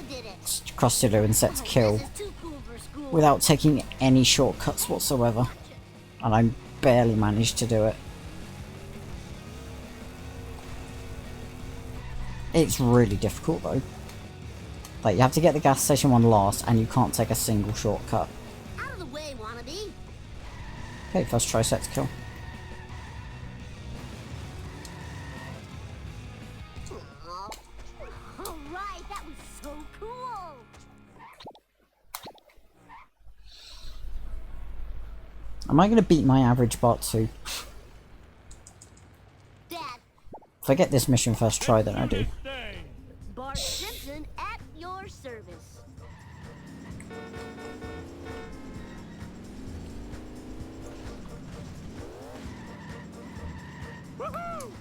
Crustido and set to kill This is too cool for school. without taking any shortcuts whatsoever. And I barely managed to do it. It's really difficult though. Like, you have to get the gas station one last and you can't take a single shortcut. Out of the way, wannabe. Okay, first try set to kill. Aw. All right, that was so cool. Am I going to beat my average bot too? Dad, If I get this mission first try, then I do. Bart Simpson at your service. Woohoo!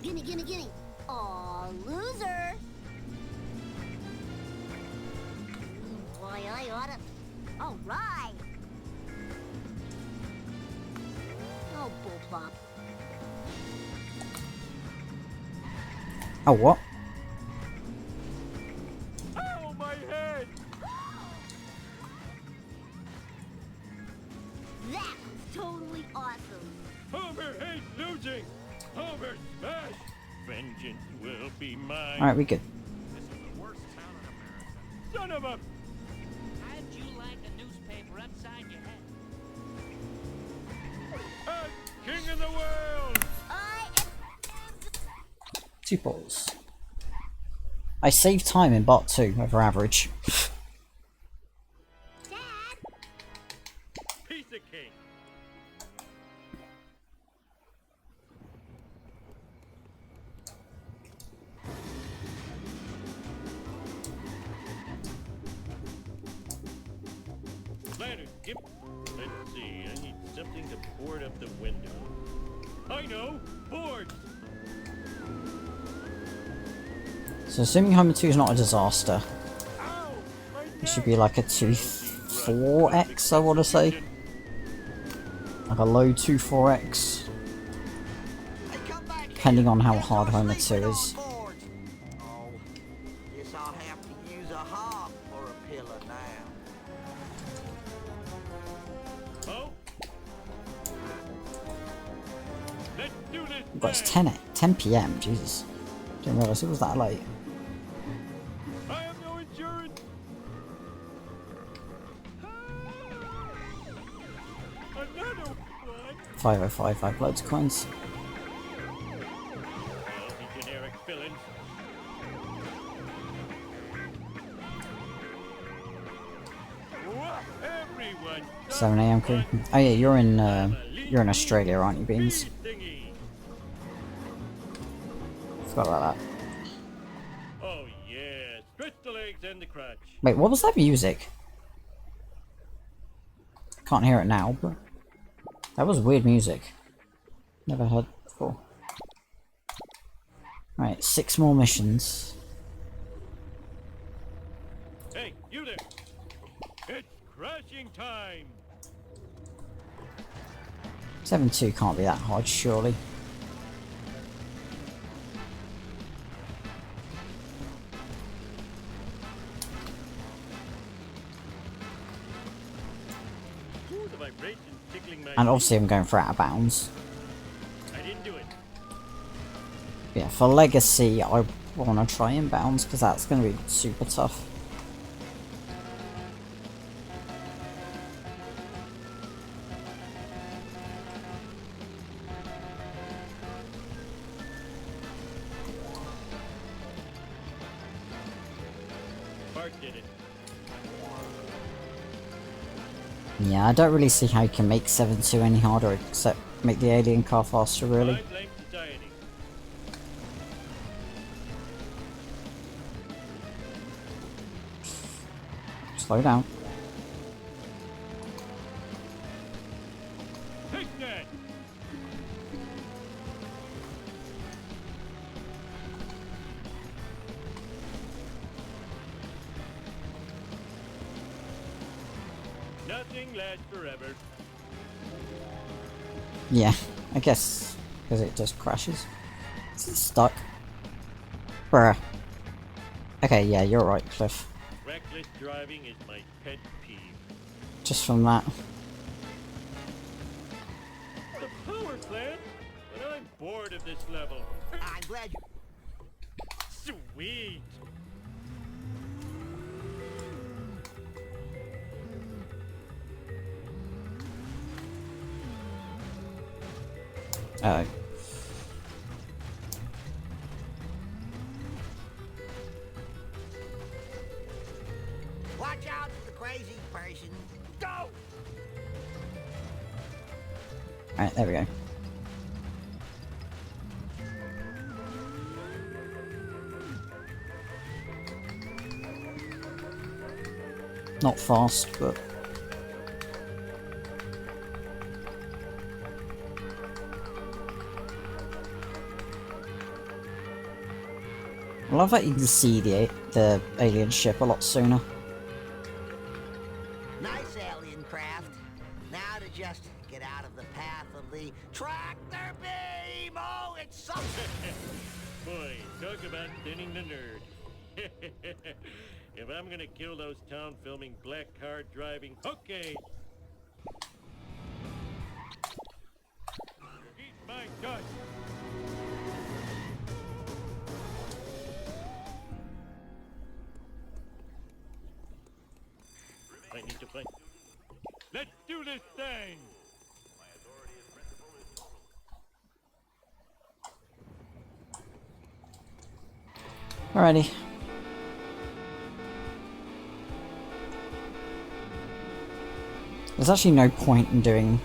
Gimme, gimme, gimme. Aw, loser. Why, I oughta. All right. Oh, bullpop. Oh, what? Oh, my head! That was totally awesome. mine. Alright, we good. This is the worst town in America. Son of a... How'd you like a newspaper upside your head? King of the world! I 2 balls. I saved time in Bot 2 over average. Dad. Piece of cake. Lantern, give... Let's see, I need something to board up the window. I know! Boards! So assuming Homer 2 is not a disaster, it should be like a 2-4x, I want to say. Like a low 2-4x. Hey, come back here. Depending on how There's hard no Homer 2 sleeping is. on boards. Oh, guess I'll have to use a hop or a pillow now. Oh? Let's do this But it's thing. 10 PM, Jesus. Didn't realise it was that late. I have no insurance. Another one. 5055 loads of coins. Well, the generic villains. Everyone. 7 AM crew. Oh yeah, you're in Australia, aren't you, Beans? Thingy. Forgot about that. Oh yeah, stretch the legs and the crotch. Wait, what was that music? Can't hear it now, but that was weird music. Never heard before. Right, 6 more missions. Hey, you there! It's crashing time. 7-2 can't be that hard, surely. Ooh, the vibrations tickling my And obviously I'm going for out of bounds. I didn't do it. Yeah, for Legacy I want to try inbounds because that's going to be super tough. Bart did it. Yeah, I don't really see how you can make 7-2 any harder except make the alien car faster, really. I blame society. Slow down. Take that! Nothing lasts forever. Yeah, I guess because it just crashes. Is it stuck? Bruh. Okay, yeah, you're right, Cliff. Reckless driving is my pet peeve. Just from that. The power plant? But I'm bored of this level. I'm glad you... Sweet! Oh. Watch out for the crazy person. Go! Alright, there we go. Not fast, but... I love that you can see the alien ship a lot sooner. Nice alien craft. Now to just get out of the path of the tractor beam. Oh, it's something. Boy, talk about thinning the nerd. If I'm gonna kill those town filming black car driving, okay. Eat my dust. fine. Let's do this thing! Alrighty. There's actually no point in doing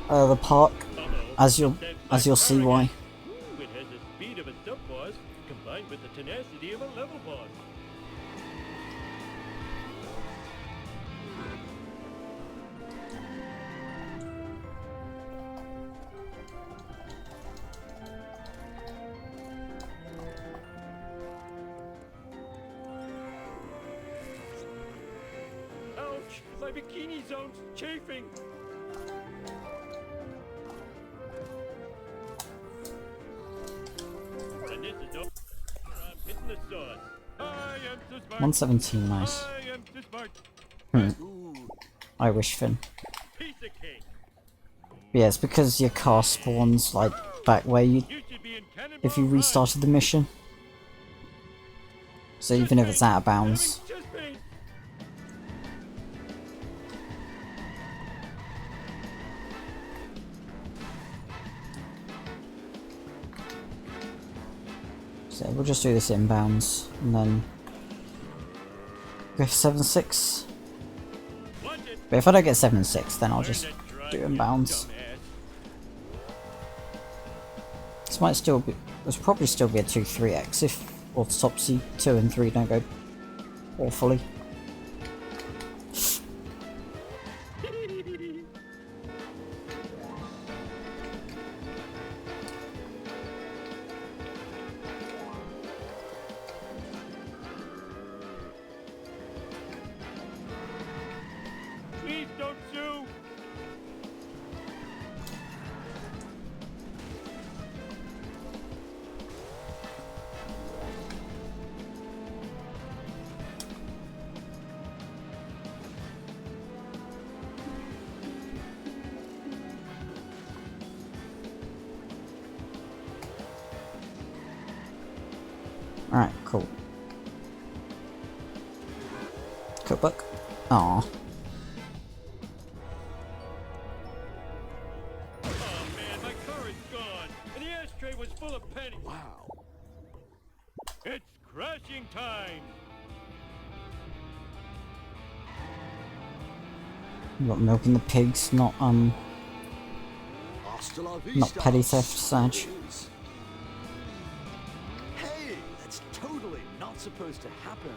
the park, as you'll see why. It has the speed of a sub-boss combined with the tenacity of a level boss. Ouch! My bikini zone's chafing! And this is over. I'm hitting the sauce. I am so smart. 117, nice. I am so smart. I wish, Finn. Piece of cake. Yeah, it's because your car spawns like back where you You should be in Cannonball if you Run. restarted the mission. So even if it's out of bounds. Just me. So we'll just do this inbounds and then go for 7-6. Watch it. But if I don't get 7-6, then I'll just do inbounds. Dumbass. This might still be. There's probably still be a 2-3x if Autopsy 2 and 3 don't go awfully. Please don't sue. Alright, cool. Cookbook. Aww. Oh man, my car is gone, and the ashtray was full of pennies. Wow. It's crashing time. You got milking the pigs, not Hasta la not vista, petty theft, Sag. suckers. Hey, that's totally not supposed to happen.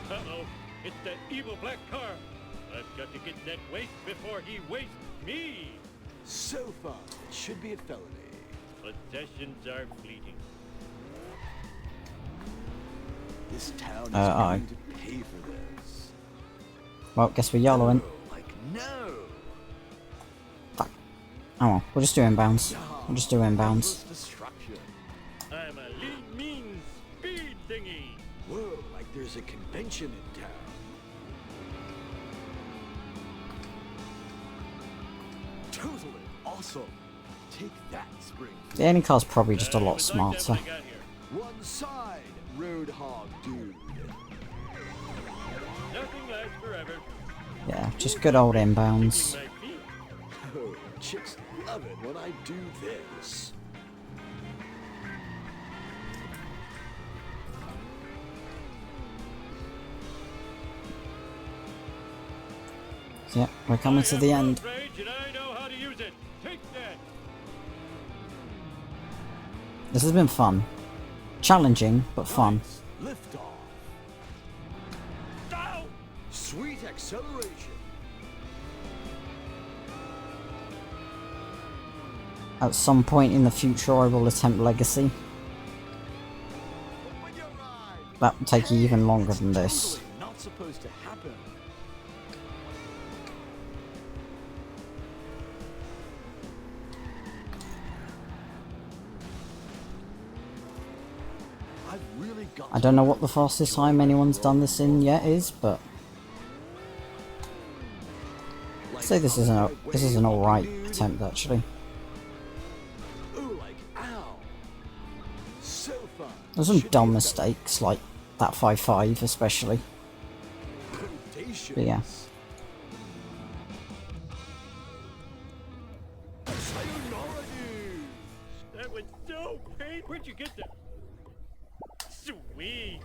Uh-oh, it's that evil black car. I've got to get that waste before he wastes me. So far, it should be a felony. Possessions are fleeting. This town is aye. going to pay for this. Well, guess we're yellowing. Oh, like no. Fuck. Oh well, we'll just do inbounds. We'll just do inbounds. Endless destruction. I'm a lean, mean speed thingy. Whoa, like there's a convention in town. Totally awesome. Take that, Spring. The alien car's probably just a lot It was like that smarter. when I got here. One side, Roadhog dude. Nothing lasts forever. Yeah, just good old inbounds. My feet. Oh, chicks love it when I do this. Yeah, we're coming to the end. Rage and I know how to use it. Take that. This has been fun. Challenging, but fun. Lift off. Ow! Sweet acceleration. At some point in the future, I will attempt Legacy. Open your eyes. That will take even longer than this. Totally not supposed to happen. I've really got I don't know what the fastest time anyone's done this in yet is, but I'd say this is an alright attempt actually. Ooh, like ow. There's some dumb mistakes, like that 5-5 especially. But yeah. That was so pain. Where'd you get that? Sweet.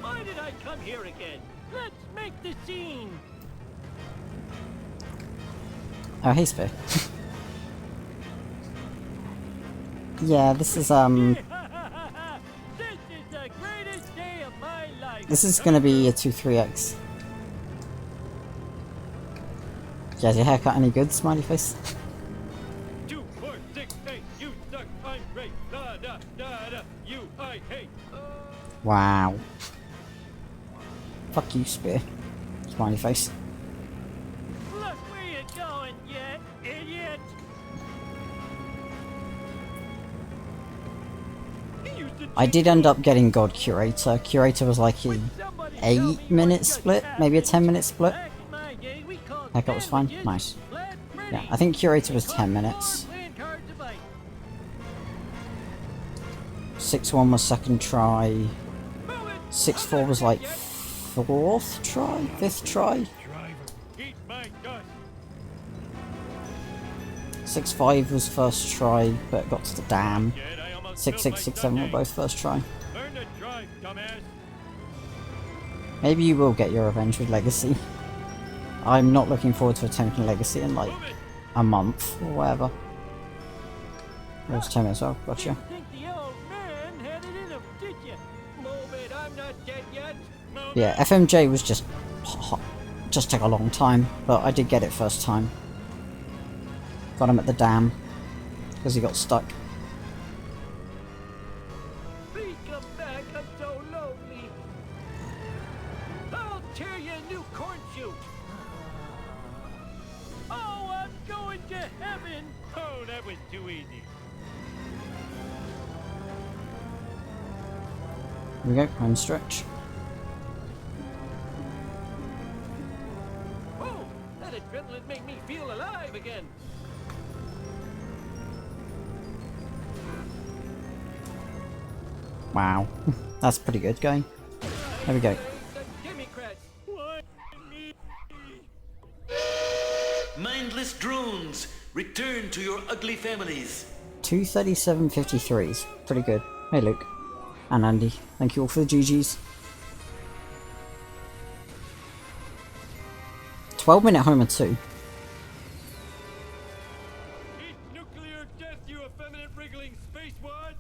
Why did I come here again? Let's make the scene. Oh, hey, Spear. Yeah, this is This is the greatest day of my life. This is gonna be a 2-3x. Yeah, is your haircut any good, smiley face? 2, 4, 6, 8. You suck. I'm great. Da da da da. You I hate. Wow. Fuck you, Spear. Smiley face. Look where you're going, you idiot. He used to I did end up getting God Curator. Curator was like an 8-minute split, maybe a 10-minute split. back in my day, we called Haircut was fine. sandwiches Nice. flat Freddy. Yeah, I think Curator was 10 minutes. Playing cards to bite. 6-1 was second try. Move it. 6-4 was like 4th try? 5th try? Driver, eat my dust. 6-5 was first try, but got to the dam. Yet I almost 6-6, spilled 6-7 my were both first try. Learn to drive, dumbass. Maybe you will get your revenge with Legacy. I'm not looking forward to attempting Legacy in like Move it. a month or whatever. It was 10 minutes off, gotcha. Think the old man had it in him, did you? Move it, I'm not dead yet. Move Yeah, FMJ was just took a long time, but I did get it first time. Got him at the dam because he got stuck. Please come back, I'm so lonely. I'll tear you a new corn shoot. Oh, I'm going to heaven. Oh, that was too easy. Here we go, home stretch. Oh, that adrenaline made me feel alive again. Wow, that's pretty good going. There we go. The Democrats. Why me? Mindless drones, return to your ugly families. 237.53 is pretty good. Hey Luke. And Andy. Thank you all for the GGs. 12-minute homer too. Eat nuclear death, you effeminate wriggling space wads!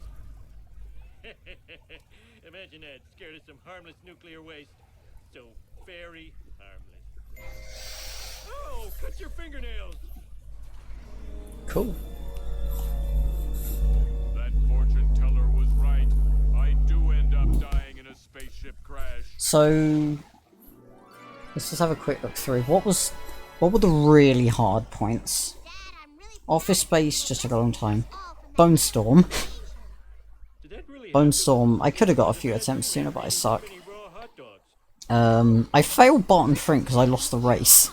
Imagine that, scared of some harmless nuclear waste. So very harmless. Oh, cut your fingernails! Cool. That fortune teller was right. I do end up dying in a spaceship crash. So let's just have a quick look through. What were the really hard points? Dad, I'm really Office Space just took a long time. Bone Storm. Did that really Bone Storm. I could have got a few attempts sooner, but I suck. happen? Raw hot dogs. I failed Barton Frink because I lost the race.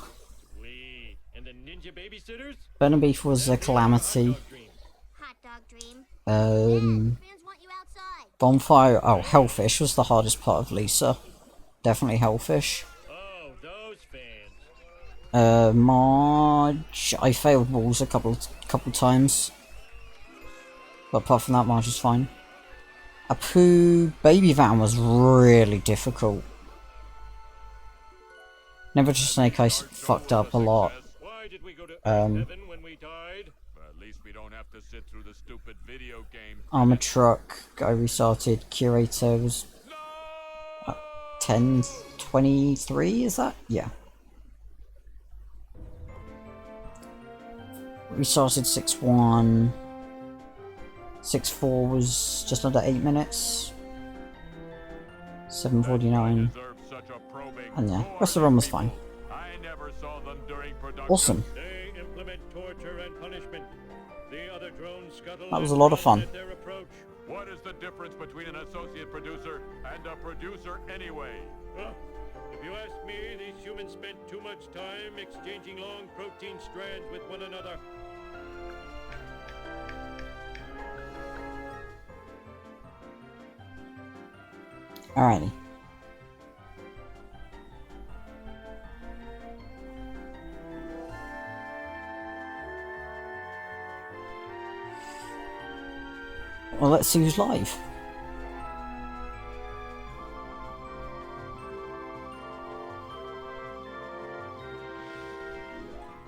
Sweet. And the ninja babysitters? Burner Beef was a calamity. hot dog dream. Um, Fans want you outside. Bonfire. Oh, Hellfish was the hardest part of Lisa. Definitely Hellfish. Oh, those fans. Marge. I failed Walls a couple times. But apart from that, Marge was fine. Apu Baby Van was really difficult. Never Just Snake I fucked up a lot. Why did we go to Um, heaven when we died? At least we don't have to sit through the stupid video game. Armored Truck. I restarted. Curator was 10:23. Is that? Yeah. Restarted 6-1. 6-4 was just under 8 minutes. 7:49. Deserve such a probing. And yeah, rest of the run was fine. I never saw them during production. Awesome. They implement torture and punishment. The other drones scuttle. That was a lot of fun. at their approach. What is the difference between an associate producer and a producer anyway? If you ask me, these humans spent too much time exchanging long protein strands with one another. Alrighty. Well, let's see who's live.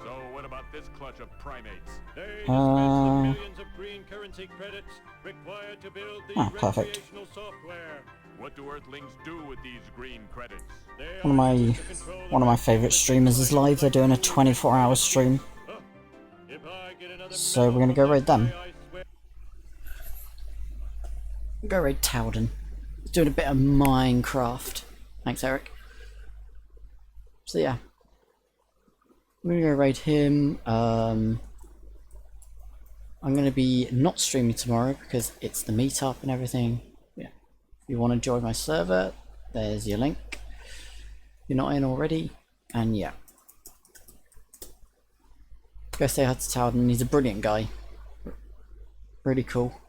So what about this clutch of primates? They dispense the millions of green currency credits required to build the perfect. recreational software. What do Earthlings do with these green credits? They One are of used to control the my favourite streamers is live. They're doing a 24-hour stream. Huh. If I get another So we're gonna go raid them. Go raid Towden. He's doing a bit of Minecraft. Thanks, Eric. So yeah, we're gonna go raid him. I'm gonna be not streaming tomorrow because it's the meetup and everything. Yeah, if you want to join my server, there's your link. If you're not in already, and yeah, go say hi to Towden. He's a brilliant guy. Really cool.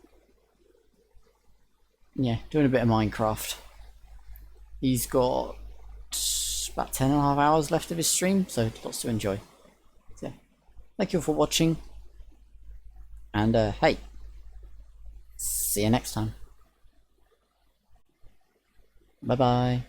Yeah, doing a bit of Minecraft. He's got about 10.5 hours left of his stream, so lots to enjoy. So, thank you for watching, and hey, see you next time. Bye bye.